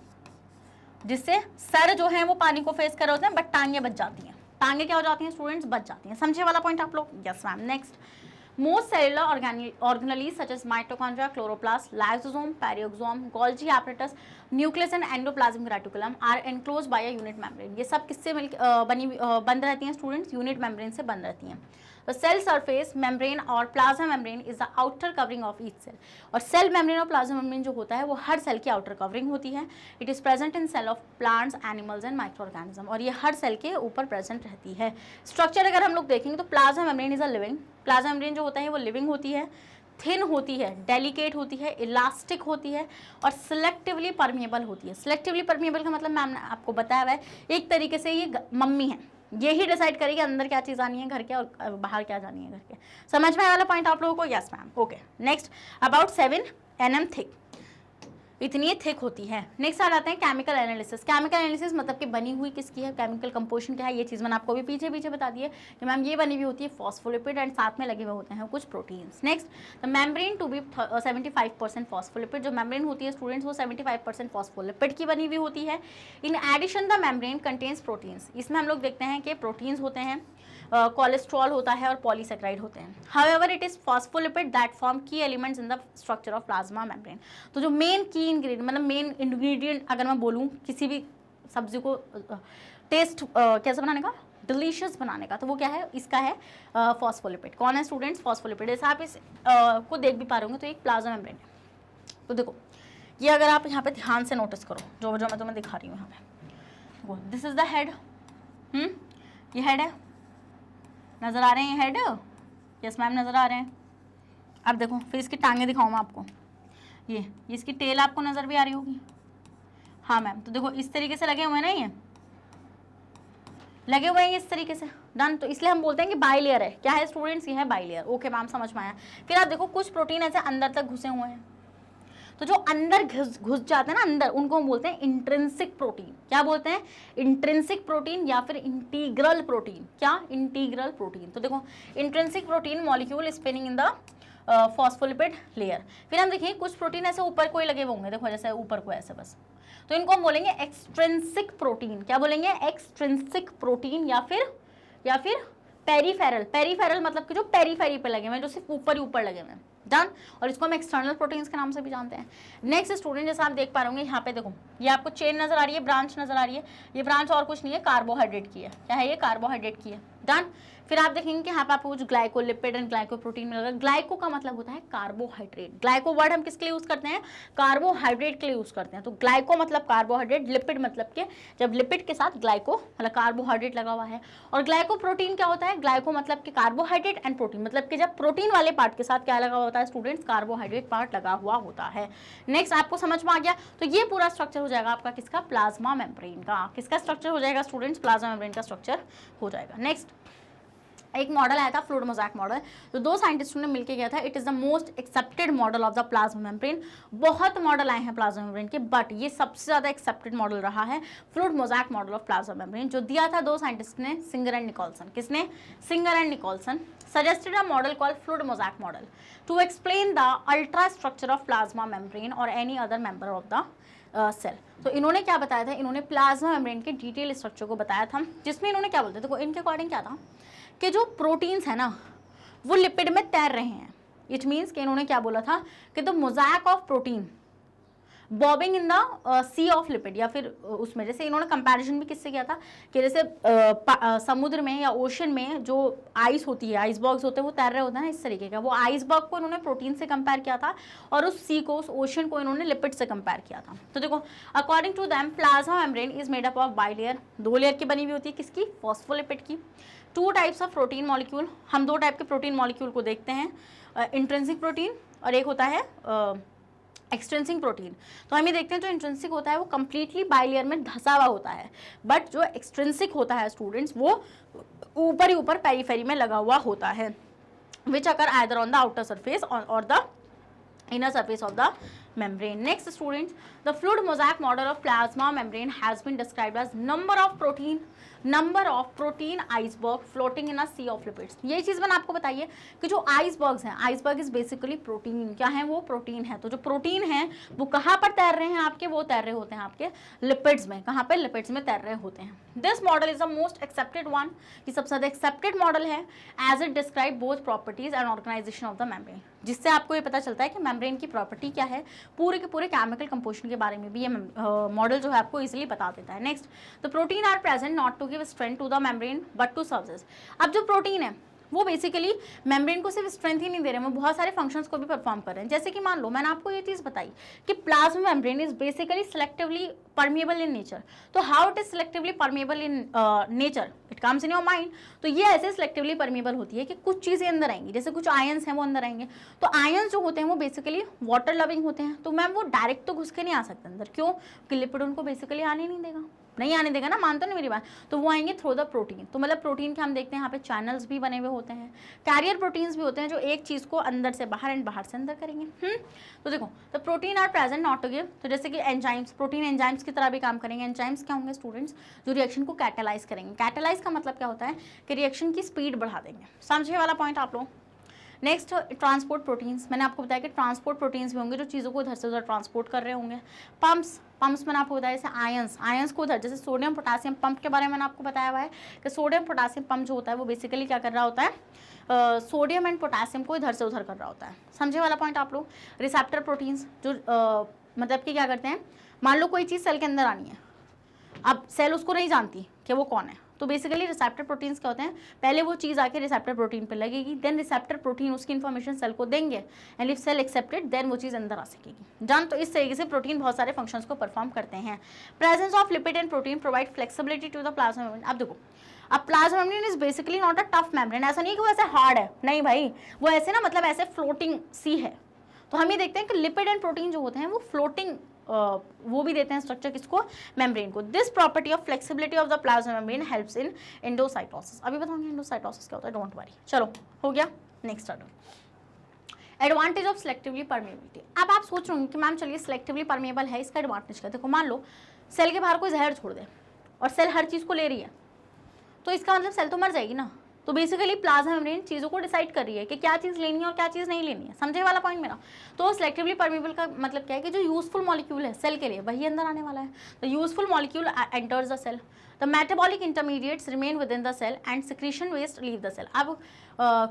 जिससे सर जो है वो पानी को फेस कर रहे होते हैं, बट टांगे बच जाती हैं। टांगे क्या हो जाती हैं स्टूडेंट्स, बच जाती हैं। समझे वाला पॉइंट आप लोग? Yes ma'am. Next, most cellular organelles such as mitochondria, chloroplast, lysosome, perioxome, Golgi apparatus, nucleus and endoplasmic reticulum are enclosed by a unit membrane। ये सब किससे बंद रहती हैं स्टूडेंट्स? यूनिट मेम्ब्रेन से बंद रहती हैं। तो सेल सरफेस मेम्ब्रेन और plasma membrane is the outer covering of each cell. और सेल मेम्ब्रेन और प्लाज्मा मेम्ब्रेन जो होता है वो हर सेल की आउटर कवरिंग होती है। It is present in cell of plants, animals and micro organism, और ये हर सेल के ऊपर प्रेजेंट रहती है। स्ट्रक्चर अगर हम लोग देखेंगे तो plasma membrane is a living, plasma membrane जो होता है वो लिविंग होती है, थिन होती है, डेलिकेट होती है, इलास्टिक होती है और सिलेक्टिवली परमिएबल होती है। सिलेक्टिवली परमिएबल का मतलब मैम ने आपको बताया हुआ है, एक तरीके से ये मम्मी है, ये ही डिसाइड करेगी अंदर क्या चीज़ आनी है घर के और बाहर क्या जानी है घर के। समझ में आया वाला पॉइंट आप लोगों को? Yes ma'am. Okay, next, about 7 nm thick, इतनी थिक होती है। नेक्स्ट आ जाते हैं केमिकल एनालिसिस। केमिकल एनालिसिस मतलब कि बनी हुई किसकी है, केमिकल कंपोजिशन क्या है, ये चीज़ मैंने आपको भी पीछे बता दी है कि मैम ये बनी हुई होती है फॉस्फोलिपिड एंड साथ में लगे हुए होते हैं कुछ proteins. Next, the membrane to be 75% phospholipid, जो मेम्ब्रेन होती है स्टूडेंट्स वो 75% फॉस्फोलिपिड की बनी हुई होती है। In addition the membrane contains proteins, इसमें हम लोग देखते हैं कि प्रोटीन्स होते हैं, कोलेस्ट्रॉल होता है और पॉलीसेक्राइड होते हैं। However it is phospholipid that form key elements in the structure of plasma membrane. तो जो मेन की इंग्रेडिएंट, मतलब मेन इंग्रेडिएंट अगर मैं बोलूँ किसी भी सब्जी को टेस्ट कैसे बनाने का, डिलीशियस बनाने का, तो वो क्या है, इसका है फॉस्फोलिपिड। कौन है स्टूडेंट्स? फॉस्फोलिपिड। जैसे आप इस को देख भी पा रहे होंगे तो एक प्लाज्मा मेम्ब्रेन है, तो देखो ये अगर आप यहाँ पे ध्यान से नोटिस करो, जो मैं तुम्हें दिखा रही हूँ यहाँ पे, दिस इज द हेड, ये हेड है, नज़र आ रहे हैं हेड? यस मैम नज़र आ रहे हैं। अब देखो फिर इसकी टांगे दिखाऊँ मैं आपको, ये इसकी टेल आपको नज़र भी आ रही होगी। हाँ मैम, तो देखो इस तरीके से लगे हुए हैं ना, ये लगे हुए हैं इस तरीके से, डन। तो इसलिए हम बोलते हैं कि बाइलेयर है। क्या है स्टूडेंट्स? ये है बाइलेयर। ओके मैम, समझ में आया। फिर आप देखो कुछ प्रोटीन ऐसे अंदर तक घुसे हुए हैं, तो जो अंदर घुस जाते हैं ना अंदर, उनको हम बोलते हैं इंट्रिंसिक प्रोटीन। क्या बोलते हैं? इंट्रिंसिक प्रोटीन या फिर इंटीग्रल प्रोटीन। क्या? Integral protein. तो देखो intrinsic protein molecule spinning in the phospholipid layer. फिर हम देखें कुछ प्रोटीन ऐसे ऊपर कोई लगे होंगे, देखो जैसे ऊपर को ऐसे बस, तो इनको हम बोलेंगे एक्सट्रिंसिक प्रोटीन। क्या बोलेंगे? एक्सट्रिंसिक प्रोटीन या फिर पेरीफेरल। पेरीफेरल मतलब कि जो पेरीफेरी पे लगे हुए हैं, जो सिर्फ ऊपर ही ऊपर लगे हुए हैं, डन। और इसको हम एक्सटर्नल प्रोटीन्स के नाम से भी जानते हैं। नेक्स्ट स्टूडेंट, जैसे आप देख पा रहे होंगे यहाँ पे देखो, ये आपको चेन नजर आ रही है, ब्रांच नजर आ रही है। ये ब्रांच और कुछ नहीं है, कार्बोहाइड्रेट की है। क्या है ये? कार्बोहाइड्रेट की है, डन। फिर आप देखेंगे कि यहाँ पे आपको कुछ ग्लाइकोलिपिड एंड ग्लाइकोप्रोटीन मिलेगा। ग्लाइको का मतलब होता है कार्बोहाइड्रेट। ग्लाइको वर्ड हम किसके लिए यूज करते हैं? कार्बोहाइड्रेट के लिए यूज करते हैं। तो ग्लाइको मतलब कार्बोहाइड्रेट, लिपिड मतलब के जब लिपिड के साथ ग्लाइको मतलब कार्बोहाइड्रेट लगा हुआ है। और ग्लाइकोप्रोटीन क्या होता है? ग्लाइको मतलब कि कार्बोहाइड्रेट एंड प्रोटीन, मतलब कि जब प्रोटीन वाले पार्ट के साथ क्या लगा हुआ होता है स्टूडेंट्स? कार्बोहाइड्रेट पार्ट लगा हुआ होता है। नेक्स्ट, आपको समझ में आ गया? तो ये पूरा स्ट्रक्चर हो जाएगा आपका किसका? प्लाज्मा मेम्ब्रेन का। किसका स्ट्रक्चर हो जाएगा स्टूडेंट्स? प्लाज्मा मेम्ब्रेन का स्ट्रक्चर हो जाएगा। नेक्स्ट, एक मॉडल आया था फ्लूइड मोज़ेक मॉडल, जो 2 साइंटिस्टों ने मिलकर किया था। It is the most accepted model of the plasma membrane. बहुत मॉडल आए हैं प्लाज्मा मेम्ब्रेन के, बट ये सबसे ज़्यादा एक्सेप्टेड मॉडल रहा है fluid mosaic model of plasma membrane, जो दिया था 2 साइंटिस्ट ने, सिंगर एंड निकोलसन। किसने? Singer and Nicolson suggested a model called fluid mosaic model to explain the ultra structure of plasma membrane or any other member of the cell. तो इन्होंने क्या बताया था? इन्होंने प्लाज्मा मेम्ब्रेन के डिटेल स्ट्रक्चर को बताया था, जिसमें इन्होंने क्या बोलते थे, देखो इनके अकॉर्डिंग क्या था कि जो प्रोटीन्स है ना वो लिपिड में तैर रहे हैं। इट मीन्स कि इन्होंने क्या बोला था कि the mosaic of protein bobbing in the sea of lipid, या फिर उसमें जैसे इन्होंने कंपैरिजन भी किससे किया था कि जैसे समुद्र में या ओशन में जो आइस होती है, आइसबर्ग्स होते हैं, वो तैर रहे होते हैं ना इस तरीके का, वो आइसबर्ग को इन्होंने प्रोटीन से कंपेयर किया था और उस सी को, उस ओशन को इन्होंने लिपिड से कंपेयर किया था। तो देखो according to them plasma membrane is made up of bilayer, 2 layer की बनी हुई होती है। किसकी? फॉस्फोलिपिड की। 2 टाइप्स ऑफ प्रोटीन मॉलिक्यूल, हम 2 टाइप के प्रोटीन मॉलिक्यूल को देखते हैं, इंट्रिंसिक प्रोटीन और एक होता है एक्सट्रिंसिक प्रोटीन, तो हम ये देखते हैं जो इंट्रिंसिक होता है वो कंप्लीटली बाइलेयर में धसा हुआ होता है, बट जो एक्सट्रिंसिक होता है स्टूडेंट्स वो ऊपर ही ऊपर पेरीफेरी में लगा हुआ होता है, which occur either on the outer surface or the inner surface of the membrane. Next students, the fluid mosaic model of plasma membrane has been described as number of protein iceberg floating in a sea of lipids. ये चीज़ मैंने आपको बताई है कि जो आइसबर्ग्स हैं, आइसबर्ग इज बेसिकली प्रोटीन, क्या है वो प्रोटीन है, तो जो प्रोटीन है वो कहाँ पर तैर रहे हैं आपके, वो तैर रहे होते हैं आपके लिपिड्स में, कहाँ पे लिपिड्स में तैर रहे होते हैं. This model is the most accepted one, ये सबसे ज़्यादा एक्सेप्टेड मॉडल है as it describe both properties and organisation of the membrane, जिससे आपको ये पता चलता है कि मेम्ब्रेन की प्रॉपर्टी क्या है, पूरे के पूरे केमिकल कंपोजिशन के बारे में भी ये मॉडल जो है आपको इजीली बता देता है. Next, the protein are present not to give strength to the membrane but to service. अब जो प्रोटीन है वो बेसिकली मेम्ब्रेन को सिर्फ स्ट्रेंथ ही नहीं दे रहे हैं, वो बहुत सारे फंक्शंस को भी परफॉर्म कर रहे हैं. जैसे कि मान लो मैंने आपको ये चीज़ बताई कि plasma membrane is basically selectively permeable in nature, तो how it is selectively permeable in nature, it comes in your mind. तो ये ऐसे सिलेक्टिवली परमेबल होती है कि कुछ चीज़ें अंदर आएंगी, जैसे कुछ आयंस हैं वो अंदर आएंगे, तो आयंस जो होते हैं वो बेसिकली वाटर लविंग होते हैं, तो मैम वो डायरेक्ट तो घुस के नहीं आ सकते अंदर, क्यों कि लिपिड उनको बेसिकली आने नहीं देगा, नहीं आने देगा ना, मानते हो ना मेरी बात, तो वो आएंगे थ्रू द प्रोटीन. तो मतलब प्रोटीन के हम देखते हैं यहाँ पे चैनल्स भी बने हुए होते हैं, कैरियर प्रोटीन्स भी होते हैं जो एक चीज़ को अंदर से बाहर एंड बाहर से अंदर करेंगे. तो देखो, तो protein are present not to give, तो जैसे कि एंजाइम्स, प्रोटीन एंजाइम्स की तरह भी काम करेंगे. एंजाइम्स क्या होंगे स्टूडेंट्स, जो रिएक्शन को कैटेलाइज करेंगे. कैटेलाइज का मतलब क्या होता है कि रिएक्शन की स्पीड बढ़ा देंगे. समझे वाला पॉइंट आप लोग. नेक्स्ट, ट्रांसपोर्ट प्रोटीन्स, मैंने आपको बताया कि ट्रांसपोर्ट प्रोटीन्स भी होंगे जो चीज़ों को इधर से उधर ट्रांसपोर्ट कर रहे होंगे. पंप्स मैंने आपको बताया जैसे आयंस को उधर, जैसे सोडियम पोटासियम पंप के बारे में मैंने आपको बताया हुआ है कि सोडियम पोटासियम पंप जो होता है वो बेसिकली क्या कर रहा होता है, सोडियम एंड पोटासियम को इधर से उधर कर रहा होता है. समझे वाला पॉइंट आप लोग. रिसेप्टर प्रोटीन्स जो मतलब कि क्या करते हैं, मान लो कोई चीज़ सेल के अंदर आनी है, अब सेल उसको नहीं जानती कि वो कौन है, तो बेसिकली रिसेप्टर प्रोटीन्स क्या होते हैं, पहले वो चीज़ आके रिसेप्टर प्रोटीन पे लगेगी, देन रिसेप्टर प्रोटीन उसकी इन्फॉर्मेशन सेल को देंगे, and if cell accepted then वो चीज़ अंदर आ सकेगी. डन. तो इस तरीके से प्रोटीन बहुत सारे फंक्शंस को परफॉर्म करते हैं. Presence of lipid and protein provide flexibility to the plasma membrane. अब देखो, अब plasma membrane is basically not a tough membrane, ऐसा नहीं कि वो ऐसे हार्ड है, नहीं भाई, वो ऐसे ना मतलब ऐसे फ्लोटिंग सी है. तो हम ये देखते हैं कि लिपिड एंड प्रोटीन जो होते हैं वो फ्लोटिंग वो भी देते हैं स्ट्रक्चर किसको, मेम्ब्रेन को. This property of flexibility of the plasma membrane helps in endocytosis. अभी बताऊंगी एंडोसाइटोसिस क्या होता है, डोंट वरी. चलो हो गया. Next advantage of selectively permeability. अब आप सोच रहे होंगे कि मैम चलिए सिलेक्टिवली परमेबल है, इसका एडवांटेज क्या. देखो, मान लो सेल के बाहर कोई जहर छोड़ दे और सेल हर चीज़ को ले रही है, तो इसका मतलब सेल तो मर जाएगी ना. तो बेसिकली प्लाज्मा मेम्ब्रेन चीज़ों को डिसाइड कर रही है कि क्या चीज़ लेनी है और क्या चीज़ नहीं लेनी है. समझे वाला पॉइंट मेरा. तो सिलेक्टिवली परमेबल का मतलब क्या है कि जो यूजफुल मॉलिक्यूल है सेल के लिए वही अंदर आने वाला है. The useful molecule enters the cell, the metabolic intermediates remain within the cell and secretion waste leave the cell. अब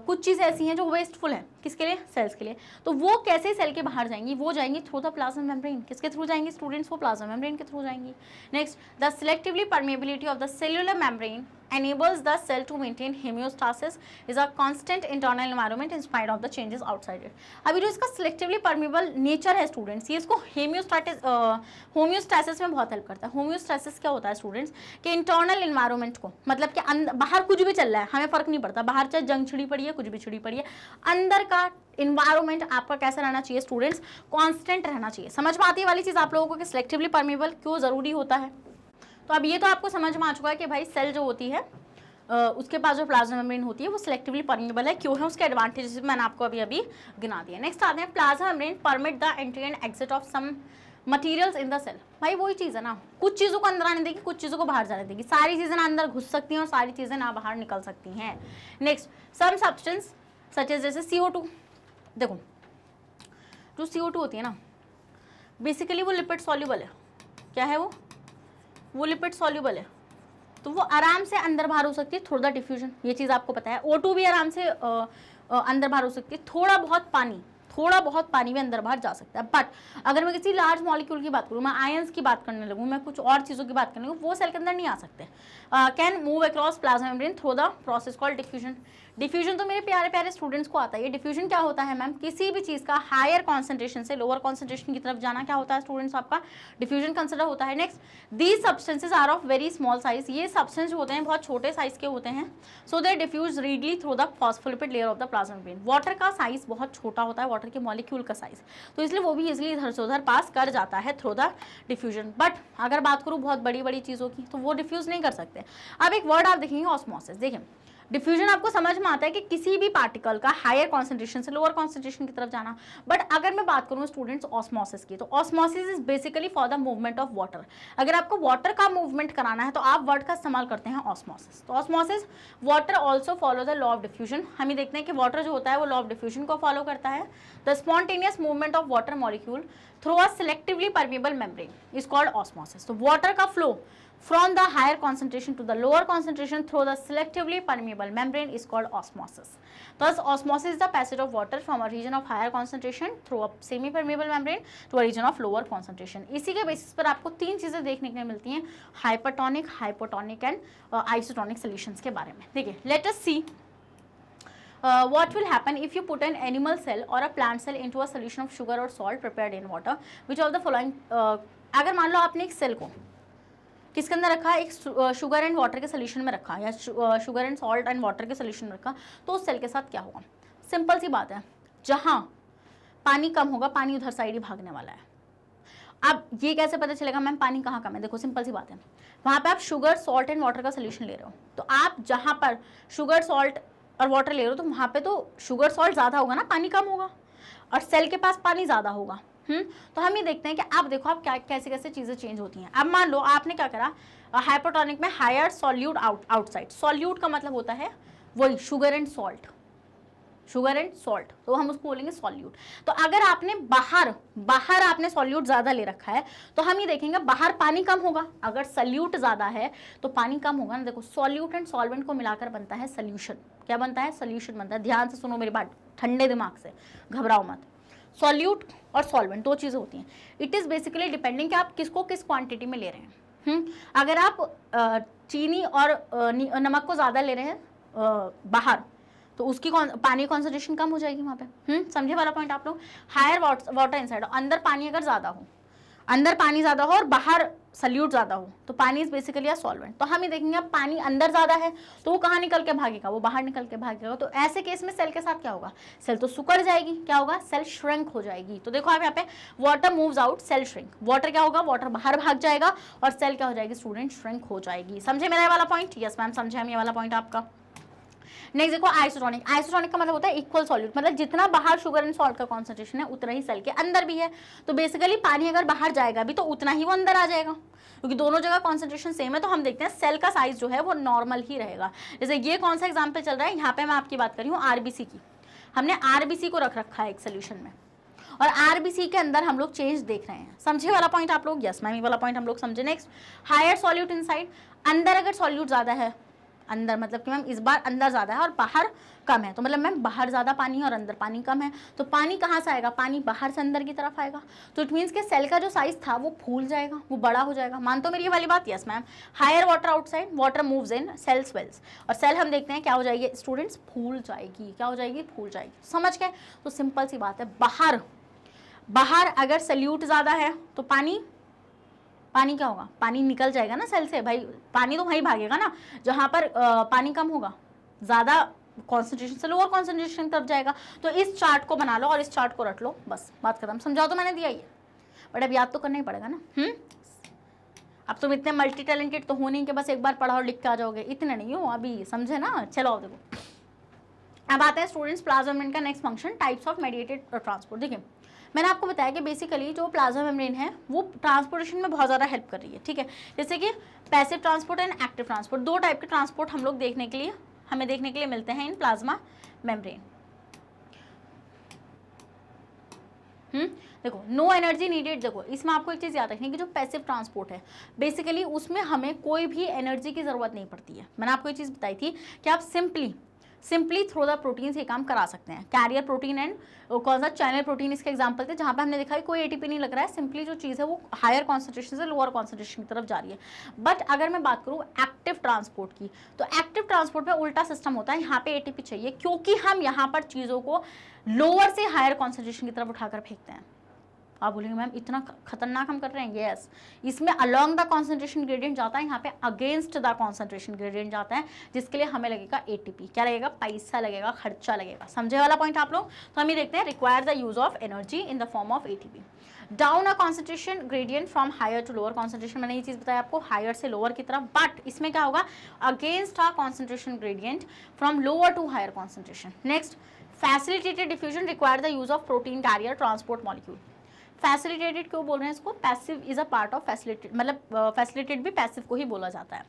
कुछ चीज़ ऐसी हैं जो वेस्टफुल हैं, किसके लिए, सेल्स के लिए, तो वो कैसे सेल के बाहर जाएंगी, वो जाएंगी थ्रू द प्लाज्मा मेम्ब्रेन. किसके थ्रू जाएंगी स्टूडेंट्स, वो प्लाज्मा मेम्ब्रेन के थ्रू जाएंगी. Next, the selectively permeability of the cellular membrane enables the cell to maintain homeostasis is a constant internal environment in spite of the changes outside it. अभी जो इसका selectively permeable nature है स्टूडेंट्स, ये इसको होम्योस्टैसिस में बहुत हेल्प करता है. होम्योस्टैसिस क्या होता है स्टूडेंट्स, कि इंटरनल इन्वायरमेंट को, मतलब कि बाहर कुछ भी चल रहा है हमें फ़र्क नहीं पड़ता, बाहर चाहे जंग छिड़ी पड़ी है, कुछ भी छिड़ी पड़ी है, अंदर का इन्वायरमेंट आपका कैसा रहना चाहिए स्टूडेंट्स, कांस्टेंट रहना चाहिए. समझ में आती है वाली चीज़ आप लोगों को कि सिलेक्टिवली परमेबल क्यों ज़रूरी होता है. तो अब ये तो आपको समझ में आ चुका है कि भाई सेल जो होती है उसके पास जो प्लाज्मा मेम्ब्रेन होती है वो सिलेक्टिवली परमेबल है, क्यों है, उसके एडवांटेजेस मैंने आपको अभी अभी गिना दिया. नेक्स्ट आते हैं, plasma membrane permit the entry and exit of some materials in the cell. भाई वही चीज़ है ना, कुछ चीज़ों को अंदर आने देगी, कुछ चीज़ों को बाहर जाने देगी, सारी चीज़ें ना अंदर घुस सकती हैं और सारी चीज़ें ना बाहर निकल सकती हैं. Next, some substance such as जैसे CO2. देखो, जो CO2 होती है ना बेसिकली वो लिपिड सॉल्युबल है. क्या है वो लिपिड सॉल्युबल है, तो वो आराम से अंदर बाहर हो सकती है थ्रू द डिफ्यूजन. ये चीज़ आपको पता है. O2 भी आराम से अंदर बाहर हो सकती है, थोड़ा बहुत पानी भी अंदर बाहर जा सकता है. बट अगर मैं किसी लार्ज मॉलिक्यूल की बात करूँ, मैं आयंस की बात करने लगूँ, मैं कुछ और चीज़ों की बात करने लगूँ, वो सेल के अंदर नहीं आ सकते. Can move across plasma membrane through the process called diffusion. Diffusion तो मेरे प्यारे प्यारे स्टूडेंट्स को आता है। ये डिफ्यूजन क्या होता है मैम, किसी भी चीज़ का हायर कॉन्सेंट्रेशन से लोअर कॉन्सेंट्रेशन की तरफ जाना क्या होता है स्टूडेंट्स, आपका डिफ्यूजन कंसिडर होता है। Next, these substances are of very small size, ये सब्सटेंस होते हैं बहुत छोटे साइज के होते हैं। So they diffuse readily through the phospholipid layer of the plasma membrane. Water का साइज बहुत छोटा होता है, वाटर के मॉलिक्यूल का साइज, तो इसलिए वो भी इजिली इधर से उधर पास कर जाता है थ्रू द डिफ्यूजन। बट अगर बात करूँ बहुत बड़ी बड़ी चीज़ों की तो वो डिफ्यूज नहीं कर सकते। अब एक वर्ड आप देखेंगे ऑस्मोसिस। देखिए डिफ्यूजन आपको समझ में आता है कि किसी भी पार्टिकल का हायर कॉन्सेंट्रेशन से लोअर कॉन्सेंट्रेशन की तरफ जाना। बट अगर मैं बात करूँ स्टूडेंट्स ऑस्मोसिस की, तो osmosis is basically for the movement of water. अगर आपको वाटर का मूवमेंट कराना है तो आप वर्ड का इस्तेमाल करते हैं ऑस्मोसिस। तो osmosis, water also follow the law of diffusion. हम ही देखते हैं कि वाटर जो होता है वो लॉ ऑफ डिफ्यूजन को फॉलो करता है। The spontaneous movement of water molecule through a selectively permeable membrane is called osmosis. तो वाटर का flow from the higher concentration to the lower concentration through the selectively permeable membrane is called osmosis. Thus, osmosis is the passage of water from a region of higher concentration through a semi-permeable membrane to a region of lower concentration. इसी के बेसिस पर आपको तीन चीज़ें देखने को मिलती हैं, hypertonic, hypotonic and isotonic solutions के बारे में। देखिए, let us see what will happen if you put an animal cell or a plant cell into a solution of sugar or salt prepared in water. Which of the following अगर मान लो आपने एक सेल को किसके अंदर रखा है, एक शुगर एंड वाटर के सोल्यूशन में रखा, या sugar and salt and water के सोल्यूशन में रखा, तो उस सेल के साथ क्या होगा? सिंपल सी बात है, जहाँ पानी कम होगा पानी उधर साइड ही भागने वाला है। अब ये कैसे पता चलेगा मैम पानी कहाँ कम है? देखो सिंपल सी बात है, वहाँ पे आप शुगर, सॉल्ट एंड वाटर का सोल्यूशन ले रहे हो, तो आप जहाँ पर शुगर, सॉल्ट और वाटर ले रहे हो तो वहाँ पे तो शुगर सॉल्ट ज़्यादा होगा ना, पानी कम होगा, और सेल के पास पानी ज़्यादा होगा। तो हम ये देखते हैं कि आप देखो आप क्या कैसे कैसे चीज़ें चेंज होती हैं। अब मान लो आपने क्या करा, हाइपोटोनिक में हायर सॉल्यूट आउटसाइड। सॉल्यूट का मतलब होता है वही sugar and salt, sugar and salt, तो हम उसको बोलेंगे सॉल्यूट। तो अगर आपने बाहर आपने सॉल्यूट ज़्यादा ले रखा है तो हम ये देखेंगे बाहर पानी कम होगा, अगर सॉल्यूट ज़्यादा है तो पानी कम होगा ना। देखो सॉल्यूट एंड सॉल्वेंट को मिलाकर बनता है सोल्यूशन। क्या बनता है? सोल्यूशन बनता है। ध्यान से सुनो मेरी बात, ठंडे दिमाग से, घबराओ मत। सॉल्यूट और सॉल्वेंट दो चीज़ें होती हैं। इट इज़ बेसिकली डिपेंडिंग कि आप किसको किस क्वांटिटी में ले रहे हैं। अगर आप चीनी और नमक को ज़्यादा ले रहे हैं बाहर, तो उसकी पानी कॉन्सेंट्रेशन कम हो जाएगी वहाँ पे। समझे वाला पॉइंट आप लोग? हायर वाटर इनसाइड, अंदर पानी अगर ज़्यादा हो, अंदर पानी ज़्यादा हो और बाहर सल्यूट ज़्यादा हो, तो पानी इज बेसिकली अ सॉल्वेंट। तो हम ये देखेंगे अब पानी अंदर ज़्यादा है तो वो कहाँ निकल के भागेगा? वो बाहर निकल के भागेगा। तो ऐसे केस में सेल के साथ क्या होगा? सेल तो सुकड़ जाएगी, क्या होगा? सेल श्रिंक हो जाएगी। तो देखो आप यहाँ पे water moves out, cell shrink. Water क्या होगा? वाटर बाहर भाग जाएगा और सेल क्या हो जाएगी स्टूडेंट? श्रिंक हो जाएगी। समझे मेरा वाला पॉइंट? यस मैम समझे हम ये वाला पॉइंट आपका। नेक्स्ट देखो आइसोटोनिक। आइसोटोनिक का मतलब होता है इक्वल सॉल्यूट, मतलब जितना बाहर शुगर एंड सॉल्ट का कॉन्सेंट्रेशन है उतना ही सेल के अंदर भी है। तो बेसिकली पानी अगर बाहर जाएगा भी तो उतना ही वो अंदर आ जाएगा, क्योंकि दोनों जगह कॉन्सेंट्रेशन सेम है। तो हम देखते हैं सेल का साइज जो है वो नॉर्मल ही रहेगा। जैसे ये कौन सा एग्जाम्पल चल रहा है, यहाँ पे मैं आपकी बात कर रही हूँ आरबीसी की। हमने आरबीसी को रख रखा है एक सोल्यूशन में, और आरबीसी के अंदर हम लोग चेंज देख रहे हैं। समझे वाला पॉइंट आप लोग? यस मैम ये वाला पॉइंट हम लोग समझे। Next, higher solute inside. अंदर अगर सॉल्यूट ज़्यादा है, अंदर मतलब कि मैम इस बार अंदर ज़्यादा है और बाहर कम है, तो मतलब मैम बाहर ज़्यादा पानी है और अंदर पानी कम है, तो पानी कहाँ से आएगा? पानी बाहर से अंदर की तरफ आएगा। तो इट मीन्स के सेल का जो साइज था वो फूल जाएगा, वो बड़ा हो जाएगा। मानते हो मेरी ये वाली बात? Yes ma'am. Higher water outside, water moves in, cell swells, और सेल हम देखते हैं क्या हो जाएगी स्टूडेंट्स? फूल जाएगी। क्या हो जाएगी? फूल जाएगी। समझ गए? तो सिंपल सी बात है, बाहर अगर सल्यूट ज़्यादा है तो पानी क्या होगा? पानी निकल जाएगा ना सेल से। भाई पानी तो वहीं भागेगा ना जहाँ पर पानी कम होगा, ज़्यादा कॉन्सेंट्रेशन से लोअर कॉन्सेंट्रेशन तब जाएगा। तो इस चार्ट को बना लो और इस चार्ट को रट लो, बस बात खत्म। समझाओ तो मैंने दिया ये, बट अब याद तो करना ही पड़ेगा ना। अब तुम इतने मल्टी टैलेंटेड तो हो नहीं कि बस एक बार पढ़ा और लिख के आ जाओगे, इतने नहीं हो अभी, समझे ना? चलो आओ देखो, अब आते हैं स्टूडेंट्स प्लाज्मा मेम्ब्रेन का next function, types of mediated transport. देखिए मैंने आपको बताया कि बेसिकली जो प्लाज्मा मेम्ब्रेन है वो ट्रांसपोर्टेशन में बहुत ज़्यादा हेल्प कर रही है, ठीक है। जैसे कि passive transport and active transport, दो टाइप के ट्रांसपोर्ट हमें देखने के लिए मिलते हैं इन प्लाज्मा मेम्ब्रेन। देखो नो एनर्जी नीडेड। देखो इसमें आपको एक चीज़ याद रखनी है कि जो पैसिव ट्रांसपोर्ट है बेसिकली उसमें हमें कोई भी एनर्जी की ज़रूरत नहीं पड़ती है। मैंने आपको ये चीज़ बताई थी कि आप सिंपली थ्रू द प्रोटीन्स ये काम करा सकते हैं। कैरियर प्रोटीन एंड कौन सा चैनल प्रोटीन इसके एग्जांपल थे, जहाँ पे हमने देखा कि कोई एटीपी नहीं लग रहा है, सिंपली जो चीज़ है वो हायर कॉन्सेंट्रेशन से लोअर कॉन्सेंट्रेशन की तरफ जा रही है। बट अगर मैं बात करूँ एक्टिव ट्रांसपोर्ट की, तो एक्टिव ट्रांसपोर्ट में उल्टा सिस्टम होता है, यहाँ पे एटीपी चाहिए क्योंकि हम यहाँ पर चीज़ों को लोअर से हायर कॉन्सेंट्रेशन की तरफ उठाकर फेंकते हैं। आप बोलेंगे मैम इतना खतरनाक हम कर रहे हैं, यस, इसमें अलोंग द कॉन्सेंट्रेशन ग्रेडियंट जाता है, यहाँ पे अगेंस्ट द कॉन्सेंट्रेशन ग्रेडियंट जाता है, जिसके लिए हमें लगेगा एटीपी, क्या लगेगा, पैसा लगेगा, खर्चा लगेगा। समझे वाला पॉइंट आप लोग। तो हम ये देखते हैं require the use of energy in the form of ATP. Down a concentration gradient from higher to lower concentration, मैंने ये चीज़ बताया आपको, हायर से लोअर की तरफ, बट इसमें क्या होगा, against a concentration gradient from lower to higher concentration. Next, facilitated diffusion require the use of protein carrier transport molecule. Facilitated क्यों बोल रहे हैं इसको, passive is a part of facilitate, मतलब फैसिलिटेट भी पैसिव को ही बोला जाता है।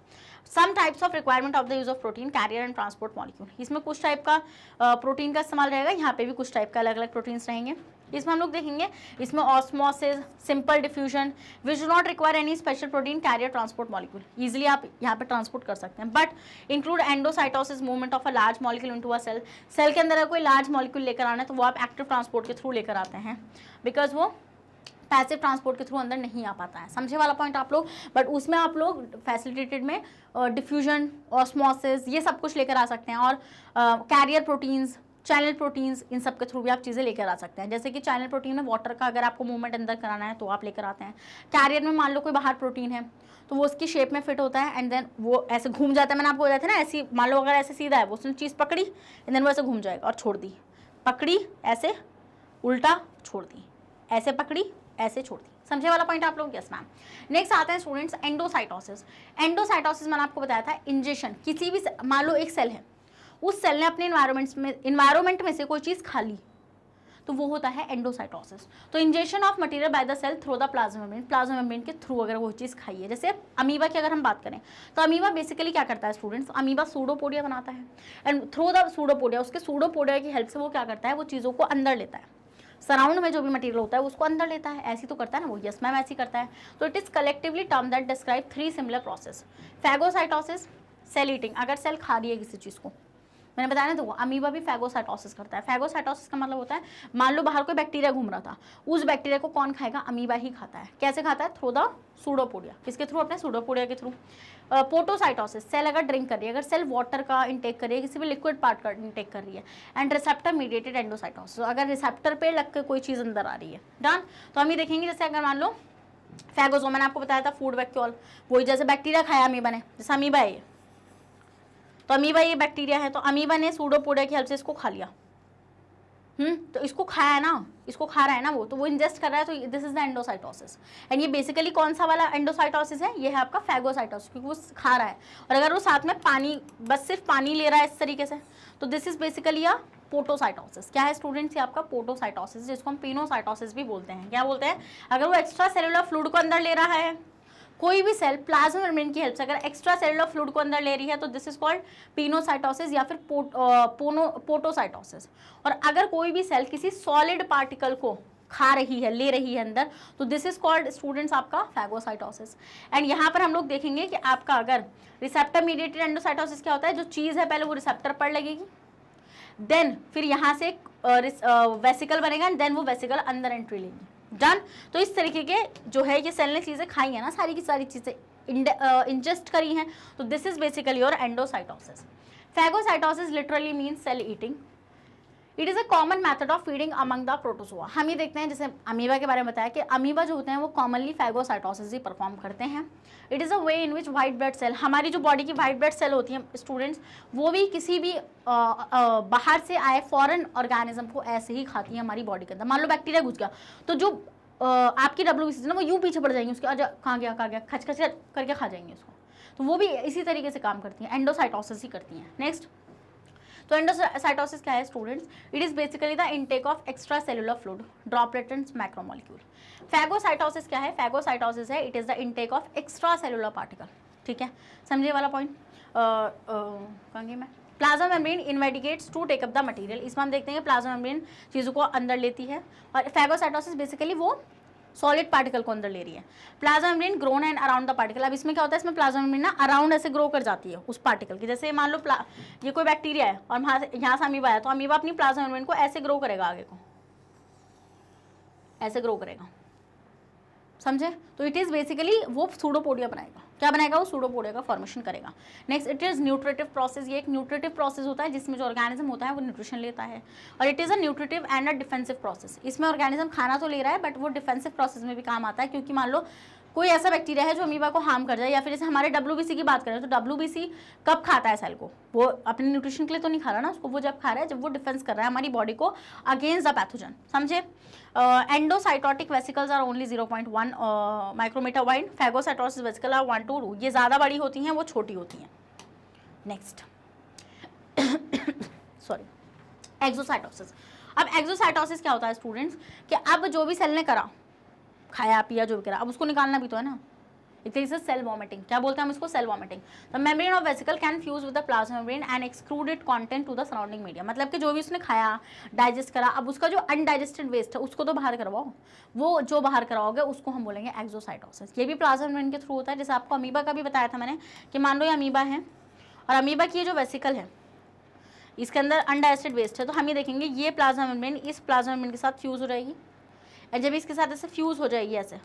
Some types of requirement of the use of protein carrier and transport molecule, इसमें कुछ टाइप का प्रोटीन का इस्तेमाल रहेगा, यहाँ पे भी कुछ टाइप का अलग अलग प्रोटीन्स रहेंगे। इसमें हम लोग देखेंगे, इसमें osmosis, simple diffusion, which do not require any special protein carrier transport molecule, easily आप यहाँ पे ट्रांसपोर्ट कर सकते हैं। But include endocytosis, movement of a large molecule into a cell, cell के अंदर कोई लार्ज मॉलिक्यूल लेकर आना है तो वो आप एक्टिव ट्रांसपोर्ट के थ्रू लेकर आते हैं, बिकॉज वो पैसिव ट्रांसपोर्ट के थ्रू अंदर नहीं आ पाता है। समझे वाला पॉइंट आप लोग। बट उसमें आप लोग फैसिलिटेटेड में डिफ्यूजन, ऑस्मोसिस, ये सब कुछ लेकर आ सकते हैं, और कैरियर प्रोटीन्स, चैनल प्रोटीन्स, इन सब के थ्रू भी आप चीज़ें लेकर आ सकते हैं। जैसे कि चैनल प्रोटीन में वाटर का अगर आपको मूवमेंट अंदर कराना है तो आप लेकर आते हैं। कैरियर में मान लो कोई बाहर प्रोटीन है तो वो उसकी शेप में फिट होता है एंड देन वो ऐसे घूम जाता है, मैंने आपको बताया था ना, ऐसी मान लो अगर ऐसे सीधा है, वो उसने चीज़ पकड़ी एंड देन वो ऐसे घूम जाएगा और छोड़ दी, पकड़ी ऐसे उल्टा छोड़ दी, ऐसे पकड़ी ऐसे छोड़ दी। समझे वाला पॉइंट आप लोग, यस मैम। नेक्स्ट आते हैं स्टूडेंट्स एंडोसाइटोसिस। एंडोसाइटोसिस मैंने आपको बताया था, इंजेक्शन, किसी भी मान लो एक सेल है, उस सेल ने अपने इन्वायरमेंट में से कोई चीज़ खा ली तो वो होता है एंडोसाइटोसिस। तो injection of material by the cell through the plasma membrane, plasma membrane के थ्रू अगर वो चीज़ खाई है। जैसे अमीबा की अगर हम बात करें तो अमीबा बेसिकली क्या करता है स्टूडेंट्स, अमीबा सूडोपोडिया बनाता है एंड थ्रू द सूडोपोडिया, उसके सूडोपोडिया की हेल्प से वो क्या करता है, वो चीज़ों को अंदर लेता है, सराउंड में जो भी मटेरियल होता है उसको अंदर लेता है। ऐसी तो करता है ना वो, यस मैम ऐसी करता है। तो it is collectively term that describe 3 similar process. Phagocytosis, cell eating, अगर सेल खा रही है किसी चीज़ को, मैंने बताया ना, तो वो अमीबा भी फैगोसाइटोसिस करता है। फैगोसाइटोसिस का मतलब होता है, मान लो बाहर कोई बैक्टीरिया घूम रहा था, उस बैक्टीरिया को कौन खाएगा, अमीबा ही खाता है। कैसे खाता है, थ्रू द सूडोपोडिया, किसके थ्रू, अपने सूडोपोडिया के थ्रू। पोटोसाइटोसिस, सेल अगर ड्रिंक कर रही है, अगर सेल वाटर का इंटेक कर रही है, किसी भी लिक्विड पार्ट का इंटेक कर रही है। एंड रिसेप्टर मीडिएटेड एंडोसाइटोसिस, अगर रिसेप्टर पे लग के कोई चीज़ अंदर आ रही है। डन। तो हम ये देखेंगे, जैसे अगर मान लो फैगोसोम, मैंने आपको बताया था फूड वैक्यूल, वही जैसे बैक्टीरिया खाया अमीबा ने, जैसे अमीबा है, तो अमीबा ये बैक्टीरिया है, तो अमीबा ने सूडोपोडिया की हेल्प से इसको खा लिया, तो इसको खाया है ना, इसको खा रहा है ना वो, तो वो इंजेस्ट कर रहा है, तो this is the endocytosis. And ये बेसिकली कौन सा वाला एंडोसाइटोसिस है, ये है आपका फैगोसाइटोसिस, क्योंकि वो खा रहा है। और अगर वो साथ में पानी, बस सिर्फ पानी ले रहा है इस तरीके से, तो दिस इज बेसिकली अ पोटोसाइटोसिस। क्या है स्टूडेंट्स, ये आपका पोटोसाइटोसिस, जिसको हम पिनोसाइटोसिस भी बोलते हैं। क्या बोलते हैं, अगर वो एक्स्ट्रा सेलुलर फ्लूइड को अंदर ले रहा है, कोई भी सेल प्लाज्मा मेम्ब्रेन की हेल्प से अगर एक्स्ट्रा सेलुलर फ्लूइड को अंदर ले रही है, तो दिस इज कॉल्ड पिनोसाइटोसिस या फिर पोटोसाइटोसिस। और अगर कोई भी सेल किसी सॉलिड पार्टिकल को खा रही है, ले रही है अंदर, तो दिस इज कॉल्ड स्टूडेंट्स आपका फैगोसाइटोसिस। एंड यहाँ पर हम लोग देखेंगे कि आपका अगर रिसेप्टर मीडिएटेड एंडोसाइटोसिस क्या होता है, जो चीज़ है पहले वो रिसेप्टर पर लगेगी, देन फिर यहाँ से वेसिकल बनेगा एंड देन वो वेसिकल अंदर एंट्री लेगी। डन। तो इस तरीके के जो है ये सेल ने चीज़ें खाई है ना, सारी की सारी चीज़ें इंजेस्ट करी हैं, तो this is basically your endocytosis. Phagocytosis literally means cell eating. It is a common method of feeding among the protozoa. हम ये देखते हैं, जैसे अमीबा के बारे में बताया कि अमीबा जो होते हैं वो कॉमनली फैगोसाइटोसिस ही परफॉर्म करते हैं। It is a way in which white blood cell, हमारी जो बॉडी की वाइट ब्लड सेल होती है स्टूडेंट्स, वो भी किसी भी बाहर से आए फॉरेन ऑर्गेनिज्म को ऐसे ही खाती है हमारी बॉडी के अंदर। मान लो बैक्टीरिया घुस गया तो जो आपकी WBC ना वो यूँ पीछे पड़ जाएंगे उसके, अच्छा कहाँ गया खच खच करके खा जाएंगे उसको। तो वो भी इसी तरीके से काम करती हैं, एंडोसाइटोसिस ही करती हैं। नेक्स्ट, तो एंडोसाइटोसिस क्या है students, it is basically the intake of extra cellular fluid, droplet and macromolecule. Phagocytosis क्या है, फैगोसाइटोसिस है, it is the intake of extra cellular particle. ठीक है, समझिए वाला पॉइंट। कहूँगी मैं, plasma membrane invaginates to take up the material. इसमें हम देखते हैं कि प्लाज्मा मेम्ब्रेन चीज़ों को अंदर लेती है, और फैगोसाइटोसिस बेसिकली वो सॉलिड पार्टिकल को अंदर ले रही है। Plasma membrane grown and around the particle. अब इसमें क्या होता है, इसमें प्लाज्मा मेम्ब्रेन ना अराउंड ऐसे ग्रो कर जाती है उस पार्टिकल की। जैसे मान लो ये कोई बैक्टीरिया है और यहाँ से अमीबा है, तो अमीबा अपनी प्लाज्मा मेम्ब्रेन को ऐसे ग्रो करेगा, आगे को ऐसे ग्रो करेगा, समझे। तो इट इज बेसिकली वो सूडोपोडिया बनाएगा। क्या बनाएगा, वो सूडोपोडिया का फॉर्मेशन करेगा। Next, it is nutritive process. ये एक न्यूट्रिटिव प्रोसेस होता है जिसमें जो ऑर्गेनिज्म होता है वो न्यूट्रिशन लेता है, और it is a nutritive and a defensive process. इसमें ऑर्गेनिज्म खाना तो ले रहा है बट वो डिफेंसिव प्रोसेस में भी काम आता है, क्योंकि मान लो कोई ऐसा बैक्टीरिया है जो अमीबा को हार्म कर जाए, या फिर जैसे हमारे WBC की बात करें तो WBC कब खाता है सेल को, वो अपने न्यूट्रिशन के लिए तो नहीं खा रहा ना उसको, वो जब खा रहा है जब वो डिफेंस कर रहा है हमारी बॉडी को अगेंस्ट द पैथोजन, समझे। Endocytotic vesicles are only 0.1 micrometer wide, phagocytosis vesicle are 1 to 2, ये ज़्यादा बड़ी होती हैं, वो छोटी होती हैं। Next sorry, exocytosis. अब एक्सोसाइटोसिस क्या होता है स्टूडेंट्स, कि अब जो भी सेल ने करा, खाया पिया जो भी करा, अब उसको निकालना भी तो है ना, इट इज सेल वॉमिटिंग। क्या बोलते हैं हम इसको, cell vomiting. The membrane of vesicle can fuse with the plasma membrane and exclude it content to the surrounding media. मतलब कि जो भी उसने खाया, डाइजेस्ट करा, अब उसका जो अनडाइजेस्टेड वेस्ट है उसको तो बाहर करवाओ, वो जो बाहर करवाओगे उसको हम बोलेंगे एक्सोसाइटोसिस। ये भी प्लाज्मा मेम्ब्रेन के थ्रू होता है। जैसे आपको अमीबा का भी बताया था मैंने, कि मान लो ये अमीबा है और अमीबा की जो वेसिकल है इसके अंदर अनडाइजेस्टेड वेस्ट है, तो हम ये देखेंगे ये प्लाज्मा मेम्ब्रेन इस प्लाज्मा मेम्ब्रेन के साथ फ्यूज हो जाएगी, और जब इसके साथ ऐसे फ्यूज हो जाएगी ऐसे,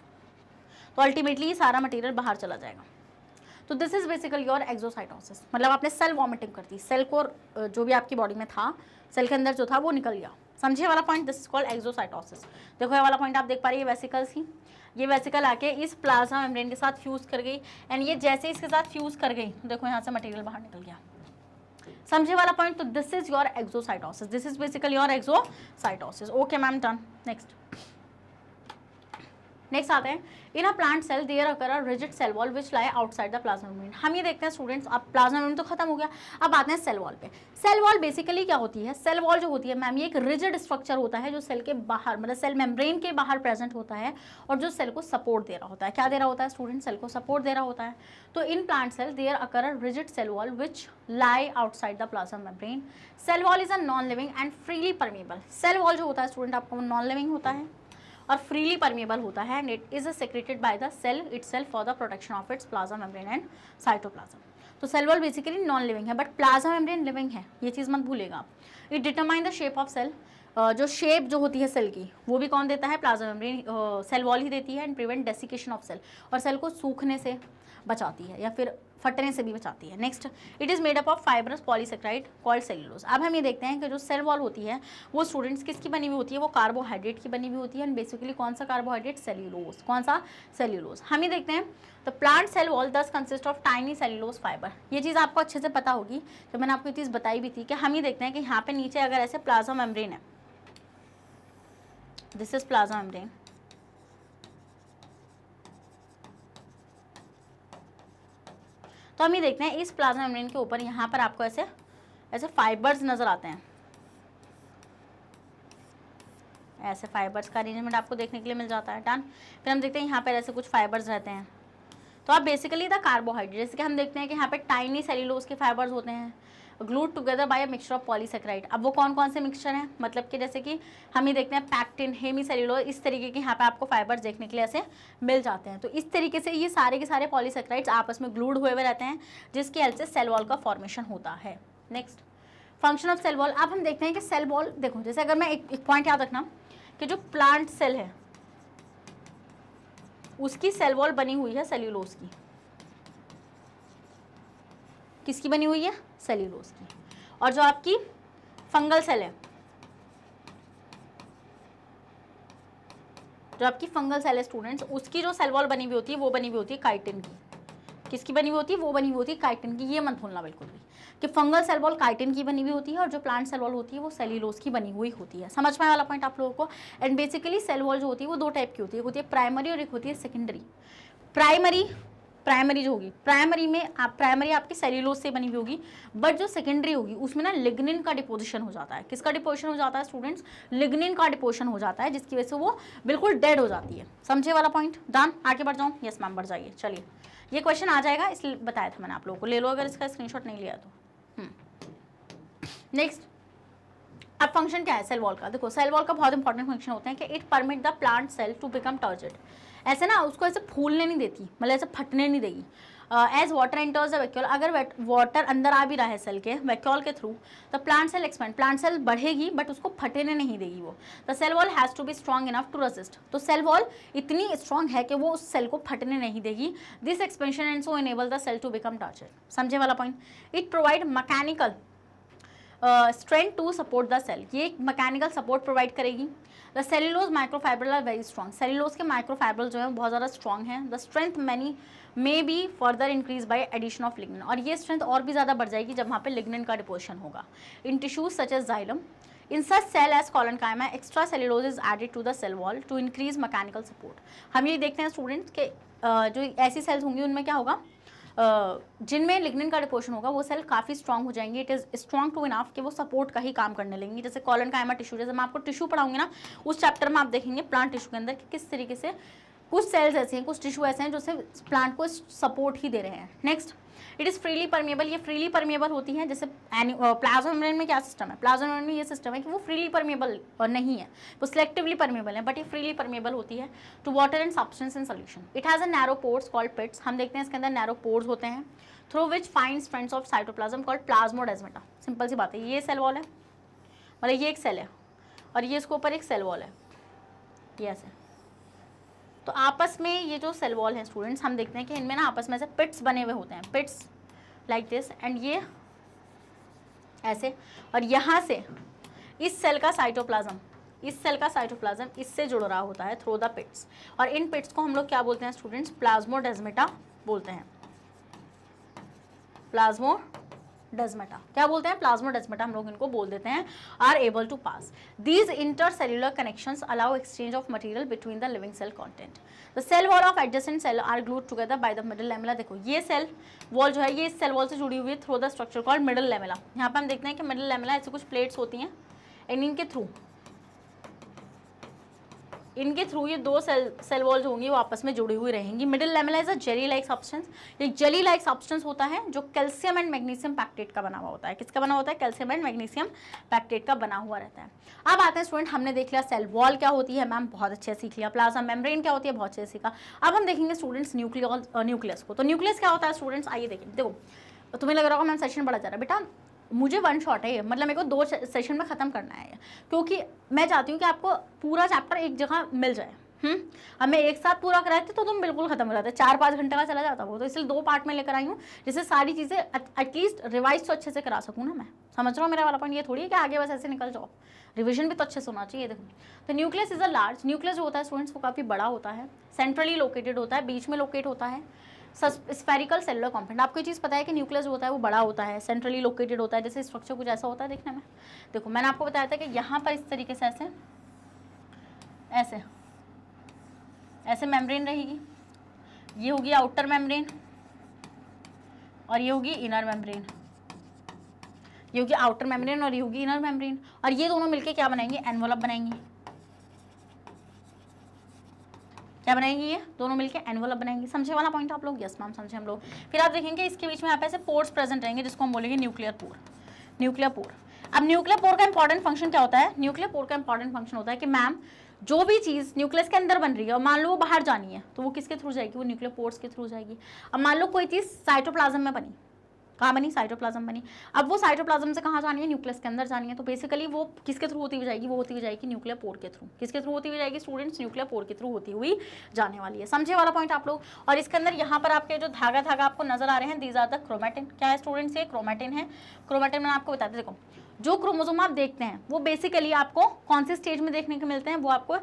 तो अल्टीमेटली ये सारा मटेरियल बाहर चला जाएगा। तो this is basically your exocytosis. मतलब आपने सेल वॉमिटिंग कर दी, सेल को जो भी आपकी बॉडी में था, सेल के अंदर जो था वो निकल गया, समझे वाला point. This is called exocytosis. देखो ये वाला पॉइंट आप देख पा रही है, वेसिकल्स ही, ये वेसिकल आके इस प्लाज्मा मेम्ब्रेन के साथ फ्यूज कर गई, एंड ये जैसे इसके साथ फ्यूज कर गई, देखो यहाँ से मटेरियल बाहर निकल गया, समझे वाला पॉइंट। तो this is your exocytosis, this is basically your exocytosis. Okay ma'am, done. Next आते हैं, in a plant cell there occur a rigid cell wall which lie outside the plasma membrane. हम ये देखते हैं स्टूडेंट्स, अब प्लाज्मा मेम्ब्रेन तो खत्म हो गया, अब आते हैं सेल वॉल पे। सेल वॉल बेसिकली क्या होती है, सेल वॉल जो होती है मैम, ये एक रिजिड स्ट्रक्चर होता है जो सेल के बाहर, मतलब सेल मेम्ब्रेन के बाहर प्रेजेंट होता है, और जो सेल को सपोर्ट दे रहा होता है। क्या दे रहा होता है स्टूडेंट, सेल को सपोर्ट दे रहा होता है। तो in plant cell there occur a rigid cell wall which lie outside the plasma membrane. Cell wall is a non living and freely permeable. Cell wall जो होता है स्टूडेंट आपको नॉन लिविंग होता है और फ्रीली परमेबल होता है, and it is secreted by the cell itself for the protection of its plasma membrane and cytoplasm. तो cell wall basically non living है, बट प्लाज्मा मेम्ब्रेन लिविंग है, ये चीज़ मत भूलेगा आप। It determine the shape of cell. जो शेप जो होती है सेल की वो भी कौन देता है, प्लाज्मा मेम्ब्रेन, सेल वॉल ही देती है, and prevent desiccation of cell, और सेल को सूखने से बचाती है या फिर फटने से भी बचाती है। Next, it is made up of fibrous polysaccharide called cellulose. अब हम ये देखते हैं कि जो सेल वॉल होती है वो स्टूडेंट्स किसकी बनी हुई होती है, वो कार्बोहाइड्रेट की बनी हुई होती है, एंड बेसिकली कौन सा कार्बोहाइड्रेट, सेल्यूलोज। कौन सा, सेल्यूलोज। हम ये देखते हैं द प्लांट सेल वॉल दस consist of tiny cellulose fibre. ये चीज़ आपको अच्छे से पता होगी, तो मैंने आपको ये चीज़ बताई भी थी कि हम ये देखते हैं कि यहाँ पे नीचे अगर ऐसे प्लाज्मा मेम्ब्रेन है, दिस इज प्लाज्मा मेम्ब्रेन, तो हम ये देखते हैं इस प्लाज्मा मेम्ब्रेन के ऊपर यहाँ पर आपको ऐसे ऐसे फाइबर्स नजर आते हैं, ऐसे फाइबर्स का अरेंजमेंट आपको देखने के लिए मिल जाता है। डन। फिर हम देखते हैं यहाँ पर ऐसे कुछ फाइबर्स रहते हैं, तो आप बेसिकली द कार्बोहाइड्रेट, जैसे कि हम देखते हैं कि यहाँ पे टाइनी सेल्यूलोज के फाइबर्स होते हैं glued together bye a mixture of polysaccharide. अब वो कौन कौन से मिक्सचर हैं, मतलब कि जैसे कि हम ही देखते हैं पैक्टिन, हेमी सेल्यूलोज, इस तरीके के यहाँ पे आपको फाइबर्स देखने के लिए ऐसे मिल जाते हैं। तो इस तरीके से ये सारे के सारे पॉलीसेक्राइड्स आपस में ग्लूड हुए हुए रहते हैं, जिसकी हेल्प से सेल वॉल का फॉर्मेशन होता है। Next, function of cell wall. अब हम देखते हैं कि सेल वॉल, देखो जैसे अगर मैं एक पॉइंट याद रखना कि जो प्लांट सेल है उसकी सेल वॉल बनी हुई है सेल्यूलोज की। किसकी बनी हुई है, सेल्यूलोज की। और जो आपकी फंगल सेल है, जो आपकी फंगल सेल है स्टूडेंट्स, उसकी जो सेल वॉल बनी हुई होती है वो बनी हुई होती है काइटिन की। किसकी बनी हुई होती है, वो बनी हुई होती है काइटिन की। ये मत भूलना बिल्कुल भी कि फंगल सेल वॉल काइटिन की बनी हुई होती है और जो प्लांट सेल वॉल होती है वो सेल्यूलोज की बनी हुई होती है। समझ में वाला पॉइंट आप लोगों को। एंड बेसिकली सेल वॉल जो होती है वो दो टाइप की होती है, एक होती है प्राइमरी और एक होती है सेकेंडरी। प्राइमरी जो होगी, प्राइमरी में प्राइमरी आपकी सेल्यूलोज से बनी हुई होगी, बट जो सेकेंडरी होगी उसमें ना लिग्निन का डिपोजिशन हो जाता है। किसका डिपोजिशन हो जाता है स्टूडेंट्स, लिग्निन का डिपोजिशन हो जाता है, जिसकी वजह से वो बिल्कुल डेड हो जाती है। समझे वाला पॉइंट। डन। आगे बढ़ जाऊँ, यस मैम बढ़ जाइए। चलिए ये क्वेश्चन आ जाएगा, इसलिए बताया था मैंने आप लोगों को, ले लो अगर इसका स्क्रीनशॉट नहीं लिया तो। नेक्स्ट, अब फंक्शन क्या है सेल वॉल का? देखो सेल वॉल का बहुत इंपॉर्टेंट फंक्शन होता है कि it permit the plant cell to become turgid. ऐसे ना उसको ऐसे फूलने नहीं देती, मतलब ऐसे फटने नहीं देगी। As water enters the vacuole, अगर वाटर अंदर आ भी रहा है सेल के वैक्यूल के थ्रू, तो plant cell expand, plant cell बढ़ेगी बट उसको फटने नहीं देगी वो। The cell wall has to be strong enough to resist, तो सेल वॉल इतनी स्ट्रॉन्ग है कि वो उस सेल को फटने नहीं देगी। This expansion and so enable the cell to become turgid. समझे वाला point? It provide mechanical strength to support the cell, ये मैकेनिकल सपोर्ट प्रोवाइड करेगी। The cellulose microfibril are very strong, cellulose के माइक्रोफाइब्रल जो है बहुत ज़्यादा स्ट्रॉन्ग है। The strength many may be further increase by addition of lignin, और ये स्ट्रेंथ और भी ज़्यादा बढ़ जाएगी जब वहाँ पे लिग्निन का डिपोजिशन होगा। In tissues such as xylem, in such cell as collenchyma extra cellulose is added to the cell wall to increase mechanical support. हम ये देखते हैं स्टूडेंट्स के जो ऐसी सेल्स होंगी उनमें क्या होगा, जिनमें लिग्निन का डिपोजिशन होगा वो सेल काफ़ी स्ट्रॉन्ग हो जाएंगे। It is strong to enough कि वो सपोर्ट का ही काम करने लगेंगे। जैसे कॉलनकाइमा टिश्यू, जैसे मैं आपको टिश्यू पढ़ाऊंगी ना उस चैप्टर में आप देखेंगे प्लांट टिश्यू के अंदर कि किस तरीके से कुछ सेल्स ऐसे हैं, कुछ टिश्यू ऐसे हैं जो सिर्फ प्लांट को सपोर्ट ही दे रहे हैं। Next, it is freely permeable, ये फ्रीली परमेबल होती है। जैसे प्लाज्मा मेम्ब्रेन में क्या सिस्टम है, प्लाज्मा मेम्ब्रेन में ये सिस्टम है कि वो फ्रीली परमेबल नहीं है, वो सिलेक्टिवली परमेबल है, बट ये फ्रीली परमेबल होती है to water and substance in solution. It has a narrow pores called pits, हम देखते हैं इसके अंदर नैरो पोर्स होते हैं through which fine strands of cytoplasm called plasmodesmata. Simple सी बात है, ये सेल वॉल है, मतलब ये एक सेल है और ये इसके ऊपर एक सेल वॉल है, ये ऐसे। तो आपस में ये जो सेल वॉल है स्टूडेंट्स, हम देखते हैं कि इनमें ना आपस में से पिट्स बने हुए होते हैं, पिट्स लाइक दिस, एंड ये ऐसे, और यहाँ से इस सेल का साइटोप्लाज्म, इस सेल का साइटोप्लाज्म इससे जुड़ रहा होता है थ्रू द पिट्स, और इन पिट्स को हम लोग क्या बोलते हैं स्टूडेंट्स, प्लाज्मोडेस्माटा बोलते हैं। प्लाज्मोडेस्माटा क्या बोलते हैं, प्लाज्मोडेस्माटा हम लोग इनको बोल देते हैं। Are able to pass these intercellular connections allow exchange of material between the living cell content. The cell wall of adjacent cell are glued together by the middle lamella. देखो ये सेल वॉल जो है ये इस सेल वॉल से जुड़ी हुई है through the structure called middle lamella. यहाँ पे हम देखते हैं कि मिडल लैमेला ऐसे कुछ प्लेट्स होती हैं एंड इनके थ्रू ये दो सेल वॉल जो होंगी वो आपस में जुड़ी हुई रहेंगी। Middle lamella is a jelly like substance, एक जेली लाइक सब्सटेंस होता है जो कैल्शियम एंड मैग्नीशियम पैक्टेट का बना हुआ होता है। किसका बना होता है, कैल्शियम एंड मैग्नीशियम पैक्टेट का बना हुआ रहता है। अब आते हैं स्टूडेंट, हमने देख लिया सेल वॉल क्या होती है, मैम बहुत अच्छे से सीख लिया। प्लाज्मा मेम्ब्रेन क्या होती है, बहुत अच्छे से सीखा। अब हम देखेंगे स्टूडेंट्स न्यूक्लियस को। तो न्यूक्लियस क्या होता है स्टूडेंट्स, आइए देखें। देखो तुम्हें लग रहा होगा मैम सेशन बड़ा जा रहा है, बेटा मुझे वन शॉट है ये, मतलब मेरे को 2 सेशन में ख़त्म करना है, क्योंकि मैं चाहती हूँ कि आपको पूरा चैप्टर एक जगह मिल जाए। अब मैं एक साथ पूरा कराती तो तुम बिल्कुल खत्म हो जाते, 4-5 घंटे का चला जाता वो, तो इसलिए 2 पार्ट में लेकर आई हूँ जिससे सारी चीज़ें एटलीस्ट रिवाइज तो अच्छे से करा सकूँ ना मैं। समझ रहा हूँ मेरा वाला पॉइंट, ये थोड़ी है कि आगे बस ऐसे निकल जाओ, रिविजन भी तो अच्छे से होना चाहिए। देखो तो nucleus is a large, nucleus जो होता है स्टूडेंट्स वो काफ़ी बड़ा होता है, सेंट्रली लोकेटेड होता है, बीच में लोकेट होता है। स्फेरिकल सेलुलर कॉम्पोनेंट, आपको ये चीज़ पता है कि न्यूक्लियस जो होता है वो बड़ा होता है, सेंट्रली लोकेटेड होता है, जैसे स्ट्रक्चर कुछ ऐसा होता है देखने में। देखो मैंने आपको बताया था कि यहाँ पर इस तरीके से ऐसे ऐसे ऐसे मेम्ब्रेन रहेगी, ये होगी आउटर मेम्ब्रेन और ये होगी इनर मेम्ब्रेन, ये होगी आउटर मेम्ब्रेन और ये होगी इनर मेम्ब्रेन, और ये दोनों मिलके क्या बनाएंगे, एनवलप बनाएंगी। क्या बनाएंगे, ये दोनों मिलके एनवलप बनाएंगे। समझे वाला पॉइंट आप लोग, यस मैम समझे हम लोग। फिर आप देखेंगे इसके बीच में यहाँ पे ऐसे पोर्स प्रेजेंट रहेंगे जिसको हम बोलेंगे न्यूक्लियर पोर। न्यूक्लियर पोर, अब न्यूक्लियर पोर का इंपॉर्टेंट फंक्शन क्या होता है, न्यूक्लियर पोर का इंपॉर्टेंट फंक्शन होता है कि मैम जो भी चीज़ न्यूक्लियस के अंदर बन रही है और मान लो वो बाहर जानी है तो वो किसके थ्रू जाएगी, वो न्यूक्लियर पोर्स के थ्रू जाएगी। अब मान लो कोई चीज़ साइटोप्लाज्म में बनी, कहाँ बनी, साइटोप्लाज्म बनी, अब वो साइटोप्लाज्म से कहाँ जानी है, न्यूक्लियस के अंदर जानी है, तो बेसिकली वो किसके थ्रू होती हुई जाएगी, वो होती हुई जाएगी न्यूक्लियर पोर के थ्रू। किसके थ्रू होती हुई जाएगी स्टूडेंट्स, न्यूक्लियर पोर के थ्रू होती हुई जाने वाली है। समझे वाला पॉइंट आप लोग। और इसके अंदर यहाँ पर आपके जो धागा आपको नजर आ रहे हैं, दीज आर द क्रोमैटिन। क्या है स्टूडेंट्स, ये क्रोमैटिन है। क्रोमैटिन मैंने आपको बताया, देखो जो क्रोमोसोम आप देखते हैं वो बेसिकली आपको कौन से स्टेज में देखने को मिलते हैं, वो आपको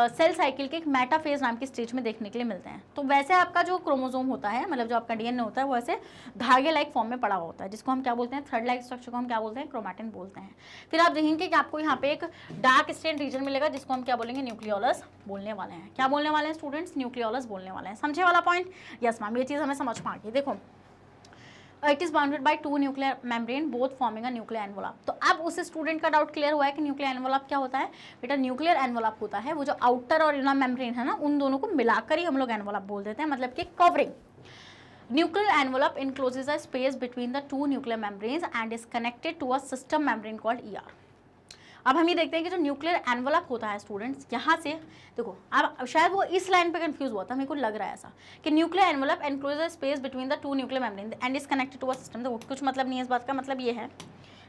सेल साइकिल के एक मेटाफेज नाम की स्टेज में देखने के लिए मिलते हैं। तो वैसे आपका जो क्रोमोसोम होता है, मतलब जो आपका डीएनए होता है, वो ऐसे धागे लाइक फॉर्म में पड़ा हुआ होता है, जिसको हम क्या बोलते हैं, थ्रेड लाइक स्ट्रक्चर को हम क्या बोलते हैं, क्रोमैटिन बोलते हैं। फिर आप देखेंगे कि आपको यहाँ पे एक डार्क स्टेन रीजन मिलेगा जिसको हम क्या बोलेंगे, न्यूक्लियोलस बोलने वाले हैं। क्या बोलने वाले हैं स्टूडेंट्स, न्यूक्लियोलस बोलने वाले हैं। समझे वाला पॉइंट, यस मैम, ये चीज़ हमें समझ में आ गई। देखो it is bounded by 2 nuclear membrane both forming a nuclear envelope. तो अब उस स्टूडेंट का डाउट क्लियर हुआ है कि न्यूक्लियर एनवलप क्या होता है। बेटा न्यूक्लियर एनवलप होता है वो जो आउटर और इनर मेम्ब्रेन है ना, उन दोनों को मिलाकर ही हम लोग एनवलप बोल देते हैं, मतलब कि covering. Nuclear envelope encloses a space between the 2 nuclear membranes and is connected to a system membrane called ER. अब हम ये देखते हैं कि जो न्यूक्लियर एनवलप होता है स्टूडेंट्स, यहाँ से देखो, अब शायद वो इस लाइन पे कंफ्यूज हुआ था, मेरे को लग रहा है ऐसा कि nuclear envelope enclose space between the two nuclear membrane and is connected to a system. देखो कुछ मतलब नहीं है इस बात का, मतलब ये है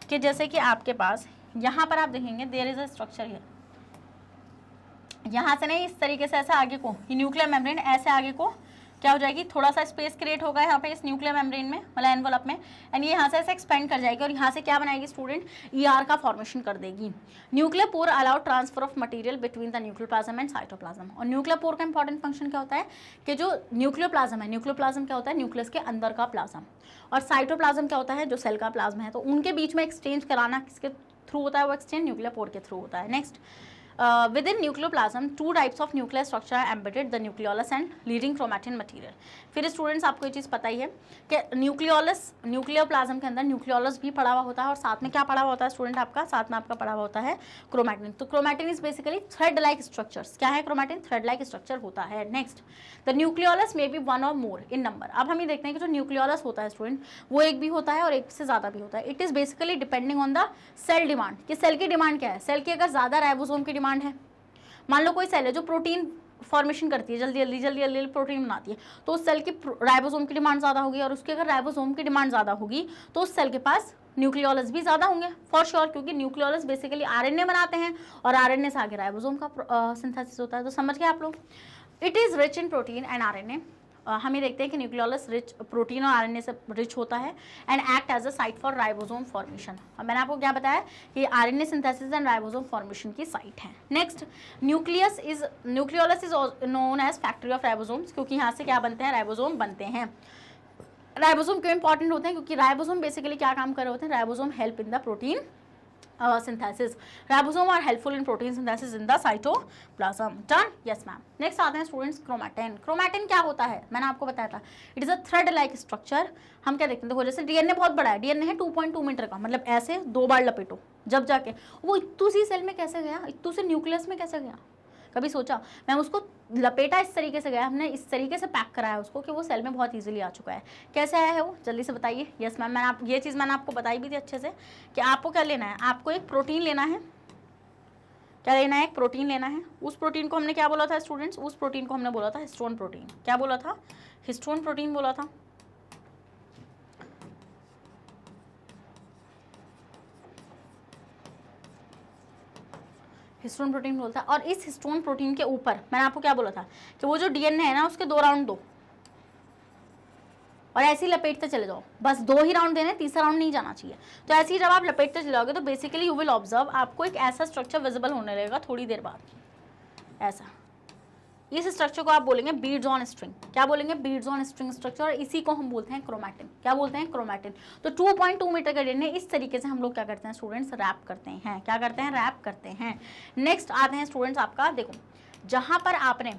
कि जैसे कि आपके पास यहाँ पर आप देखेंगे there is a structure here, यहाँ से नहीं इस तरीके से ऐसा आगे को, ये न्यूक्लियर मेम्ब्रेन ऐसे आगे को क्या हो जाएगी, थोड़ा सा स्पेस क्रिएट होगा यहाँ पे इस न्यूक्लियर मेम्ब्रेन में, मतलब एनवलप में, एंड ये यहाँ से ऐसे एक्सपेंड कर जाएगी और यहाँ से क्या बनाएगी स्टूडेंट, ईआर का फॉर्मेशन कर देगी। Nuclear pore allow transfer of material between the nuclear plasm and cytoplasm. और न्यूक्लियर पोर का इंपॉर्टेंट फंक्शन क्या होता है कि जो न्यूक्लियर प्लाज्म है, न्यूक्लियर प्लाज्म क्या होता है, न्यूक्लियस के अंदर का प्लाज्म, और साइटोप्लाज्म क्या होता है, जो सेल का प्लाज्म है, तो उनके बीच में एक्सचेंज कराना किसके थ्रू होता है, वो एक्सचेंज न्यूक्लियर पोर के थ्रू होता है। Next, within nucleoplasm two types of nuclear structure are embedded, the nucleolus and leading chromatin material। फिर स्टूडेंट्स आपको ये चीज़ पता ही है कि न्यूक्लियोप्लाज्म के अंदर न्यूक्लियोलस भी पड़ा हुआ होता है और साथ में क्या पड़ा हुआ होता है स्टूडेंट आपका, साथ में आपका पड़ा हुआ होता है क्रोमैटिन। तो chromatin is basically thread like structures. क्या है क्रोमैटिन, थ्रेड लाइक स्ट्रक्चर होता है। Next, the nucleolus may be one और मोर इन नंबर। अब हम ये देखते हैं कि जो न्यूक्लियोलस होता है स्टूडेंट वो एक भी होता है और एक से ज़्यादा भी होता है। It is basically depending on the cell demand, कि सेल की डिमांड क्या है। सेल की अगर ज़्यादा राइबोसोम की डिमांड है, मान लो कोई सेल है जो प्रोटीन फॉर्मेशन करती है, जल्दी जल्दी प्रोटीन बनाती है, तो उस सेल की राइबोसोम की डिमांड ज़्यादा होगी, और उसकी अगर राइबोसोम की डिमांड ज़्यादा होगी तो उस सेल के पास न्यूक्लियोलस भी ज़्यादा होंगे फॉर श्योर, क्योंकि न्यूक्लियोलस बेसिकली आरएनए बनाते हैं और आरएनए से आगे राइबोसोम का सिंथेसिस होता है। तो समझ गए आप लोग। It is rich in protein and RNA. हम ये देखते हैं कि न्यूक्लियोलस रिच प्रोटीन और आरएनए से रिच होता है and act as a site for ribosome formation. मैंने आपको क्या बताया कि RNA synthesis and ribosome formation की साइट है। Next, nucleolus is known as factory of ribosomes, क्योंकि यहाँ से क्या बनते हैं, राइबोसोम बनते हैं। राइबोसोम क्यों इंपॉर्टेंट होते हैं, क्योंकि राइबोसोम बेसिकली क्या काम कर रहे होते हैं, ribosome help in the protein synthesis। Ribosome are helpful in protein synthesis in the cytoplasm. Done, yes ma'am. Next आते हैं स्टूडेंट्स क्रोमैटिन। क्रोमैटिन क्या होता है, मैंने आपको बताया था, it is a thread like structure. हम क्या देखते हैं, देखो जैसे डीएनए बहुत बड़ा है, डीएनए है 2.2 मीटर का, मतलब ऐसे 2 बार लपेटो जब जाके वो इतू सी सेल में कैसे गया, इतू से न्यूक्लियस में कैसे गया, कभी सोचा। मैम उसको लपेटा इस तरीके से गया, हमने इस तरीके से पैक कराया उसको कि वो सेल में बहुत इजीली आ चुका है। कैसे आया है वो, जल्दी से बताइए। यस मैम, ये चीज़ मैंने आपको बताई भी थी अच्छे से कि आपको क्या लेना है, आपको एक प्रोटीन लेना है। क्या लेना है, एक प्रोटीन लेना है। उस प्रोटीन को हमने क्या बोला था स्टूडेंट्स, उस प्रोटीन को हमने बोला था हिस्टोन प्रोटीन। क्या बोला था, हिस्टोन प्रोटीन बोला था। हिस्टोन प्रोटीन बोलता है। और इस हिस्टोन प्रोटीन के ऊपर मैंने आपको क्या बोला था कि वो जो डीएनए है ना उसके 2 राउंड दो और ऐसे ही लपेटते चले जाओ, बस 2 ही राउंड देने, तीसरा राउंड नहीं जाना चाहिए। तो ऐसे ही जब आप लपेटते चले जाओगे तो बेसिकली यू विल ऑब्जर्व, आपको एक ऐसा स्ट्रक्चर विजिबल होने लगेगा थोड़ी देर बाद, ऐसा। इस स्ट्रक्चर को आप बोलेंगे बीड्स ऑन स्ट्रिंग। क्या बोलेंगे, बीड्स ऑन स्ट्रिंग स्ट्रक्चर, और इसी को हम बोलते हैं क्रोमैटिन। क्या बोलते हैं, क्रोमैटिन। तो 2.2 मीटर का डीएनए इस तरीके से हम लोग क्या करते हैं स्टूडेंट्स, रैप करते हैं। क्या करते हैं, रैप करते हैं। नेक्स्ट आते हैं स्टूडेंट्स आपका, देखो जहाँ पर आपने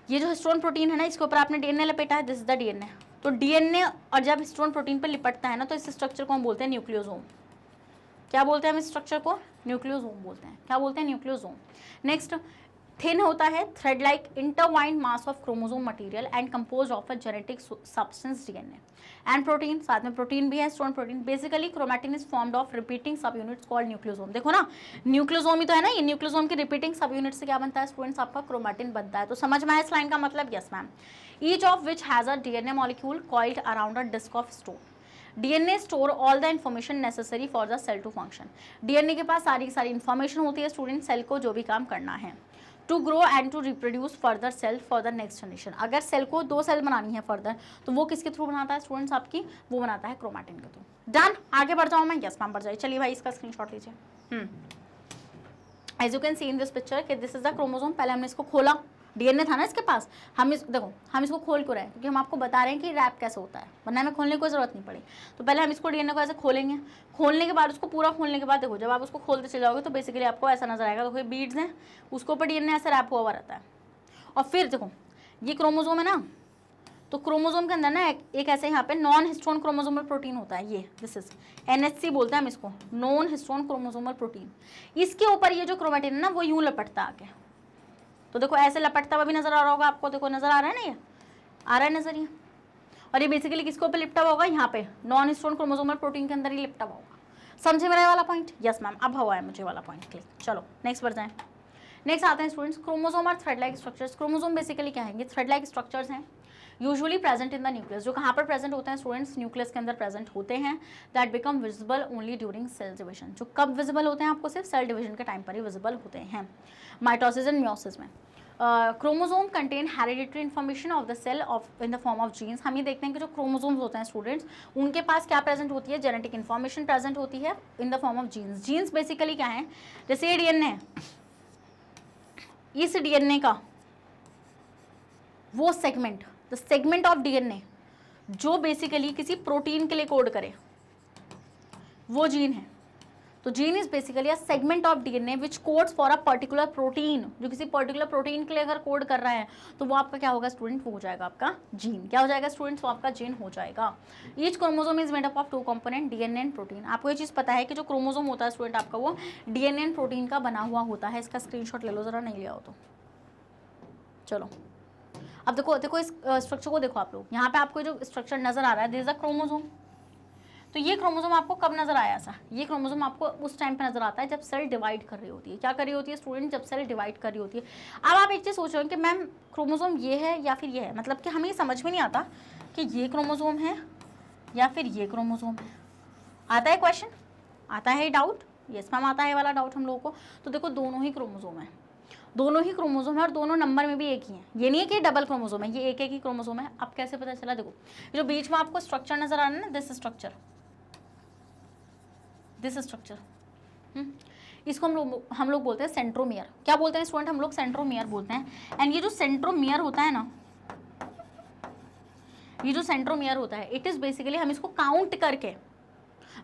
ये जो हिस्टोन प्रोटीन है ना, इसके ऊपर आपने डीएनए लपेटा है, दिस इज द डीएनए। तो डीएनए और जब हिस्टोन प्रोटीन पर लिपटता है ना, तो इस स्ट्रक्चर को हम बोलते हैं न्यूक्लियोसोम। क्या बोलते हैं हम इस स्ट्रक्चर को, न्यूक्लियोसोम बोलते हैं। क्या बोलते हैं, न्यूक्लियोसोम। नेक्स्ट, थिन होता है, thread like intertwined mass of chromosome material and compose of a genetic substance DNA and protein. साथ में प्रोटीन भी है, stone protein. Basically chromatin is formed of repeating सब यूनिट्स कॉल्ड न्यूक्लियोसोम। देखो ना, न्यूक्लियोसोम ही तो है ना, ये न्यूक्लियोसोम की रिपीटिंग सब यूनिट से क्या बनता है स्टूडेंट्स, आपका क्रोमैटिन बनता है। तो समझ में आया इस लाइन का मतलब, yes ma'am. Each of which has a DNA molecule coiled around a disc of stone. DNA store all the information necessary for the cell to function. DNA के पास सारी इन्फॉर्मेशन होती है स्टूडेंट, सेल को जो भी काम करना है। To grow and to reproduce further cell for the next generation. अगर सेल को 2 सेल बनानी है फर्दर, तो वो किसके थ्रू बनाता है स्टूडेंट्स, आपकी वो बनाता है क्रोमैटिन के थ्रू। डन, आगे बढ़ जाऊँ मैं, यस मैम बढ़ जाइए। चलिए भाई इसका स्क्रीनशॉट लीजिए। As you can see in this picture कि दिस इज द क्रोमोसोम। पहले हमने इसको खोला, डीएनए था ना इसके पास, हम इसको खोल क्यों रहे हैं, क्योंकि हम आपको बता रहे हैं कि रैप कैसे होता है, वरना हमें खोलने की कोई ज़रूरत नहीं पड़ी। तो पहले हम इसको डीएनए को ऐसे खोलेंगे, खोलने के बाद उसको पूरा खोलने के बाद देखो जब आप उसको खोलते चले जाओगे तो बेसिकली आपको ऐसा नजर आएगा। देखो बीड्स हैं, उसके ऊपर डीएनए ऐसे रैप हुआ रहता है। और फिर देखो ये क्रोमोसोम है ना, तो क्रोमोसोम के अंदर ना एक ऐसे यहाँ पे नॉन हिस्टोन क्रोमोसोमल प्रोटीन होता है, ये दिस इज NHC बोलते हैं हम इसको, नॉन हिस्टोन क्रोमोसोमल प्रोटीन। इसके ऊपर ये जो क्रोमैटिन है ना वो यूं लपटता आके, तो देखो ऐसे लपटता हुआ भी नजर आ रहा होगा आपको, देखो नजर आ रहा है ना, ये आ रहा है नजर ये। और ये बेसिकली किसके ऊपर लिपटा हुआ होगा, यहाँ पे नॉन हिस्टोन क्रोमोसोमल प्रोटीन के अंदर ही लिपटा हुआ होगा। समझे मेरा वाला पॉइंट? यस मैम, अब हुआ है मुझे वाला पॉइंट क्लिक। चलो नेक्स्ट बढ़ जाएं। नेक्स्ट आते हैं स्टूडेंट्स क्रोमोसोम और thread like structures. Chromosome basically क्या है? थ्रेड लाइक स्ट्रक्चर्स हैं, usually present in the nucleus. जो कहाँ पर प्रेजेंट होते हैं स्टूडेंट्स? न्यूक्लियस के अंदर प्रेजेंट होते हैं। That become visible only during cell division. जो कब विजिबल होते हैं? आपको सिर्फ सेल डिवीजन के टाइम पर ही विजिबल होते हैं, माइटोसिस एंड मियोसिस में। Chromosome contain hereditary information of the cell of in the form of genes. हम ये देखते हैं कि जो क्रोमोसोम्स होते हैं स्टूडेंट्स, उनके पास क्या प्रेजेंट होती है? जेनेटिक इन्फॉर्मेशन प्रेजेंट होती है in the form of genes. Genes basically क्या है? जैसे ये डीएनए, इस डीएनए का वो segment, the segment of DNA जो बेसिकली किसी प्रोटीन के लिए कोड करे, वो जीन है। तो gene is basically a segment of DNA which codes for a particular protein. जो किसी पर्टिकुलर प्रोटीन के लिए अगर कोड कर रहा है तो वो आपका क्या होगा स्टूडेंट? वो हो जाएगा आपका जीन। क्या हो जाएगा स्टूडेंट्स? वो आपका जीन हो जाएगा। Each chromosome is made up of 2 component, DNA and protein. आपको ये चीज़ पता है कि जो क्रोमोसोम होता है स्टूडेंट आपका, वो डीएनए एंड प्रोटीन का बना हुआ होता है। इसका स्क्रीनशॉट ले लो जरा, नहीं लिया हो तो। चलो अब देखो इस स्ट्रक्चर को देखो आप लोग। यहाँ पे आपको जो स्ट्रक्चर नजर आ रहा है, दिस इज अ क्रोमोसोम। तो ये क्रोमोसोम आपको कब नजर आया? ऐसा ये क्रोमोसोम आपको उस टाइम पे नजर आता है जब सेल डिवाइड कर रही होती है। क्या कर रही होती है स्टूडेंट? जब सेल डिवाइड कर रही होती है। अब आप एक चीज़ सोच रहे हो कि मैम क्रोमोसोम ये है या फिर ये है, मतलब कि हमें समझ में नहीं आता कि ये क्रोमोसोम है या फिर ये क्रोमोसोम है। आता है क्वेश्चन? आता है डाउट? यस मैम आता है वाला डाउट हम लोगों को। तो देखो दोनों ही क्रोमोसोम है, दोनों ही क्रोमोसोम है और दोनों नंबर में भी एक ही है। ये नहीं है कि डबल क्रोमोसोम है, ये एक ही क्रोमोसोम है। अब कैसे पता चला? देखो जो बीच में आपको स्ट्रक्चर नजर आ रहा है ना, दिस स्ट्रक्चर, दिस स्ट्रक्चर, इसको हम लोग बोलते हैं सेंट्रोमियर। क्या बोलते हैं स्टूडेंट? हम लोग सेंट्रोमियर बोलते हैं। एंड ये जो सेंट्रोमियर होता है ना, ये जो सेंट्रोमियर होता है, इट इज बेसिकली, हम इसको काउंट करके,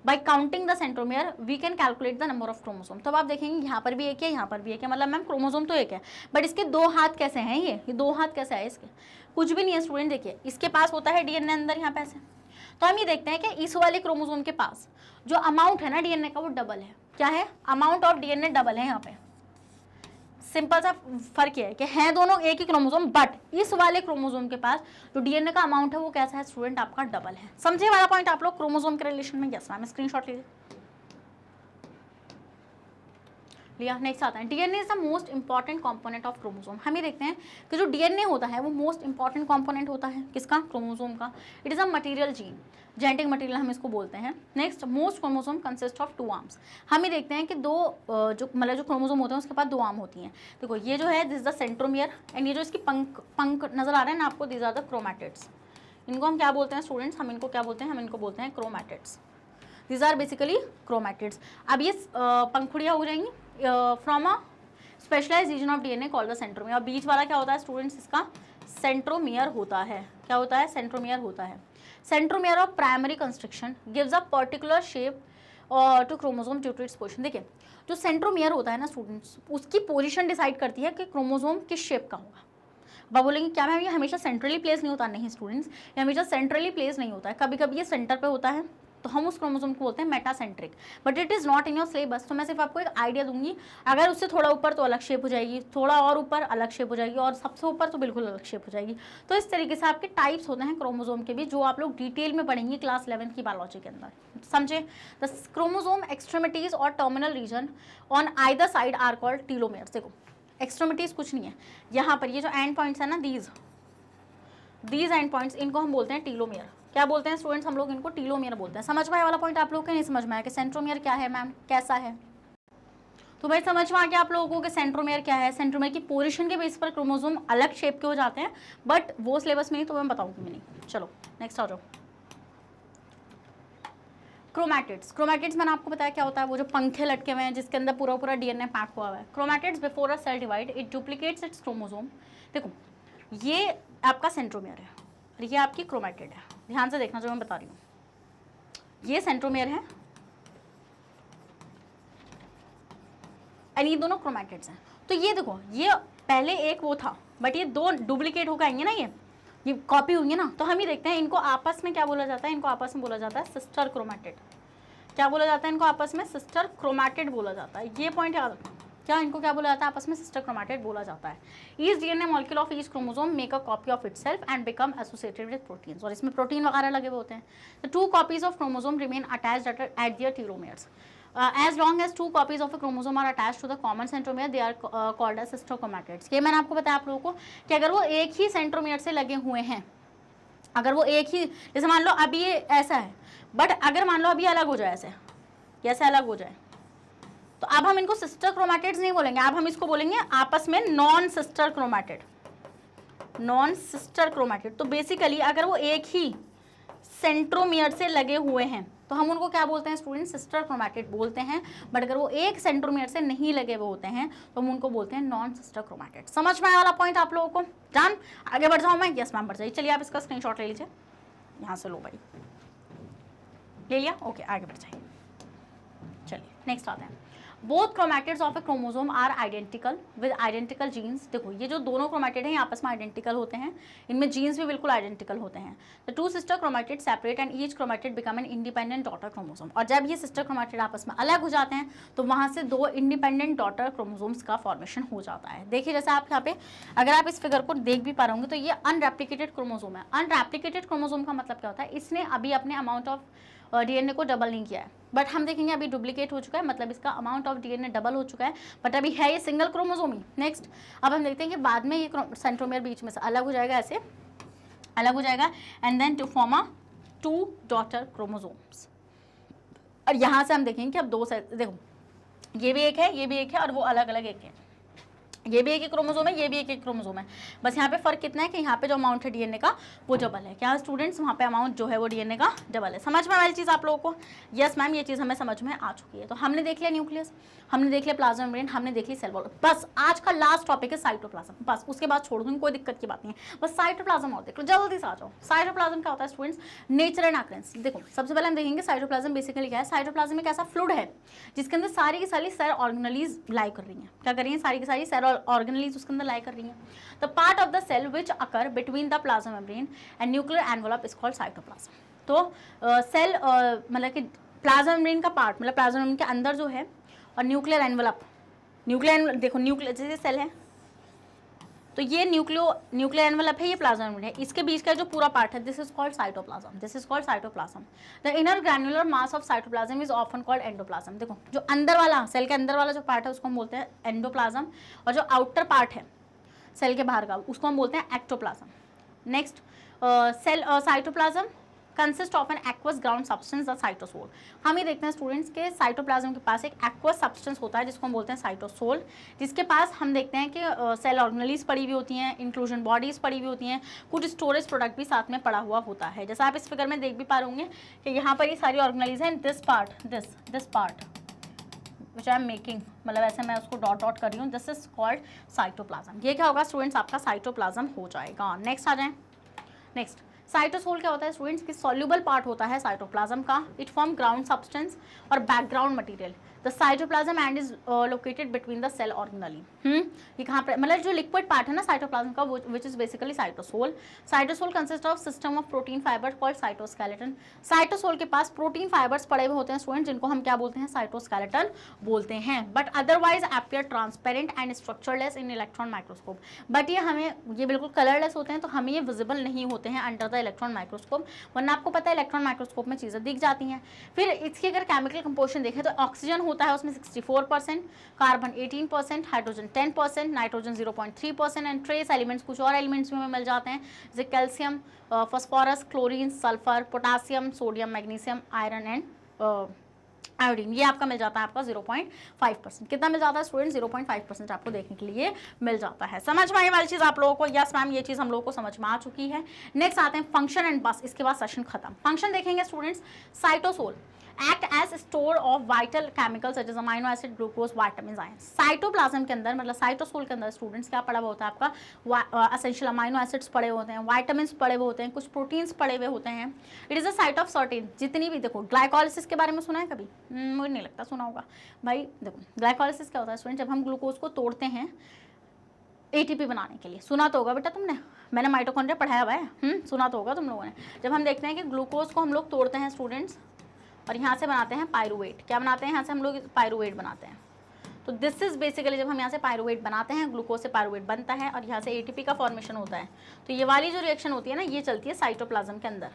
by counting the centromere we can calculate the number of chromosome. तो आप देखेंगे यहाँ पर भी एक है, यहाँ पर भी एक है, मतलब मैम क्रोमोसोम तो एक है, बट इसके 2 हाथ कैसे हैं? ये 2 हाथ कैसे है इसके? कुछ भी नहीं है स्टूडेंट। देखिए इसके पास होता है डीएनए अंदर यहाँ पे ऐसे। तो हम ये देखते हैं कि इस वाले क्रोमोसोम के पास जो अमाउंट है ना डीएनए का, वो डबल है। क्या है? अमाउंट ऑफ डीएनए डबल है यहाँ पे। सिंपल सा फर्क है कि हैं दोनों एक ही क्रोमोसोम, बट इस वाले क्रोमोसोम के पास जो डीएनए का अमाउंट है वो कैसा है स्टूडेंट? आपका डबल है। समझे वाला पॉइंट आप लोग क्रोमोसोम के रिलेशन में? यस मैम, स्क्रीनशॉट लीजिए। लिया। नेक्स्ट आता है DNA is the most important component of chromosome. हम ये देखते हैं कि जो डीएनए होता है वो मोस्ट इंपॉर्टेंट कंपोनेंट होता है किसका? क्रोमोसोम का। It is a material gene, genetic material हम इसको बोलते हैं। Next, most chromosome consist of 2 arms. हम ये देखते हैं कि जो क्रोमोसोम होते हैं उसके पास 2 आर्म होती हैं। देखो ये जो है this is the centromere, and ये जो इसकी पंख नजर आ रहे हैं ना आपको, दिस आर द क्रोमैटिड्स। इनको हम क्या बोलते हैं स्टूडेंट्स? हम इनको क्या बोलते हैं? हम इनको बोलते हैं chromatids. These are basically chromatids. अब ये पंखुड़ियाँ हो जाएंगी from a specialized region of DNA called the centromere. और बीच वाला क्या होता है स्टूडेंट्स? इसका सेंट्रोमियर होता है। क्या होता है? सेंट्रोमियर होता है। Centromere of primary construction gives a particular shape to chromosome due to its position. देखिए जो सेंट्रोमियर होता है ना स्टूडेंट्स, उसकी पोजीशन डिसाइड करती है कि क्रोमोसोम किस शेप का होगा। अब बोलेंगे क्या मैम ये हमेशा सेंट्रली प्लेस नहीं होता? नहीं स्टूडेंट्स, ये हमेशा सेंट्रली प्लेस नहीं होता है, कभी कभी ये सेंटर पे होता है, तो हम उस क्रोमोसोम को बोलते हैं metacentric, but it is not in your syllabus. तो मैं सिर्फ आपको एक आइडिया दूंगी, अगर उससे थोड़ा ऊपर तो अलग शेप हो जाएगी, थोड़ा और ऊपर अलग शेप हो जाएगी, और सबसे ऊपर तो बिल्कुल अलग शेप हो जाएगी। तो इस तरीके से आपके टाइप्स होते हैं क्रोमोसोम के भी, जो आप लोग डिटेल में पढ़ेंगे क्लास 11 की बायोलॉजी के अंदर। समझे? The chromosome extremities or terminal region on either side are called telomeres. देखो एक्सट्रीमिटीज कुछ नहीं है, यहाँ पर ये जो एंड पॉइंट्स है ना, दीज एंड पॉइंट्स, इनको हम बोलते हैं टीलोमेयर। क्या बोलते हैं स्टूडेंट्स? हम लोग इनको टीलोमेयर बोलते हैं। समझ में आया वाला पॉइंट आप लोगों को? नहीं समझ में आया कि सेंट्रोमियर क्या है मैम, कैसा है? तो भाई समझ में आ गया आप लोगों को कि सेंट्रोमियर क्या है। सेंट्रोमियर की पोजीशन के बेस पर क्रोमोसोम अलग शेप के हो जाते हैं, बट वो सिलेबस में नहीं, तो मैं बताऊंगी मैं नहीं। चलो नेक्स्ट आ जाओ। क्रोमैटिड्स। क्रोमैटिड्स मैंने आपको बताया क्या होता है, वो जो पंखे लटके हुए हैं जिसके अंदर पूरा पूरा डीएनए पैक हुआ हुआ है। Chromatids before a cell divide it duplicates its chromosome. देखो ये आपका सेंट्रोमियर है और ये आपकी क्रोमैटिड है। ध्यान से देखना जो मैं बता रही हूँ, ये सेंट्रोमियर है और ये दोनों क्रोमैटिड्स हैं। तो ये देखो ये पहले एक वो था, बट ये 2 डुप्लीकेट होकर आएंगे ना, ये कॉपी होंगे ना। तो हम ही देखते हैं इनको आपस में क्या बोला जाता है। इनको आपस में बोला जाता है सिस्टर क्रोमैटिड। क्या बोला जाता है इनको आपस में? सिस्टर क्रोमैटिड बोला जाता है। ये पॉइंट याद रखो, क्या इनको क्या बोला जाता है? आपस में सिस्टर क्रोमैटिड बोला जाता है। Each DNA molecule of each chromosome make a copy of itself and become associated with proteins, और इसमें प्रोटीन वगैरह लगे हुए होते हैं। The two copies of chromosome remain attached at their telomeres. As long as two copies of a chromosome are attached to the common centromere, they are called as sister chromatids। ये मैंने आपको बताया आप लोगों को कि अगर वो एक ही सेंट्रोमियर से लगे हुए हैं, अगर वो एक ही, जैसे मान लो अभी ये ऐसा है, बट अगर मान लो अभी अलग हो जाए, ऐसे अलग हो जाए, तो अब हम इनको सिस्टर क्रोमैटिड्स नहीं बोलेंगे, अब हम इसको बोलेंगे आपस में non sister chromatid, non sister chromatid. तो बेसिकली अगर वो एक ही सेंट्रोमियर से लगे हुए हैं तो हम उनको क्या बोलते हैं स्टूडेंट? सिस्टर क्रोमैटिड बोलते हैं। बट अगर वो एक सेंट्रोमियर से नहीं लगे हुए होते हैं तो हम उनको बोलते हैं नॉन सिस्टर क्रोमैटिड। समझ में आया वाला पॉइंट आप लोगों को? जान आगे बढ़ जाऊँ मैं? यस मैम बढ़ जाइए। चलिए आप इसका स्क्रीनशॉट ले लीजिए, यहाँ से लो भाई, ले लिया? ओके आगे बढ़ जाइए। चलिए नेक्स्ट आते हैं। Both chromatids of a chromosome are identical with identical genes. देखो ये जो दोनों क्रोमैटिड हैं ये आपस में आइडेंटिकल होते हैं, इनमें जीन्स भी बिल्कुल आइडेंटिकल होते हैं। The to sister chromatid separate and each chromatid become an independent daughter chromosome. और जब ये सिस्टर क्रोमैटिड आपस में अलग हो जाते हैं तो वहाँ से दो इंडिपेंडेंट डॉटर क्रोमोसोम्स का फॉर्मेशन हो जाता है। देखिए जैसे आप यहाँ पे अगर आप इस फिगर को देख भी पा रहे होंगे तो ये अनरेप्लिकेटेड क्रोमोसोम है। अनरेप्लिकेटेड क्रोमोसोम का मतलब क्या होता है? इसने अभी अपने अमाउंट ऑफ डीएनए को डबल नहीं किया है, बट हम देखेंगे अभी डुप्लीकेट हो चुका है, मतलब इसका अमाउंट ऑफ डीएनए डबल हो चुका है, बट अभी है ये सिंगल क्रोमोसोम ही। नेक्स्ट अब हम देखते हैं कि बाद में ये सेंट्रोमियर बीच में से अलग हो जाएगा, ऐसे अलग हो जाएगा, and then to form a two daughter chromosomes. और यहाँ से हम देखेंगे कि अब दो सेट, देखो ये भी एक है, ये भी एक है, और वो अलग अलग एक है। ये भी एक ही क्रोमोसोम है, ये भी एक ही क्रोमोसोम है, बस यहाँ पे फर्क कितना है कि यहाँ पे जो अमाउंट है डीएनए का वो डबल है। क्या स्टूडेंट्स? वहाँ पे अमाउंट जो है वो डीएनए का डबल है। समझ में वाली चीज़ आप लोगों को? यस मैम ये चीज़ हमें समझ में आ चुकी है। तो हमने देख लिया न्यूक्लियस, हमने देख लिया प्लाज्मा मेम्ब्रेन, हमने देख ली सेल वॉल। बस आज का लास्ट टॉपिक है साइटोप्लाज्म, बस उसके बाद छोड़ दूँगी, कोई दिक्कत की बात नहीं है। बस साइटोप्लाज्म और देख लो, जल्दी से आ जाओ। साइटोप्लाज्म क्या होता है स्टूडेंट्स? Nature and occurrence. देखो सबसे पहले हम देखेंगे साइटोप्लाज्म बेसिकली क्या है। साइटोप्लाज्म एक ऐसा फ्लूइड है जिसके अंदर सारी की सारी सेल ऑर्गेनेलीज लाई कर रही हैं। क्या कर रही हैं? सारी की सारी सेल ऑर्गेनेलीज उसके अंदर लाई कर रही हैं। The part of the cell which occur between the plasma membrane and nuclear envelope is called cytoplasm. तो सेल मतलब कि प्लाज्मा मेम्ब्रेन का पार्ट, मतलब प्लाज्मा मेम्ब्रेन के अंदर जो है, और न्यूक्लियर एनवलप, देखो न्यूक्लियर जैसे सेल है तो ये न्यूक्लियर एनवलप है, ये प्लाज्मा मेम्ब्रेन है, इसके बीच का जो पूरा पार्ट है this is called cytoplasm. This is called cytoplasm. The inner granular mass of cytoplasm is often called endoplasm. देखो जो अंदर वाला, सेल के अंदर वाला जो पार्ट है उसको हम बोलते हैं एंडोप्लाज्म, और जो आउटर पार्ट है सेल के बाहर का उसको हम बोलते हैं ectoplasm. Next cell cytoplasm consist of an aqueous ground substance the cytosol. हम ये देखते हैं स्टूडेंट्स के साइटोप्लाज्म के पास एक एक्वस सब्सटेंस होता है जिसको हम बोलते हैं साइटोसोल, जिसके पास हम देखते हैं कि सेल ऑर्गेनेलीज पड़ी हुई होती हैं, इंक्लूजन बॉडीज पड़ी हुई होती हैं, कुछ स्टोरेज प्रोडक्ट भी साथ में पड़ा हुआ होता है। जैसा आप इस फिगर में देख भी पा रहे होंगे कि यहाँ पर ये सारी ऑर्गेनेलीज हैं। This part which I am making, मतलब ऐसे मैं उसको डॉट डॉट कर रही हूँ, दिस इज कॉल्ड साइटोप्लाज्म। ये क्या होगा स्टूडेंट्स? आपका साइटोप्लाज्म हो जाएगा। नेक्स्ट आ जाए। नेक्स्ट साइटोसोल क्या होता है स्टूडेंट्स? की सॉल्युबल पार्ट होता है साइटोप्लाज्म का। इट फॉर्म ग्राउंड सब्सटेंस और background material. The cytoplasm and is located between the cell organelle. ये कहाँ पर, मतलब जो लिक्विड पार्ट है ना साइटोप्लाज्म का, which is basically cytosol. Cytosol consist of system of protein fibres called cytoskeleton. Cytosol के पास प्रोटीन फाइबर्स पड़े हुए होते हैं स्टूडेंट, जिनको हम क्या बोलते हैं? साइटोस्केलेटन बोलते हैं। But otherwise appear transparent and structureless in electron microscope. But ये हमें, ये बिल्कुल कलरलेस होते हैं, तो हमें ये विजिबल नहीं होते हैं अंडर द इलेक्ट्रॉन माइक्रोस्कोप, वरना आपको पता है इलेक्ट्रॉन माइक्रोस्कोप में चीज़ें दिख जाती हैं। फिर इसकी अगर केमिकल कंपोजिशन देखें तो ऑक्सीजन होता है उसमें 64%, carbon 18%, hydrogen 10%, nitrogen 0.3% and trace elements कुछ और एलिमेंट्स में मिल जाते हैं जैसे calcium, phosphorus, chlorine, sulphur, potassium, sodium, magnesium, iron and iodine. ये आपका मिल जाता है आपका 0.5%। कितना मिल जाता है स्टूडेंट? 0.5% आपको देखने के लिए मिल जाता है। समझ में आने वाली चीज़ आप लोगों को? यस मैम ये चीज़ हम लोगों को समझ में आ चुकी है। नेक्स्ट आते हैं फंक्शन एंड बस, इसके बाद सेशन खत्म। फंक्शन देखेंगे students. Cytosol act as store of vital chemicals such as amino acid, glucose, vitamin, iron. Cytoplasm के अंदर, मतलब साइटोसोल के अंदर स्टूडेंट्स क्या पड़ा हुआ होता है आपका? एसेंशियल अमाइनो एसिड्स पड़े होते हैं, विटामिन्स पड़े हुए होते हैं, कुछ प्रोटीन्स पड़े हुए होते हैं। It is a site of certain, जितनी भी, देखो ग्लाइकोलिसिस के बारे में सुना है कभी? मुझे नहीं लगता सुना होगा भाई। देखो ग्लाइकोलिसिस क्या होता है स्टूडेंट? जब हम ग्लूकोज को तोड़ते हैं एटीपी बनाने के लिए, सुना तो होगा बेटा तुमने, मैंने माइटोकॉन्ड्रिया पढ़ाया हुआ है, सुना तो होगा तुम लोगों ने। जब हम देखते हैं कि ग्लूकोज को हम लोग तोड़ते हैं स्टूडेंट्स और यहाँ से बनाते हैं पायरुवेट। क्या बनाते हैं? यहाँ से हम लोग पायरुवेट बनाते हैं। तो दिस इज बेसिकली जब हम यहाँ से पायरुवेट बनाते हैं, ग्लूकोज से पायरुवेट बनता है और यहाँ से एटीपी का फॉर्मेशन होता है, तो ये वाली जो रिएक्शन होती है ना, ये चलती है साइटोप्लाज्म के अंदर।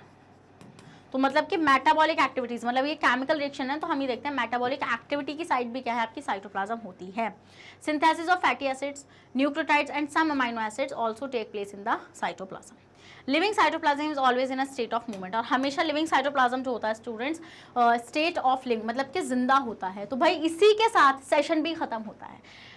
तो मतलब कि मेटाबॉलिक एक्टिविटीज, मतलब ये केमिकल रिएक्शन है, तो हम ये देखते हैं मेटाबॉलिक एक्टिविटी की साइड भी क्या है आपकी साइटोप्लाज्म होती है। Synthesis of fatty acids, nucleotides and some amino acids also take place in the cytoplasm. Living cytoplasm is always in a state of movement, और हमेशा लिविंग साइटोप्लाज्म जो होता है स्टूडेंट्स, स्टेट ऑफ लिविंग मतलब कि जिंदा होता है। तो भाई इसी के साथ सेशन भी खत्म होता है।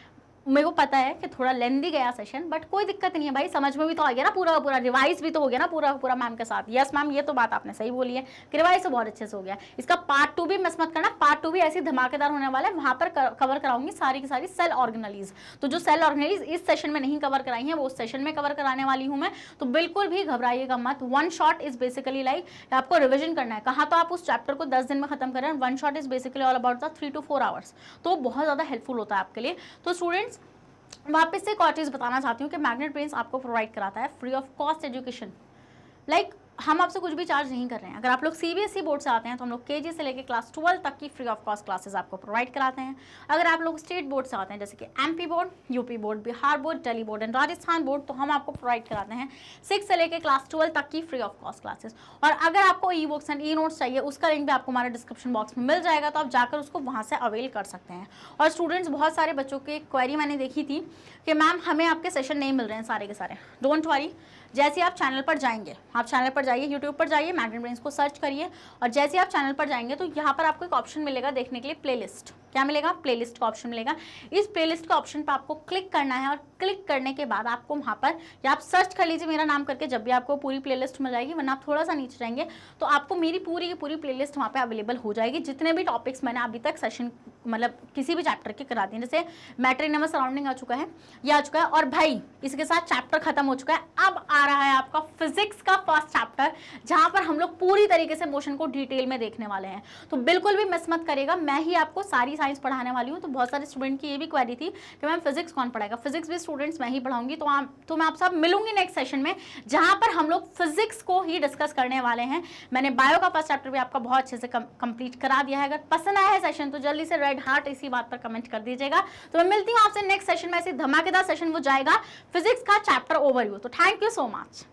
मेरे को पता है कि थोड़ा लेंदी गया सेशन, बट कोई दिक्कत नहीं है भाई, समझ में भी तो आ गया ना, पूरा पूरा रिवाइज भी तो हो गया ना पूरा पूरा मैम के साथ। यस मैम, ये तो बात आपने सही बोली है कि रिवाइज तो बहुत अच्छे से हो गया। इसका पार्ट 2 भी मिस मत करना, पार्ट 2 भी ऐसी धमाकेदार होने वाला है, वहां पर कवर कराऊंगी सारी की सारी सेल ऑर्गेनेलीज। तो जो सेल ऑर्गेनेलीज इस सेशन में नहीं कवर कराई है वो उस सेशन में कवर कराने वाली हूँ मैं, तो बिल्कुल भी घबराइएगा मत। One shot is basically like आपको रिविजन करना है। कहा तो आप उस चैप्टर को 10 दिन में खत्म करें, one shot is basically all about the 3 to 4 hours, तो बहुत ज़्यादा हेल्पफुल होता है आपके लिए। तो स्टूडेंट्स वापस से एक और चीज़ बताना चाहती हूँ कि मैग्नेट ब्रेन्स आपको प्रोवाइड कराता है free of cost education. Like हम आपसे कुछ भी चार्ज नहीं कर रहे हैं। अगर आप लोग सीबीएसई बोर्ड से आते हैं तो हम लोग केजी से लेकर क्लास 12 तक की फ्री ऑफ कॉस्ट क्लासेस आपको प्रोवाइड कराते हैं। अगर आप लोग स्टेट बोर्ड से आते हैं जैसे कि MP board, UP board, Bihar board, Delhi board and Rajasthan board, तो हम आपको प्रोवाइड कराते हैं 6 से लेकर क्लास 12 तक की फ्री ऑफ कॉस्ट क्लासेस। और अगर आपको e books and e notes चाहिए, उसका लिंक भी आपको हमारे डिस्क्रिप्शन बॉक्स में मिल जाएगा, तो आप जाकर उसको वहाँ से अवेल कर सकते हैं। और स्टूडेंट्स बहुत सारे बच्चों की क्वेरी मैंने देखी थी कि मैम हमें आपके सेशन नहीं मिल रहे हैं सारे के सारे। डोंट वरी, जैसे आप चैनल पर जाएंगे, आप चैनल पर जाइए, यूट्यूब पर जाइए, मैग्नेट ब्रेन्स को सर्च करिए, और जैसे आप चैनल पर जाएंगे तो यहाँ पर आपको एक ऑप्शन मिलेगा देखने के लिए प्लेलिस्ट। क्या मिलेगा? प्लेलिस्ट का ऑप्शन मिलेगा। इस प्लेलिस्ट का ऑप्शन पर आपको क्लिक करना है, और क्लिक करने के बाद आपको वहाँ पर, या आप सर्च कर लीजिए मेरा नाम करके, जब भी आपको पूरी प्लेलिस्ट मिल जाएगी, वरना आप थोड़ा सा नीचे जाएंगे तो आपको मेरी पूरी की पूरी प्लेलिस्ट वहाँ पे अवेलेबल हो जाएगी। जितने भी टॉपिक्स मैंने अभी तक सेशन मतलब किसी भी चैप्टर के करा दिए, जैसे मैट्रिनमस सराउंडिंग आ चुका है, ये आ चुका है, और भाई इसके साथ चैप्टर खत्म हो चुका है। अब आ रहा है आपका फिजिक्स का फर्स्ट चैप्टर, जहाँ पर हम लोग पूरी तरीके से मोशन को डिटेल में देखने वाले हैं। तो बिल्कुल भी मिस मत करेगा, मैं ही आपको सारी साइंस पढ़ाने वाली हूँ। तो बहुत सारे स्टूडेंट की ये भी क्वेरी थी कि मैम फिजिक्स कौन पढ़ाएगा? फिजिक्स भी स्टूडेंट्स मैं ही पढ़ाऊंगी। तो मैं आपसे मिलूंगी नेक्स्ट सेशन में, जहाँ पर हम लोग फिजिक्स को ही डिस्कस करने वाले हैं। मैंने बायो का फर्स्ट चैप्टर भी आपका बहुत अच्छे से कंप्लीट करा दिया है। अगर पसंद आया है सेशन तो जल्दी से रेड हार्ट इसी बात पर कमेंट कर दीजिएगा। तो मैं मिलती हूँ आपसे नेक्स्ट सेशन में, ऐसे धमाकेदार सेशन वो जाएगा फिजिक्स का चैप्टर ओवरव्यू। तो थैंक यू सो मच।